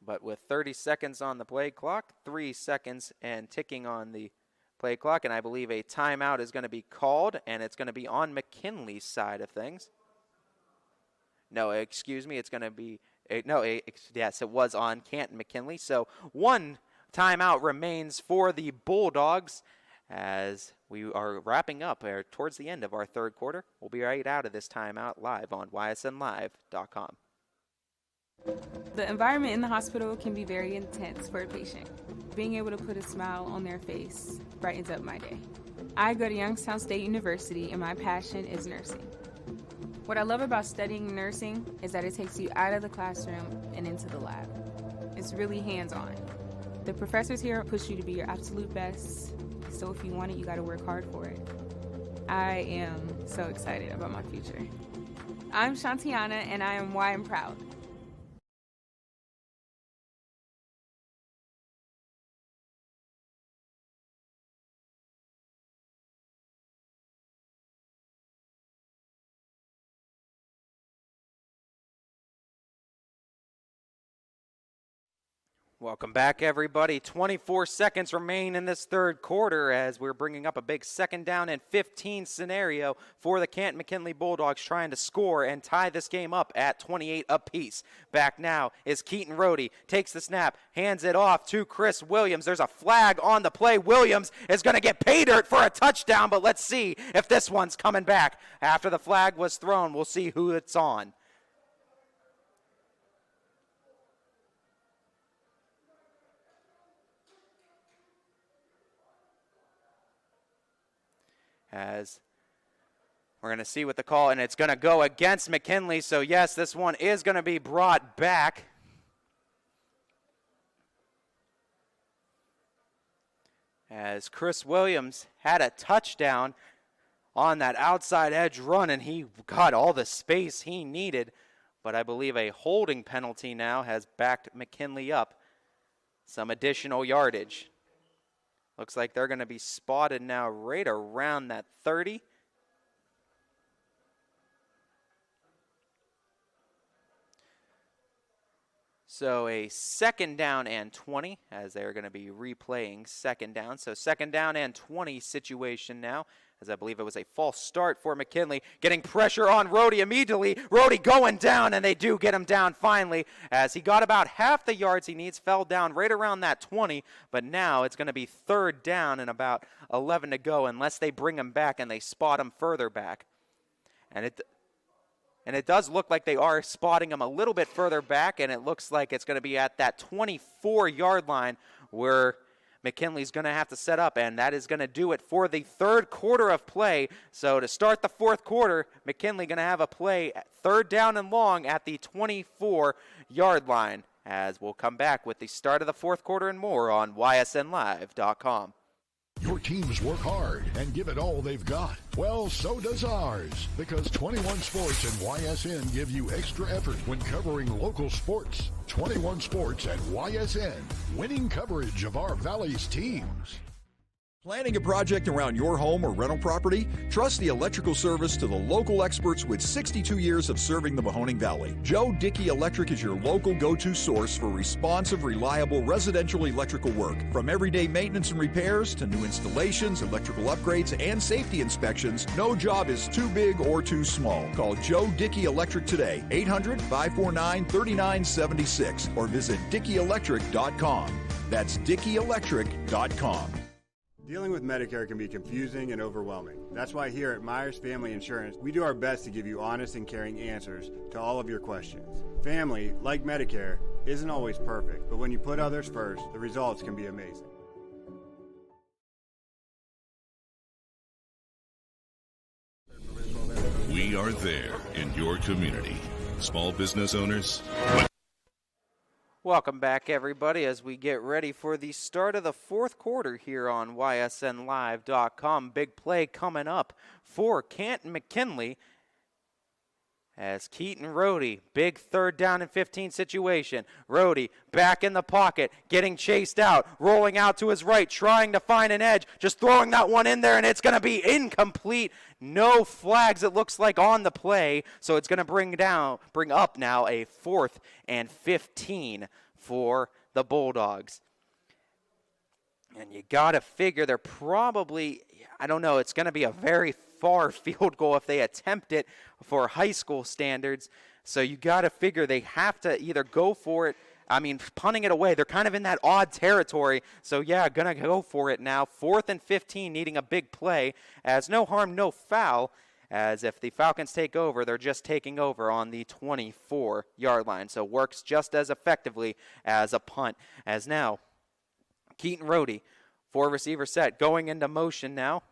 But with 30 seconds on the play clock, 3 seconds and ticking on the play clock, and I believe a timeout is going to be called, and it's going to be on McKinley's side of things. No, excuse me, it's going to be, yes, it was on Canton McKinley. So 1 timeout remains for the Bulldogs, as we are wrapping up towards the end of our 3rd quarter. We'll be right out of this timeout live on ysnlive.com. The environment in the hospital can be very intense for a patient. Being able to put a smile on their face brightens up my day. I go to Youngstown State University, and my passion is nursing. What I love about studying nursing is that it takes you out of the classroom and into the lab. It's really hands-on. The professors here push you to be your absolute best, so if you want it, you gotta work hard for it. I am so excited about my future. I'm Shantiana, and I am why I'm proud. Welcome back, everybody. 24 seconds remain in this third quarter as we're bringing up a big 2nd down and 15 scenario for the Canton McKinley Bulldogs, trying to score and tie this game up at 28 apiece. Back now is Keaton Rohde, takes the snap, hands it off to Chris Williams. There's a flag on the play. Williams is going to get pay dirt for a touchdown, but let's see if this one's coming back. After the flag was thrown, we'll see who it's on. As we're going to see what the call, and it's going to go against McKinley. So, yes, this one is going to be brought back. As Chris Williams had a touchdown on that outside edge run, and he got all the space he needed. But I believe a holding penalty now has backed McKinley up some additional yardage. Looks like they're going to be spotted now right around that 30. So a 2nd down and 20, as they're going to be replaying 2nd down. So 2nd down and 20 situation now, as I believe it was a false start for McKinley. Getting pressure on Rohde immediately. Rohde going down, and they do get him down finally, as he got about half the yards he needs, fell down right around that 20. But now it's going to be 3rd down and about 11 to go, unless they bring him back and they spot him further back. And it does look like they are spotting him a little bit further back, and it looks like it's going to be at that 24-yard line where McKinley's going to have to set up, and that is going to do it for the third quarter of play. So to start the fourth quarter, McKinley going to have a play at 3rd down and long at the 24-yard line, as we'll come back with the start of the fourth quarter and more on ysnlive.com. Your teams work hard and give it all they've got. Well, so does ours, because 21 Sports and YSN give you extra effort when covering local sports. 21 Sports and YSN, winning coverage of our Valley's teams. Planning a project around your home or rental property? Trust the electrical service to the local experts with 62 years of serving the Mahoning Valley. Joe Dickey Electric is your local go-to source for responsive, reliable residential electrical work. From everyday maintenance and repairs to new installations, electrical upgrades, and safety inspections, no job is too big or too small. Call Joe Dickey Electric today, 800-549-3976, or visit DickeyElectric.com. That's DickeyElectric.com. Dealing with Medicare can be confusing and overwhelming. That's why here at Myers Family Insurance, we do our best to give you honest and caring answers to all of your questions. Family, like Medicare, isn't always perfect, but when you put others first, the results can be amazing. We are there in your community. Small business owners. Welcome back, everybody, as we get ready for the start of the fourth quarter here on ysnlive.com. Big play coming up for Canton McKinley as Keaton Rohde, big 3rd down and 15 situation. Rohde back in the pocket, getting chased out, rolling out to his right, trying to find an edge, just throwing that one in there, and it's going to be incomplete. No flags, it looks like, on the play, so it's going to bring up now a 4th and 15 for the Bulldogs. And you got to figure they're probably, I don't know, it's going to be a very far field goal if they attempt it for high school standards. So you got to figure they have to either go for it. I mean, punting it away, they're kind of in that odd territory. So, yeah, going to go for it now. 4th and 15, needing a big play, as no harm, no foul, as if the Falcons take over, they're just taking over on the 24-yard line. So works just as effectively as a punt. As now, Keaton Rohde, 4-receiver set, going into motion now,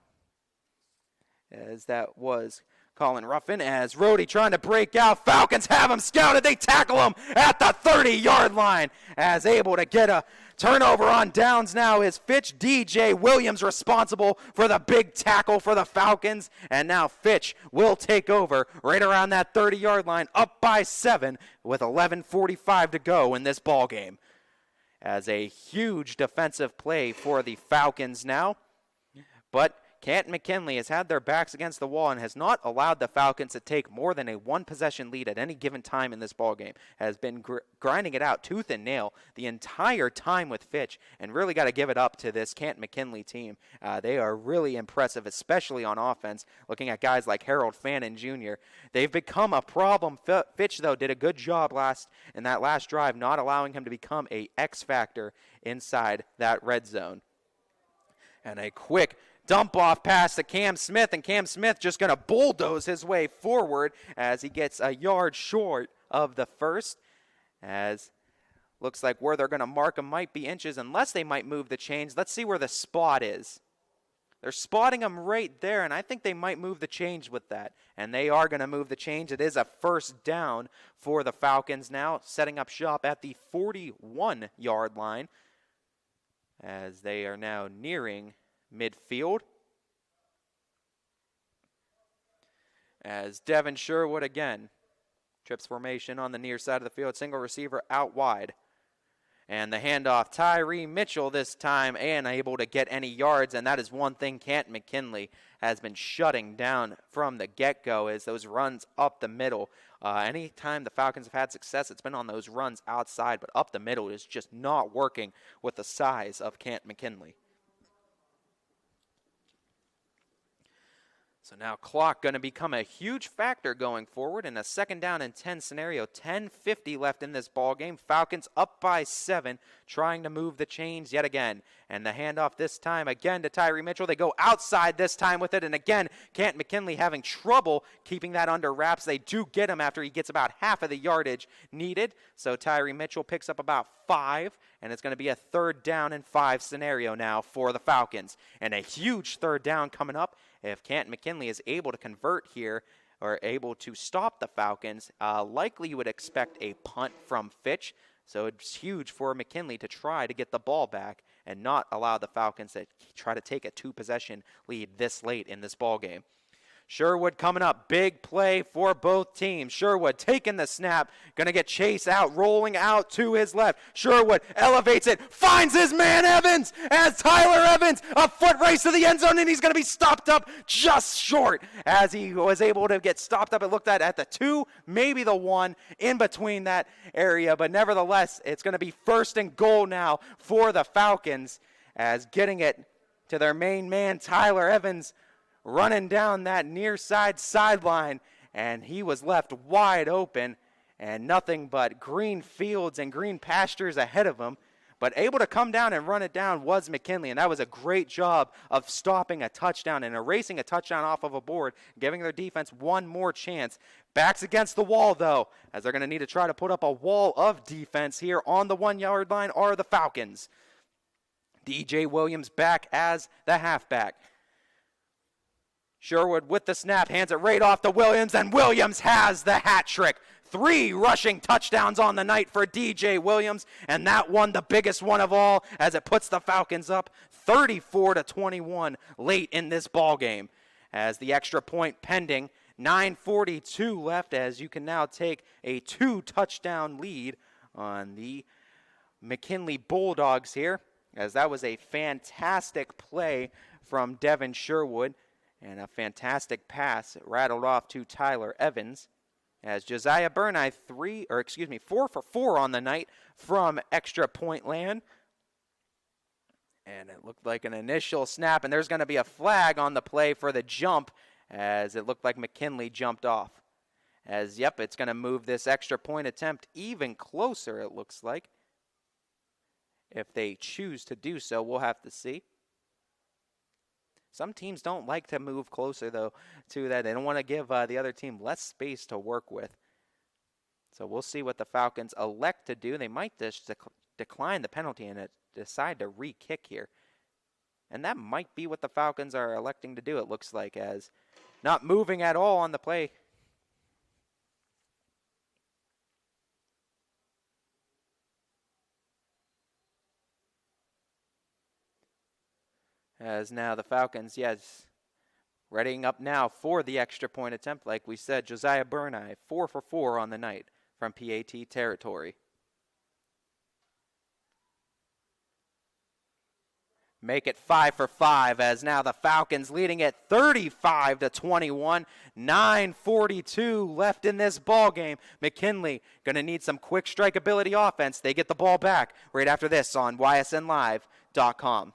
as that was Colin Ruffin as Rhodey trying to break out. Falcons have him scouted. They tackle him at the 30-yard line as able to get a turnover on downs now is Fitch. DJ Williams responsible for the big tackle for the Falcons. And now Fitch will take over right around that 30-yard line, up by 7 with 11:45 to go in this ball game. As a huge defensive play for the Falcons now. But Canton McKinley has had their backs against the wall and has not allowed the Falcons to take more than a one-possession lead at any given time in this ballgame. Has been grinding it out tooth and nail the entire time with Fitch, and really got to give it up to this Canton McKinley team. They are really impressive, especially on offense, looking at guys like Harold Fannin Jr. They've become a problem. Fitch, though, did a good job in that last drive, not allowing him to become a X factor inside that red zone. And a quick dump off pass to Cam Smith, and Cam Smith just going to bulldoze his way forward as he gets a yard short of the first. As looks like where they're going to mark him might be inches, unless they might move the chains. Let's see where the spot is. They're spotting him right there, and I think they might move the change with that. And they are going to move the change. It is a first down for the Falcons now, setting up shop at the 41-yard line as they are now nearing midfield. As Devin Sherwood again trips formation on the near side of the field, single receiver out wide. And the handoff, Tyree Mitchell this time, and able to get any yards, and that is one thing Canton McKinley has been shutting down from the get-go, is those runs up the middle. Anytime the Falcons have had success, it's been on those runs outside, but up the middle is just not working with the size of Canton McKinley. So now clock going to become a huge factor going forward in a 2nd down and 10 scenario. 10:50 left in this ball game. Falcons up by 7, trying to move the chains yet again. And the handoff this time again to Tyree Mitchell. They go outside this time with it. And again, Canton McKinley having trouble keeping that under wraps. They do get him after he gets about half of the yardage needed. So Tyree Mitchell picks up about 5. And it's going to be a 3rd down and 5 scenario now for the Falcons. And a huge 3rd down coming up. If Canton McKinley is able to convert here, or able to stop the Falcons, likely you would expect a punt from Fitch. So it's huge for McKinley to try to get the ball back and not allow the Falcons to try to take a 2-possession lead this late in this ball game. Sherwood coming up, big play for both teams. Sherwood taking the snap, going to get Chase out, rolling out to his left. Sherwood elevates it, finds his man Evans, as Tyler Evans, a foot race to the end zone, and he's going to be stopped up just short. As he was able to get stopped up, it looked at the 2, maybe the 1, in between that area, but nevertheless, it's going to be 1st and goal now for the Falcons, as getting it to their main man, Tyler Evans, running down that near side sideline, and he was left wide open and nothing but green fields and green pastures ahead of him. But able to come down and run it down was McKinley, and that was a great job of stopping a touchdown and erasing a touchdown off of a board, giving their defense one more chance. Backs against the wall, though, as they're going to need to try to put up a wall of defense here on the 1-yard line are the Falcons. DJ Williams back as the halfback. Sherwood with the snap, hands it right off to Williams, and Williams has the hat trick. 3 rushing touchdowns on the night for DJ Williams, and that one the biggest one of all, as it puts the Falcons up 34-21 late in this ball game. As the extra point pending, 9:42 left, as you can now take a 2-touchdown lead on the McKinley Bulldogs here, as that was a fantastic play from Devin Sherwood. And a fantastic pass rattled off to Tyler Evans, as Josiah Burneye 4 for 4 on the night from extra point land. And it looked like an initial snap, and there's going to be a flag on the play for the jump, as it looked like McKinley jumped off. As, yep, it's going to move this extra point attempt even closer, it looks like. If they choose to do so, we'll have to see. Some teams don't like to move closer, though, to that. They don't want to give the other team less space to work with. So we'll see what the Falcons elect to do. They might just decline the penalty and decide to re-kick here. And that might be what the Falcons are electing to do, it looks like, as not moving at all on the play. As now the Falcons, yes, readying up now for the extra point attempt. Like we said, Josiah Burneye, 4 for 4 on the night from PAT territory. Make it 5 for 5 as now the Falcons leading it 35-21. 9:42 left in this ball game. McKinley going to need some quick strikeability offense. They get the ball back right after this on ysnlive.com.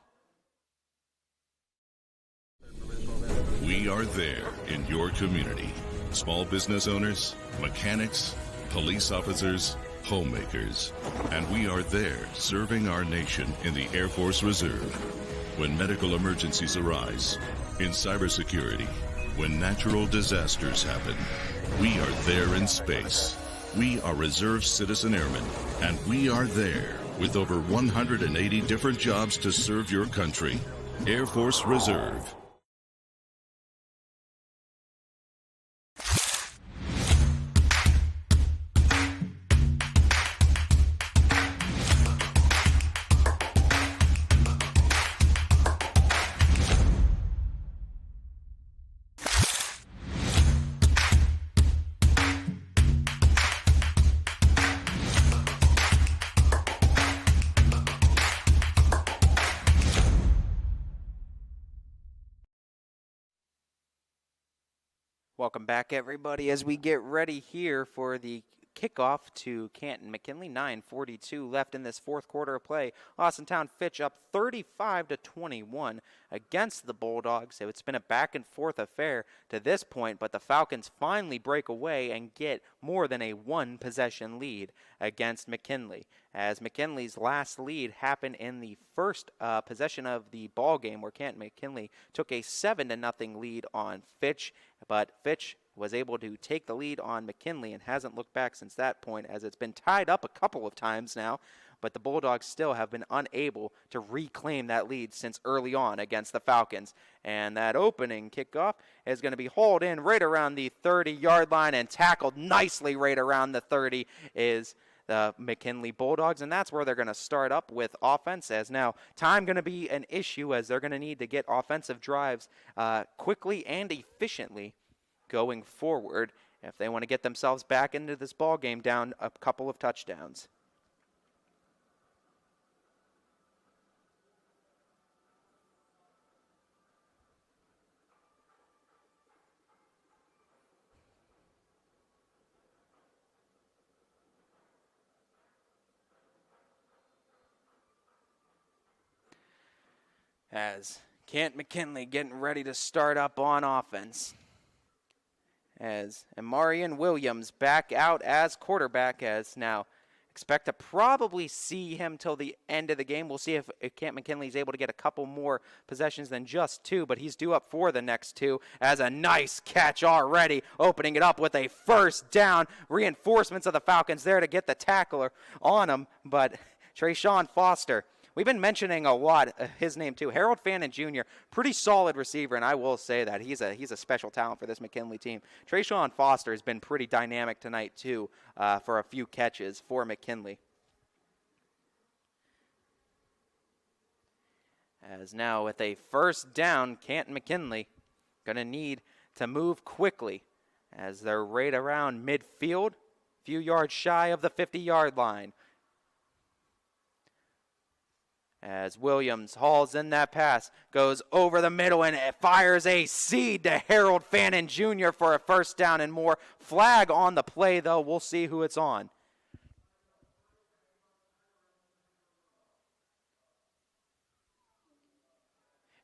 We are there in your community. Small business owners, mechanics, police officers, homemakers. And we are there serving our nation in the Air Force Reserve. When medical emergencies arise, in cybersecurity, when natural disasters happen, we are there in space. We are Reserve Citizen Airmen, and we are there with over 180 different jobs to serve your country. Air Force Reserve. Welcome back, everybody, as we get ready here for the kickoff to Canton McKinley. 9:42 left in this fourth quarter of play. Austintown Fitch up 35-21 against the Bulldogs. So it's been a back and forth affair to this point, but the Falcons finally break away and get more than a one possession lead against McKinley. As McKinley's last lead happened in the first possession of the ball game, where Canton McKinley took a 7-0 lead on Fitch, but Fitch was able to take the lead on McKinley and hasn't looked back since that point, as it's been tied up a couple of times now, but the Bulldogs still have been unable to reclaim that lead since early on against the Falcons. And that opening kickoff is going to be hauled in right around the 30-yard line and tackled nicely right around the 30 is the McKinley Bulldogs, and that's where they're going to start up with offense, as now time going to be an issue, as they're going to need to get offensive drives quickly and efficiently going forward if they want to get themselves back into this ball game down a couple of touchdowns. As Canton McKinley getting ready to start up on offense. As Amarian Williams back out as quarterback, as now expect to probably see him till the end of the game. We'll see if Canton McKinley is able to get a couple more possessions than just two, but he's due up for the next two, as a nice catch already, opening it up with a first down. Reinforcements of the Falcons there to get the tackler on him, but Trayshawn Foster, we've been mentioning a lot his name too. Harold Fannin Jr., pretty solid receiver, and I will say that he's a special talent for this McKinley team. Trayshawn Foster has been pretty dynamic tonight too, for a few catches for McKinley. As now with a first down, Canton McKinley going to need to move quickly, as they're right around midfield, a few yards shy of the 50-yard line. As Williams hauls in that pass, goes over the middle and fires a seed to Harold Fannin Jr. for a first down and more. Flag on the play, though. We'll see who it's on.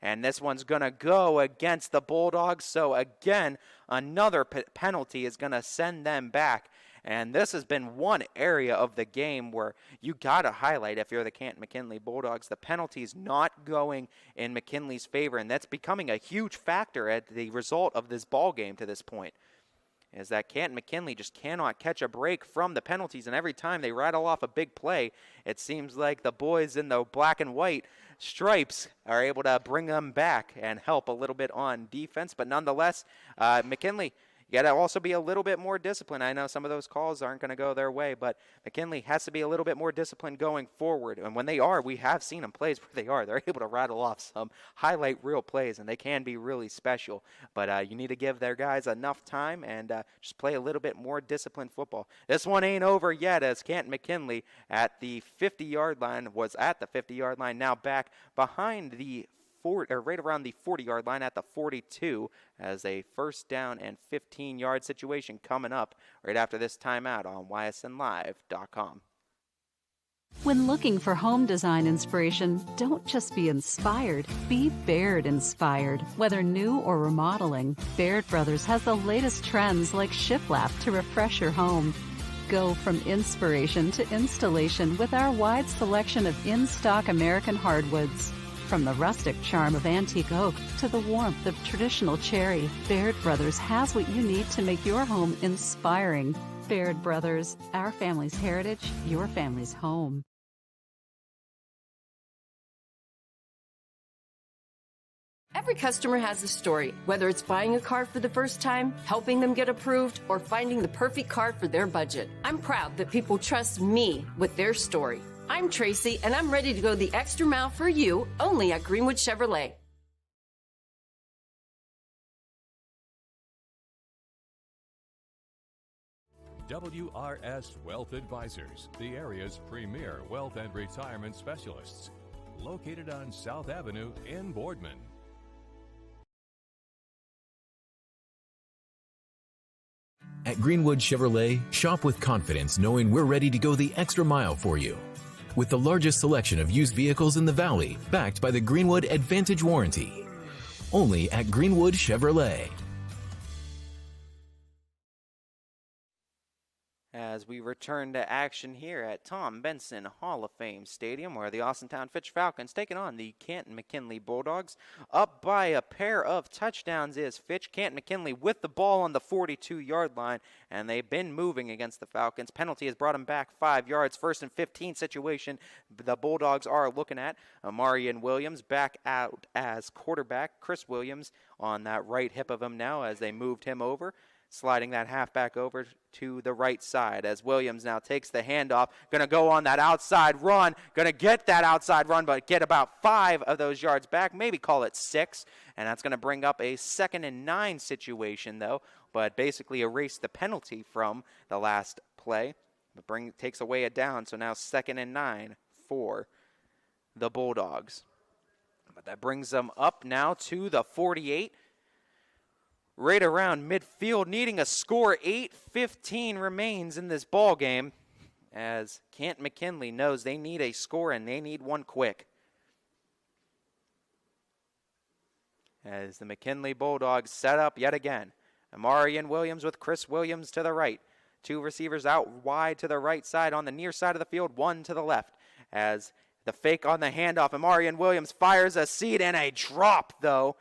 And this one's going to go against the Bulldogs. So, again, another penalty is going to send them back. And this has been one area of the game where you got to highlight, if you're the Canton McKinley Bulldogs, the penalties not going in McKinley's favor. And that's becoming a huge factor at the result of this ball game to this point. is that Canton McKinley just cannot catch a break from the penalties, and every time they rattle off a big play, it seems like the boys in the black and white stripes are able to bring them back and help a little bit on defense. But nonetheless, McKinley, you got to also be a little bit more disciplined. I know some of those calls aren't going to go their way, but McKinley has to be a little bit more disciplined going forward. And when they are, we have seen them plays where they are. They're able to rattle off some highlight reel plays, and they can be really special. But you need to give their guys enough time and just play a little bit more disciplined football. This one ain't over yet, as Canton McKinley at the 50-yard line was at the 50-yard line, now back behind the right around the 40-yard line at the 42 as a first down and 15-yard situation coming up right after this timeout on ysnlive.com. When looking for home design inspiration, don't just be inspired, be Baird inspired. Whether new or remodeling, Baird Brothers has the latest trends like shiplap to refresh your home. Go from inspiration to installation with our wide selection of in-stock American hardwoods. From the rustic charm of antique oak to the warmth of traditional cherry, Baird Brothers has what you need to make your home inspiring. Baird Brothers, our family's heritage, your family's home. Every customer has a story, whether it's buying a car for the first time, helping them get approved, or finding the perfect car for their budget. I'm proud that people trust me with their story. I'm Tracy, and I'm ready to go the extra mile for you, only at Greenwood Chevrolet. WRS Wealth Advisors, the area's premier wealth and retirement specialists. Located on South Avenue in Boardman. At Greenwood Chevrolet, shop with confidence knowing we're ready to go the extra mile for you. With the largest selection of used vehicles in the Valley, backed by the Greenwood Advantage Warranty. Only at Greenwood Chevrolet. As we return to action here at Tom Benson Hall of Fame Stadium, where the Austintown Fitch Falcons taking on the Canton McKinley Bulldogs. Up by a pair of touchdowns is Fitch. Canton McKinley with the ball on the 42-yard line, and they've been moving against the Falcons. Penalty has brought them back 5 yards. First and 15 situation the Bulldogs are looking at. Amarian Williams back out as quarterback. Chris Williams on that right hip of him now as they moved him over. Sliding that halfback over to the right side as Williams now takes the handoff. Going to go on that outside run. Going to get that outside run, but get about 5 of those yards back. Maybe call it 6. And that's going to bring up a 2nd and 9 situation, though. But basically erase the penalty from the last play. But takes away a down. So now 2nd and 9 for the Bulldogs. But that brings them up now to the 48. Right around midfield, needing a score. 8:15 remains in this ball game as Canton McKinley knows they need a score and they need one quick. As the McKinley Bulldogs set up yet again. Amarian Williams with Chris Williams to the right. 2 receivers out wide to the right side on the near side of the field, 1 to the left. As the fake on the handoff, Amarian Williams fires a seed and a drop, though.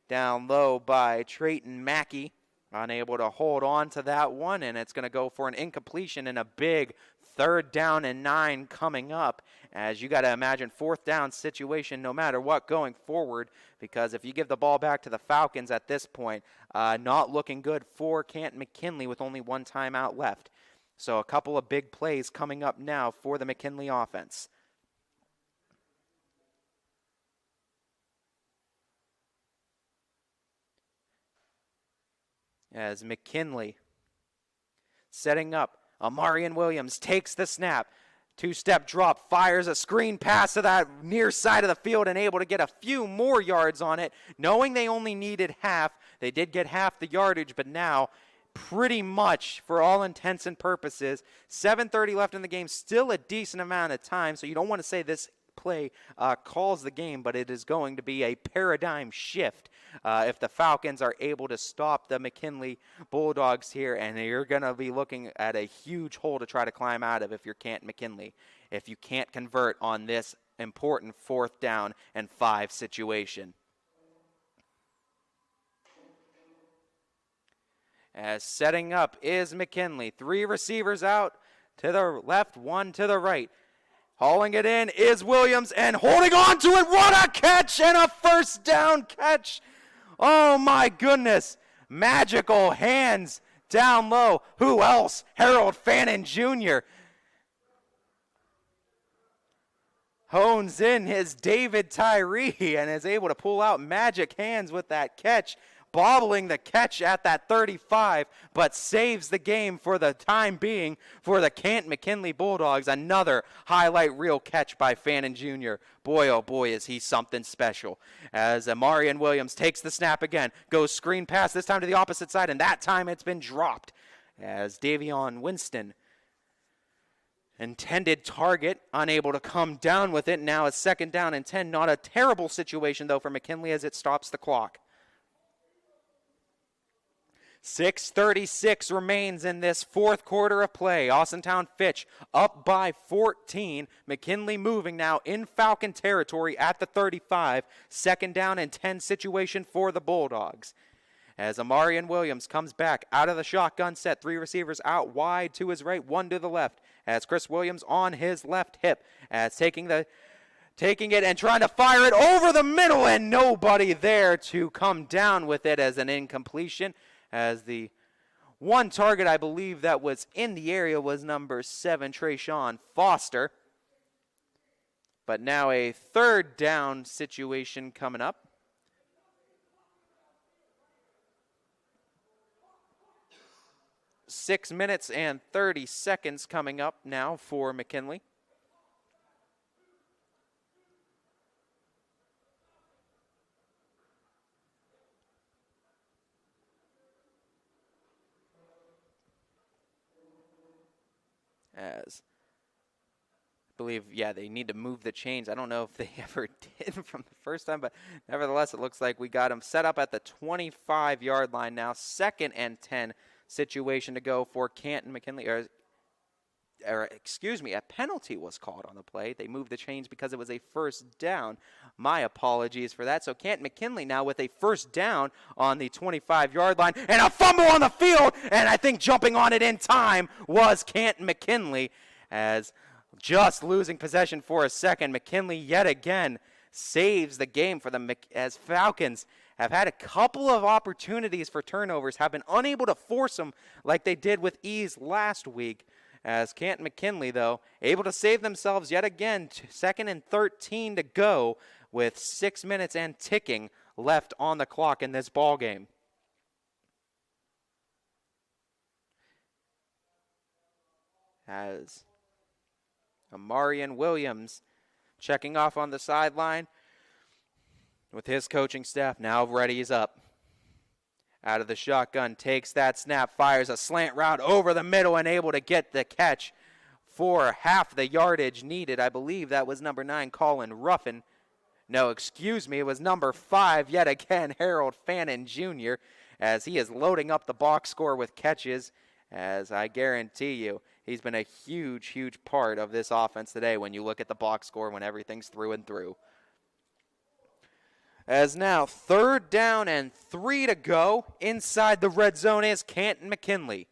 Down low by Trayton Mackey. Unable to hold on to that one, and it's going to go for an incompletion and a big 3rd down and 9 coming up. As you got to imagine 4th down situation no matter what going forward, because if you give the ball back to the Falcons at this point, not looking good for Canton McKinley with only 1 timeout left. So a couple of big plays coming up now for the McKinley offense. As McKinley setting up, Amarian Williams takes the snap. 2-step drop, fires a screen pass to that near side of the field and able to get a few more yards on it. Knowing they only needed half, they did get half the yardage, but now pretty much for all intents and purposes, 7:30 left in the game, still a decent amount of time, so you don't want to say this play calls the game, but it is going to be a paradigm shift if the Falcons are able to stop the McKinley Bulldogs here, and you're going to be looking at a huge hole to try to climb out of if you're Canton McKinley, if you can't convert on this important 4th down and 5 situation. As setting up is McKinley. 3 receivers out to the left, 1 to the right. Hauling it in is Williams and holding on to it. What a catch and a first down catch. Oh my goodness. Magical hands down low. Who else? Harold Fannin Jr. hones in his David Tyree and is able to pull out magic hands with that catch, bobbling the catch at that 35, but saves the game for the time being for the Canton McKinley Bulldogs. Another highlight reel catch by Fannin Jr. Boy, oh boy, is he something special. As Amarian Williams takes the snap again, goes screen pass, this time to the opposite side, and that time it's been dropped. As Davion Winston, intended target, unable to come down with it. Now it's 2nd down and 10. Not a terrible situation, though, for McKinley as it stops the clock. 6:36 remains in this 4th quarter of play. Austintown Fitch up by 14. McKinley moving now in Falcon territory at the 35. 2nd down and 10 situation for the Bulldogs. As Amarian Williams comes back out of the shotgun set. 3 receivers out wide to his right, 1 to the left. As Chris Williams on his left hip. As taking it and trying to fire it over the middle, and nobody there to come down with it as an incompletion. As the one target I believe that was in the area was number 7, Trayshawn Foster. But now a 3rd down situation coming up. Six minutes and 30 seconds coming up now for McKinley. As I believe, they need to move the chains. I don't know if they ever did from the first time, but nevertheless, it looks like we got them set up at the 25-yard line now. 2nd and 10 situation to go for Canton McKinley. A penalty was called on the play. They moved the chains because it was a 1st down. My apologies for that. So Canton McKinley now with a 1st down on the 25-yard line and a fumble on the field, and I think jumping on it in time was Canton McKinley. As just losing possession for a second, McKinley yet again saves the game for them as Falcons have had a couple of opportunities for turnovers, have been unable to force them like they did with ease last week. As Canton McKinley, though, able to save themselves yet again. 2nd and 13 to go with 6 minutes and ticking left on the clock in this ball game. As Amarian Williams checking off on the sideline with his coaching staff now readies up. Out of the shotgun, takes that snap, fires a slant route over the middle and able to get the catch for half the yardage needed. I believe that was number 9, Colin Ruffin. No, excuse me, it was number 5, yet again, Harold Fannin Jr., as he is loading up the box score with catches, as I guarantee you, he's been a huge, huge part of this offense today when you look at the box score when everything's through and through. As now 3rd down and 3 to go. Inside the red zone is Canton McKinley.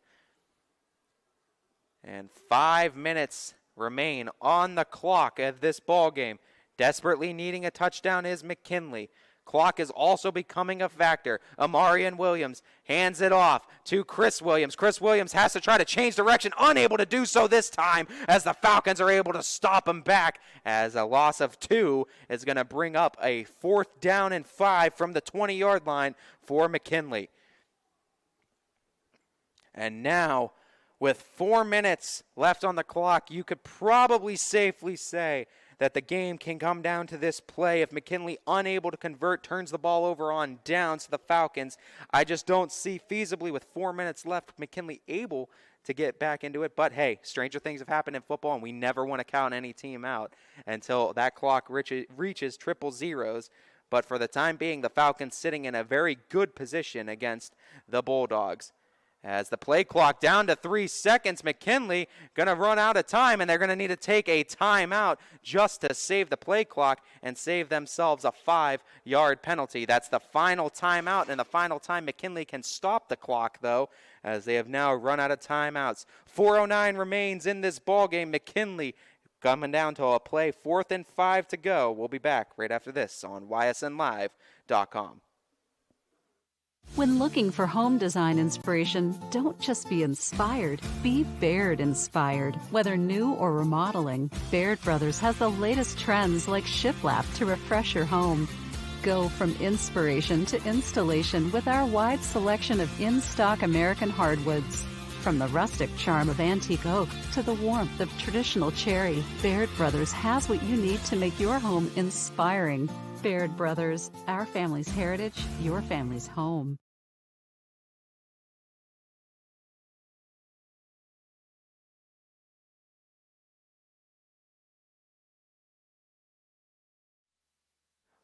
And 5 minutes remain on the clock of this ball game. Desperately needing a touchdown is McKinley. Clock is also becoming a factor. Amarian Williams hands it off to Chris Williams. Chris Williams has to try to change direction, unable to do so this time as the Falcons are able to stop him back, as a loss of 2 is going to bring up a 4th down and 5 from the 20-yard line for McKinley. And now, with 4 minutes left on the clock, you could probably safely say that the game can come down to this play. If McKinley, unable to convert, turns the ball over on downs to the Falcons, I just don't see feasibly with 4 minutes left McKinley able to get back into it. But hey, stranger things have happened in football, and we never want to count any team out until that clock reaches triple zeros. But for the time being, the Falcons sitting in a very good position against the Bulldogs. As the play clock down to 3 seconds, McKinley going to run out of time, and they're going to need to take a timeout just to save the play clock and save themselves a 5-yard penalty. That's the final timeout, and the final time McKinley can stop the clock, though, as they have now run out of timeouts. 4:09 remains in this ballgame. McKinley coming down to a play, 4th and 5 to go. We'll be back right after this on ysnlive.com. When looking for home design inspiration, don't just be inspired, be Baird inspired. Whether new or remodeling, Baird Brothers has the latest trends like shiplap to refresh your home. Go from inspiration to installation with our wide selection of in-stock American hardwoods. From the rustic charm of antique oak to the warmth of traditional cherry, Baird Brothers has what you need to make your home inspiring. Baird Brothers, our family's heritage, your family's home.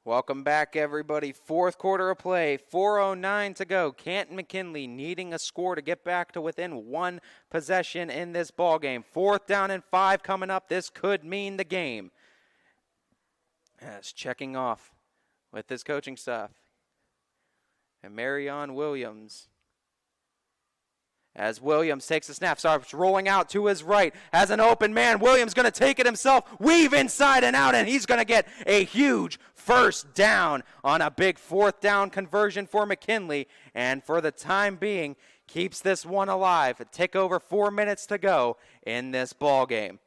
Welcome back, everybody. 4th quarter of play, 4:09 to go. Canton McKinley needing a score to get back to within 1 possession in this ballgame. 4th down and 5 coming up. This could mean the game. As checking off with his coaching staff. And Marion Williams. As Williams takes the snap, starts rolling out to his right, has an open man. Williams going to take it himself, weave inside and out, and he's going to get a huge first down on a big 4th down conversion for McKinley. And for the time being, keeps this one alive. A tick over 4 minutes to go in this ball game.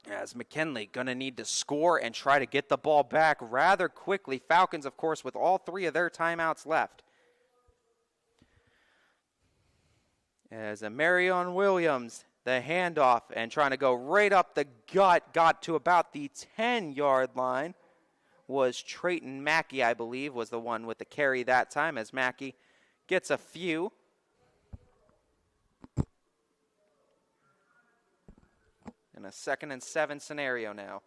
As McKinley going to need to score and try to get the ball back rather quickly. Falcons, of course, with all 3 of their timeouts left. As a Marion Williams, the handoff, and trying to go right up the gut, got to about the 10-yard line, was Trayton Mackey, I believe, was the one with the carry that time, as Mackey gets a few. In a 2nd and 7 scenario now.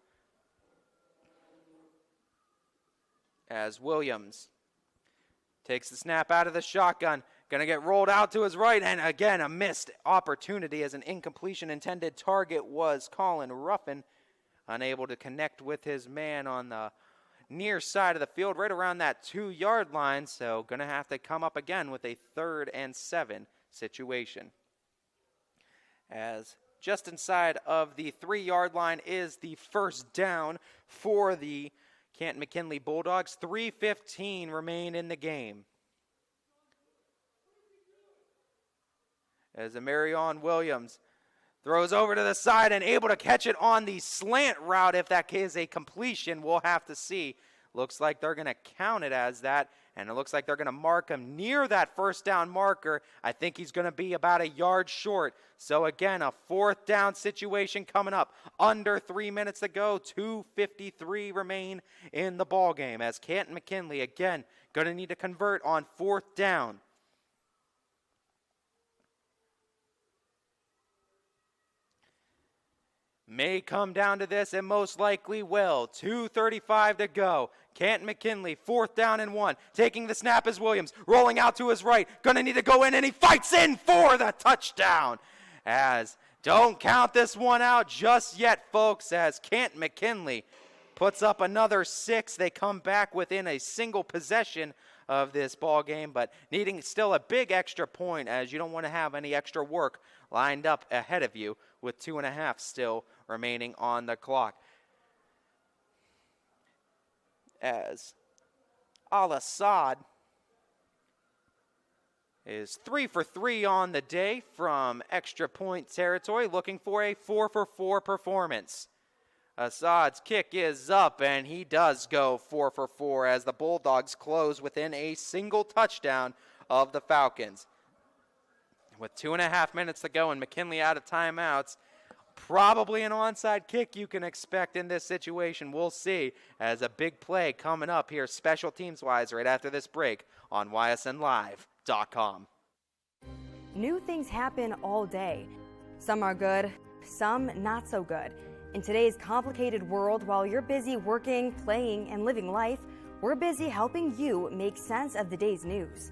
As Williams takes the snap out of the shotgun. Going to get rolled out to his right, and again, a missed opportunity as an incompletion intended target was Colin Ruffin, unable to connect with his man on the near side of the field, right around that 2-yard line, so going to have to come up again with a 3rd and 7 situation. As just inside of the 3-yard line is the first down for the Canton McKinley Bulldogs. 3:15 remain in the game. As Marion Williams throws over to the side and able to catch it on the slant route. If that is a completion, we'll have to see. Looks like they're going to count it as that, and it looks like they're going to mark him near that first down marker. I think he's going to be about a yard short. So again, a 4th down situation coming up. Under 3 minutes to go, 2:53 remain in the ball game. As Canton McKinley, again, going to need to convert on 4th down. May come down to this, and most likely will. 2:35 to go. Canton McKinley, 4th down and 1. Taking the snap is Williams. Rolling out to his right. Going to need to go in, and he fights in for the touchdown. As don't count this one out just yet, folks, as Canton McKinley puts up another 6. They come back within a single possession of this ball game, but needing still a big extra point, as you don't want to have any extra work lined up ahead of you with 2.5 still remaining on the clock. As Al-Assad is 3 for 3 on the day from extra point territory, looking for a 4 for 4 performance. Assad's kick is up, and he does go 4 for 4 as the Bulldogs close within a single touchdown of the Falcons. With 2.5 minutes to go and McKinley out of timeouts, probably an onside kick you can expect in this situation. We'll see, as a big play coming up here special teams-wise right after this break on ysnlive.com. New things happen all day. Some are good, some not so good. In today's complicated world, while you're busy working, playing, and living life, we're busy helping you make sense of the day's news.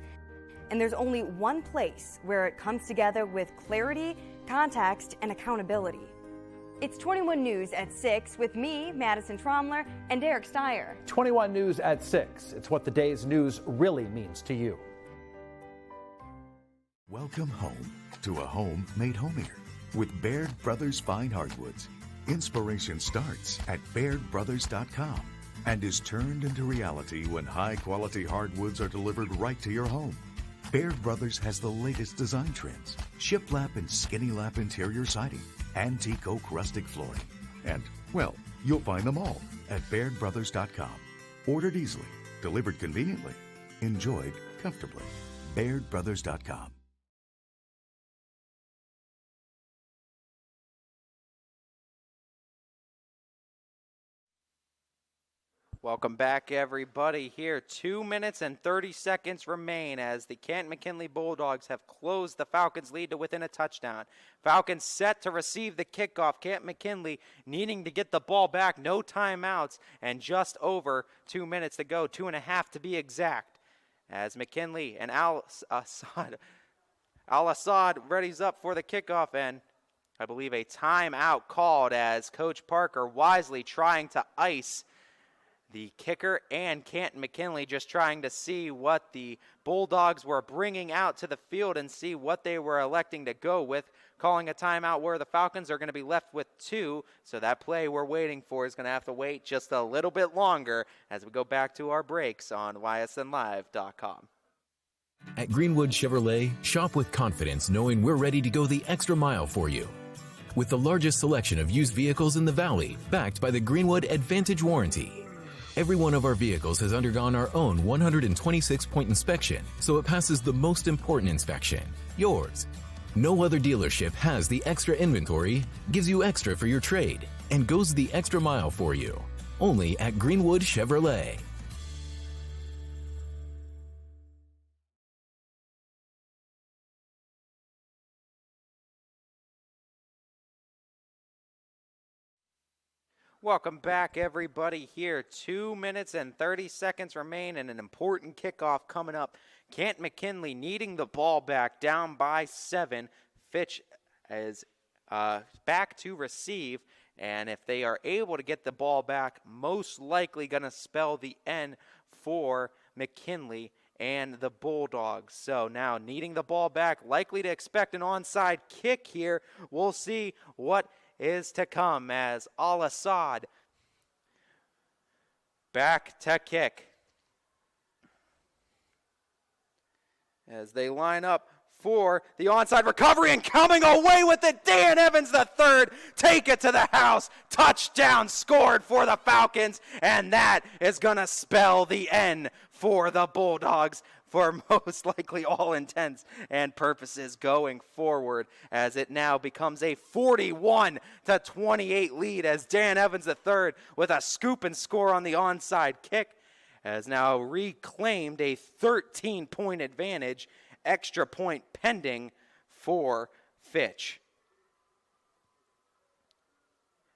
and there's only one place where it comes together with clarity, context, and accountability. It's 21 News at 6 with me, Madison Tromler, and Derek Steyer. 21 News at 6. It's what the day's news really means to you. Welcome home to a home made homier with Baird Brothers Fine Hardwoods. Inspiration starts at BairdBrothers.com and is turned into reality when high-quality hardwoods are delivered right to your home. Baird Brothers has the latest design trends, shiplap and skinny lap interior siding, antique oak rustic flooring. And, well, you'll find them all at BairdBrothers.com. Ordered easily, delivered conveniently, enjoyed comfortably. BairdBrothers.com. Welcome back, everybody. Here, 2 minutes and 30 seconds remain as the Canton-McKinley Bulldogs have closed the Falcons' lead to within a touchdown. Falcons set to receive the kickoff. Canton-McKinley needing to get the ball back, no timeouts, and just over 2 minutes to go, 2.5 to be exact. As McKinley and Al-Assad readies up for the kickoff, and I believe a timeout called as Coach Parker wisely trying to ice the kicker and Canton-McKinley, just trying to see what the Bulldogs were bringing out to the field and see what they were electing to go with, calling a timeout where the Falcons are going to be left with 2. So that play we're waiting for is going to have to wait just a little bit longer as we go back to our breaks on ysnlive.com. At Greenwood Chevrolet, shop with confidence knowing we're ready to go the extra mile for you. With the largest selection of used vehicles in the Valley, backed by the Greenwood Advantage Warranty. Every one of our vehicles has undergone our own 126-point inspection, so it passes the most important inspection, yours. No other dealership has the extra inventory, gives you extra for your trade, and goes the extra mile for you. Only at Greenwood Chevrolet. Welcome back, everybody. Here, 2 minutes and 30 seconds remain and an important kickoff coming up. Canton-McKinley needing the ball back, down by 7. Fitch is back to receive, and if they are able to get the ball back, most likely going to spell the end for McKinley and the Bulldogs. So now needing the ball back, likely to expect an onside kick here. We'll see what is to come as Al-Assad back to kick. As they line up for the onside recovery and coming away with it, Dan Evans III, take it to the house. Touchdown scored for the Falcons, and that is going to spell the end for the Bulldogs for most likely all intents and purposes going forward, as it now becomes a 41-28 lead as Dan Evans III with a scoop and score on the onside kick has now reclaimed a 13-point advantage, extra point pending for Fitch.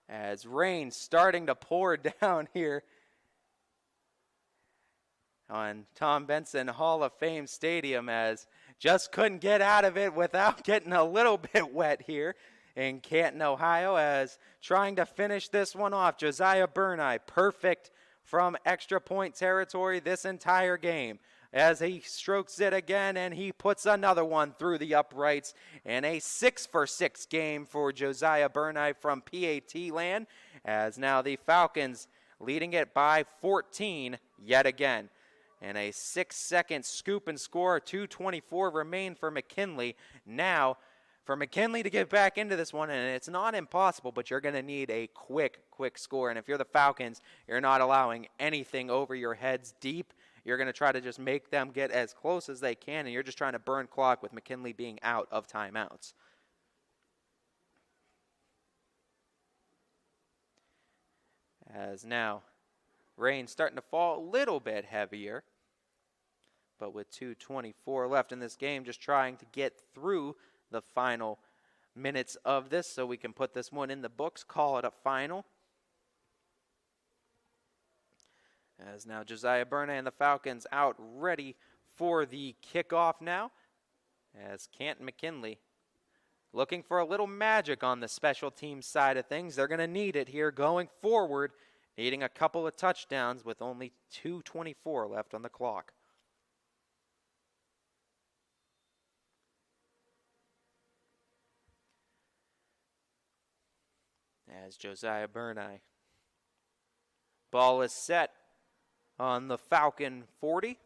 As rain starting to pour down here on Tom Benson Hall of Fame Stadium, as just couldn't get out of it without getting a little bit wet here in Canton, Ohio, as trying to finish this one off. Josiah Burney, perfect from extra point territory this entire game, as he strokes it again and he puts another one through the uprights, and a 6-for-6 game for Josiah Burney from PAT land, as now the Falcons leading it by 14 yet again. And a 6-second scoop and score, 2:24 remain for McKinley. Now, for McKinley to get back into this one, and it's not impossible, but you're going to need a quick score. And if you're the Falcons, you're not allowing anything over your heads deep. You're going to try to just make them get as close as they can, and you're just trying to burn clock with McKinley being out of timeouts. As now, rain starting to fall a little bit heavier, but with 2:24 left in this game, just trying to get through the final minutes of this so we can put this one in the books, call it a final. As now Josiah Burney and the Falcons out ready for the kickoff now, as Canton McKinley looking for a little magic on the special team side of things. They're going to need it here going forward, needing a couple of touchdowns with only 2:24 left on the clock. As Josiah Burney. Ball is set on the Falcon 40.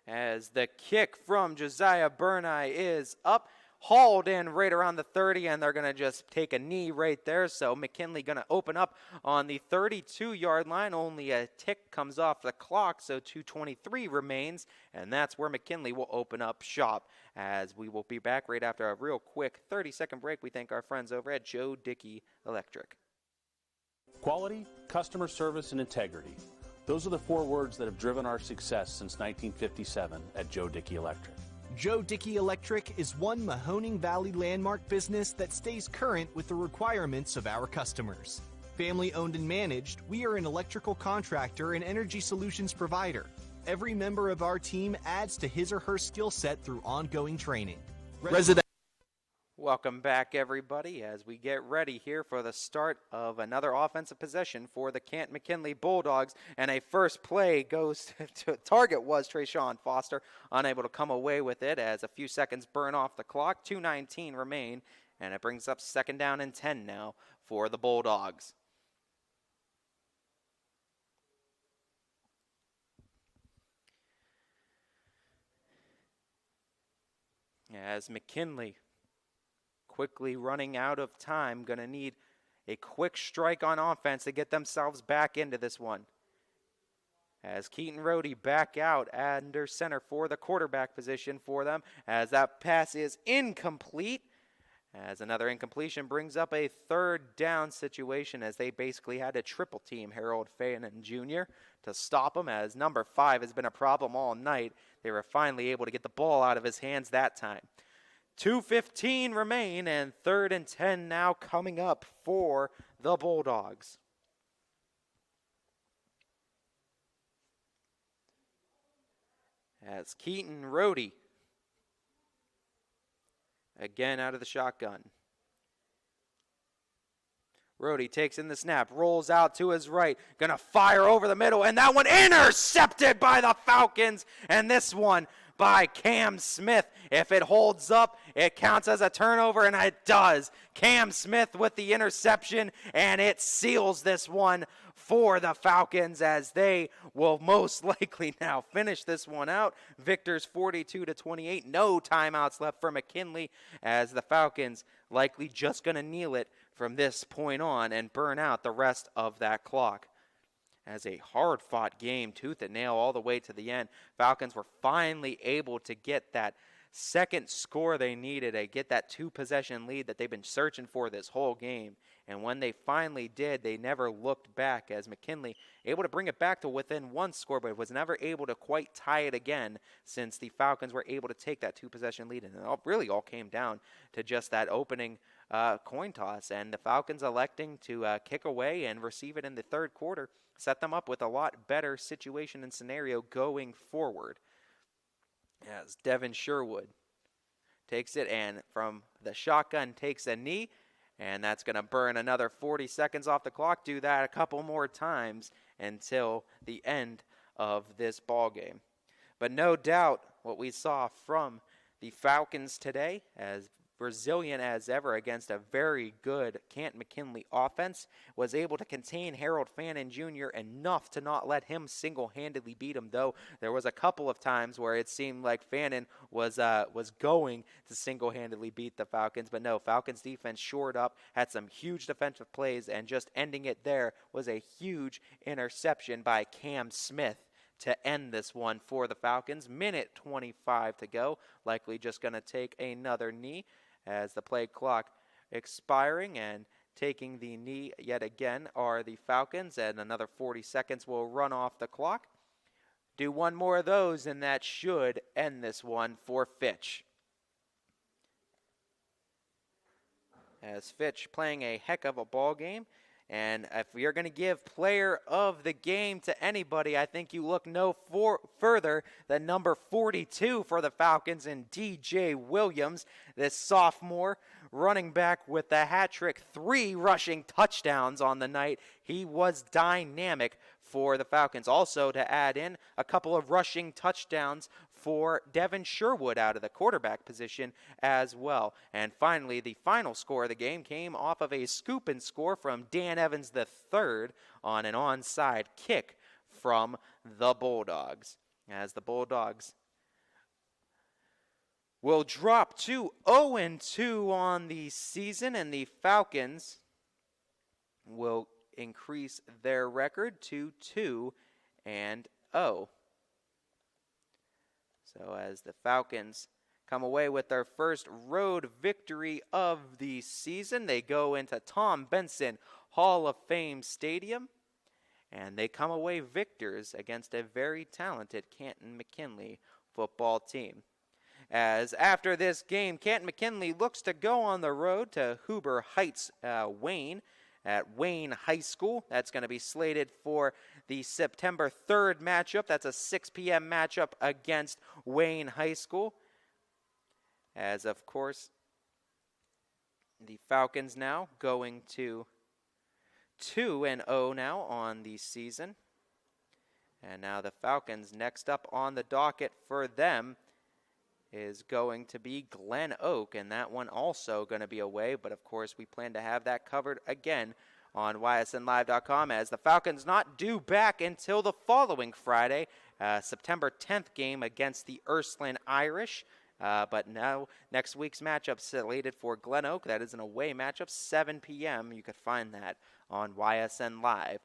As the kick from Josiah Burney is up, hauled in right around the 30, and they're going to just take a knee right there. So McKinley going to open up on the 32-yard line. Only a tick comes off the clock, so 2:23 remains, and that's where McKinley will open up shop. As we will be back right after a real quick 30-second break. We thank our friends over at Joe Dickey Electric. Quality, customer service, and integrity. Those are the 4 words that have driven our success since 1957 at Joe Dickey Electric. Joe Dickey Electric is one Mahoning Valley landmark business that stays current with the requirements of our customers. Family owned and managed, we are an electrical contractor and energy solutions provider. Every member of our team adds to his or her skill set through ongoing training. Welcome back, everybody, as we get ready here for the start of another offensive possession for the Canton McKinley Bulldogs. And a first play goes to target was Trayshawn Foster, unable to come away with it as a few seconds burn off the clock. 2:19 remain, and it brings up 2nd down and 10 now for the Bulldogs. As McKinley quickly running out of time, going to need a quick strike on offense to get themselves back into this one. As Keaton Rohde back out under center for the quarterback position for them, as that pass is incomplete. As another incompletion brings up a 3rd down situation, as they basically had to triple team Harold Fannin Jr. to stop him, as number 5 has been a problem all night. They were finally able to get the ball out of his hands that time. 2:15 remain, and 3rd and 10 now coming up for the Bulldogs. As Keaton Rohde again out of the shotgun. Rohde takes in the snap, rolls out to his right, gonna fire over the middle, and that one intercepted by the Falcons, and this one by Cam Smith. If it holds up, it counts as a turnover, and it does. Cam Smith with the interception, and it seals this one for the Falcons, as they will most likely now finish this one out. Victors 42-28. No timeouts left for McKinley, as the Falcons likely just going to kneel it from this point on and burn out the rest of that clock. As a hard-fought game, tooth and nail all the way to the end, Falcons were finally able to get that second score they needed, to get that 2-possession lead that they've been searching for this whole game. And when they finally did, they never looked back, as McKinley able to bring it back to within 1 score, but was never able to quite tie it again, since the Falcons were able to take that 2-possession lead. And it really all came down to just that opening coin toss, and the Falcons electing to kick away and receive it in the 3rd quarter set them up with a lot better situation and scenario going forward. As Devin Sherwood takes it, and from the shotgun takes a knee, and that's going to burn another 40 seconds off the clock. Do that a couple more times until the end of this ball game. But no doubt what we saw from the Falcons today, as resilient as ever against a very good Canton McKinley offense, was able to contain Harold Fannin Jr. enough to not let him single-handedly beat him, though there was a couple of times where it seemed like Fannin was going to single-handedly beat the Falcons, but no, Falcons defense shored up, had some huge defensive plays, and just ending it there was a huge interception by Cam Smith to end this one for the Falcons. Minute 25 to go, likely just going to take another knee, as the play clock expiring, and taking the knee yet again are the Falcons, and another 40 seconds will run off the clock. Do one more of those, and that should end this one for Fitch. as Fitch playing a heck of a ball game. And if you're going to give player of the game to anybody, I think you look no further than number 42 for the Falcons in DJ Williams, this sophomore running back with the hat trick, 3 rushing touchdowns on the night. He was dynamic for the Falcons. Also to add in a couple of rushing touchdowns for Devin Sherwood out of the quarterback position as well. And finally, the final score of the game came off of a scoop and score from Dan Evans III on an onside kick from the Bulldogs, as the Bulldogs will drop to 0-2 on the season, and the Falcons will increase their record to 2-0. So as the Falcons come away with their first road victory of the season, they go into Tom Benson Hall of Fame Stadium, and they come away victors against a very talented Canton McKinley football team. As after this game, Canton McKinley looks to go on the road to Huber Heights, Wayne, at Wayne High School. That's going to be slated for the September 3rd matchup. That's a 6 p.m. matchup against Wayne High School. As, of course, the Falcons now going to 2-0 now on the season. And now the Falcons, next up on the docket for them is going to be Glen Oak, and that one also going to be away, but of course we plan to have that covered again on ysnlive.com, as the Falcons not due back until the following Friday, September 10th game against the Ursuline Irish. But now next week's matchup slated for Glen Oak. That is an away matchup, 7 p.m. You could find that on ysnlive.com.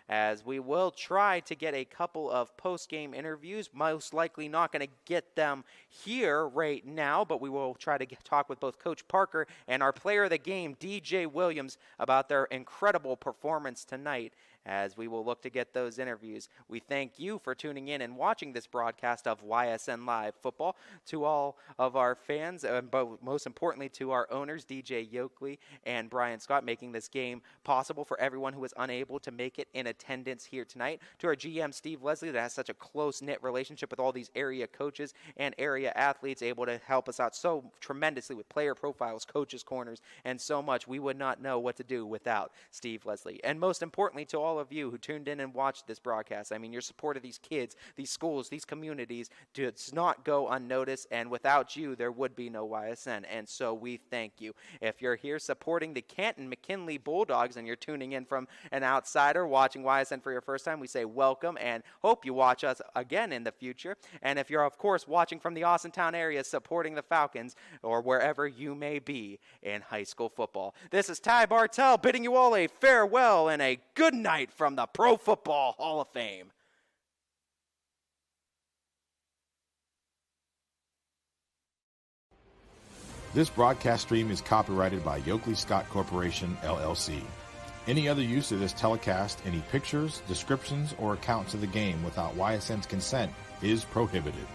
As we will try to get a couple of post-game interviews, most likely not going to get them here right now, but we will try to talk with both Coach Parker and our player of the game, DJ Williams, about their incredible performance tonight, as we will look to get those interviews. We thank you for tuning in and watching this broadcast of YSN Live Football. To all of our fans, but most importantly to our owners, DJ Yokley and Brian Scott, making this game possible for everyone who was unable to make it in attendance here tonight. To our GM, Steve Leslie, that has such a close-knit relationship with all these area coaches and area athletes, able to help us out so tremendously with player profiles, coaches' corners, and so much. We would not know what to do without Steve Leslie. And most importantly, to all of you who tuned in and watched this broadcast, I mean, your support of these kids, these schools, these communities does not go unnoticed, and without you, there would be no YSN, and so we thank you. If you're here supporting the Canton McKinley Bulldogs and you're tuning in from an outsider watching YSN for your first time, we say welcome and hope you watch us again in the future. And if you're, of course, watching from the Austintown area supporting the Falcons or wherever you may be in high school football, this is Ty Bartell bidding you all a farewell and a good night from the Pro Football Hall of Fame. This broadcast stream is copyrighted by Yokley Scott Corporation, LLC. Any other use of this telecast, any pictures, descriptions, or accounts of the game without YSN's consent is prohibited.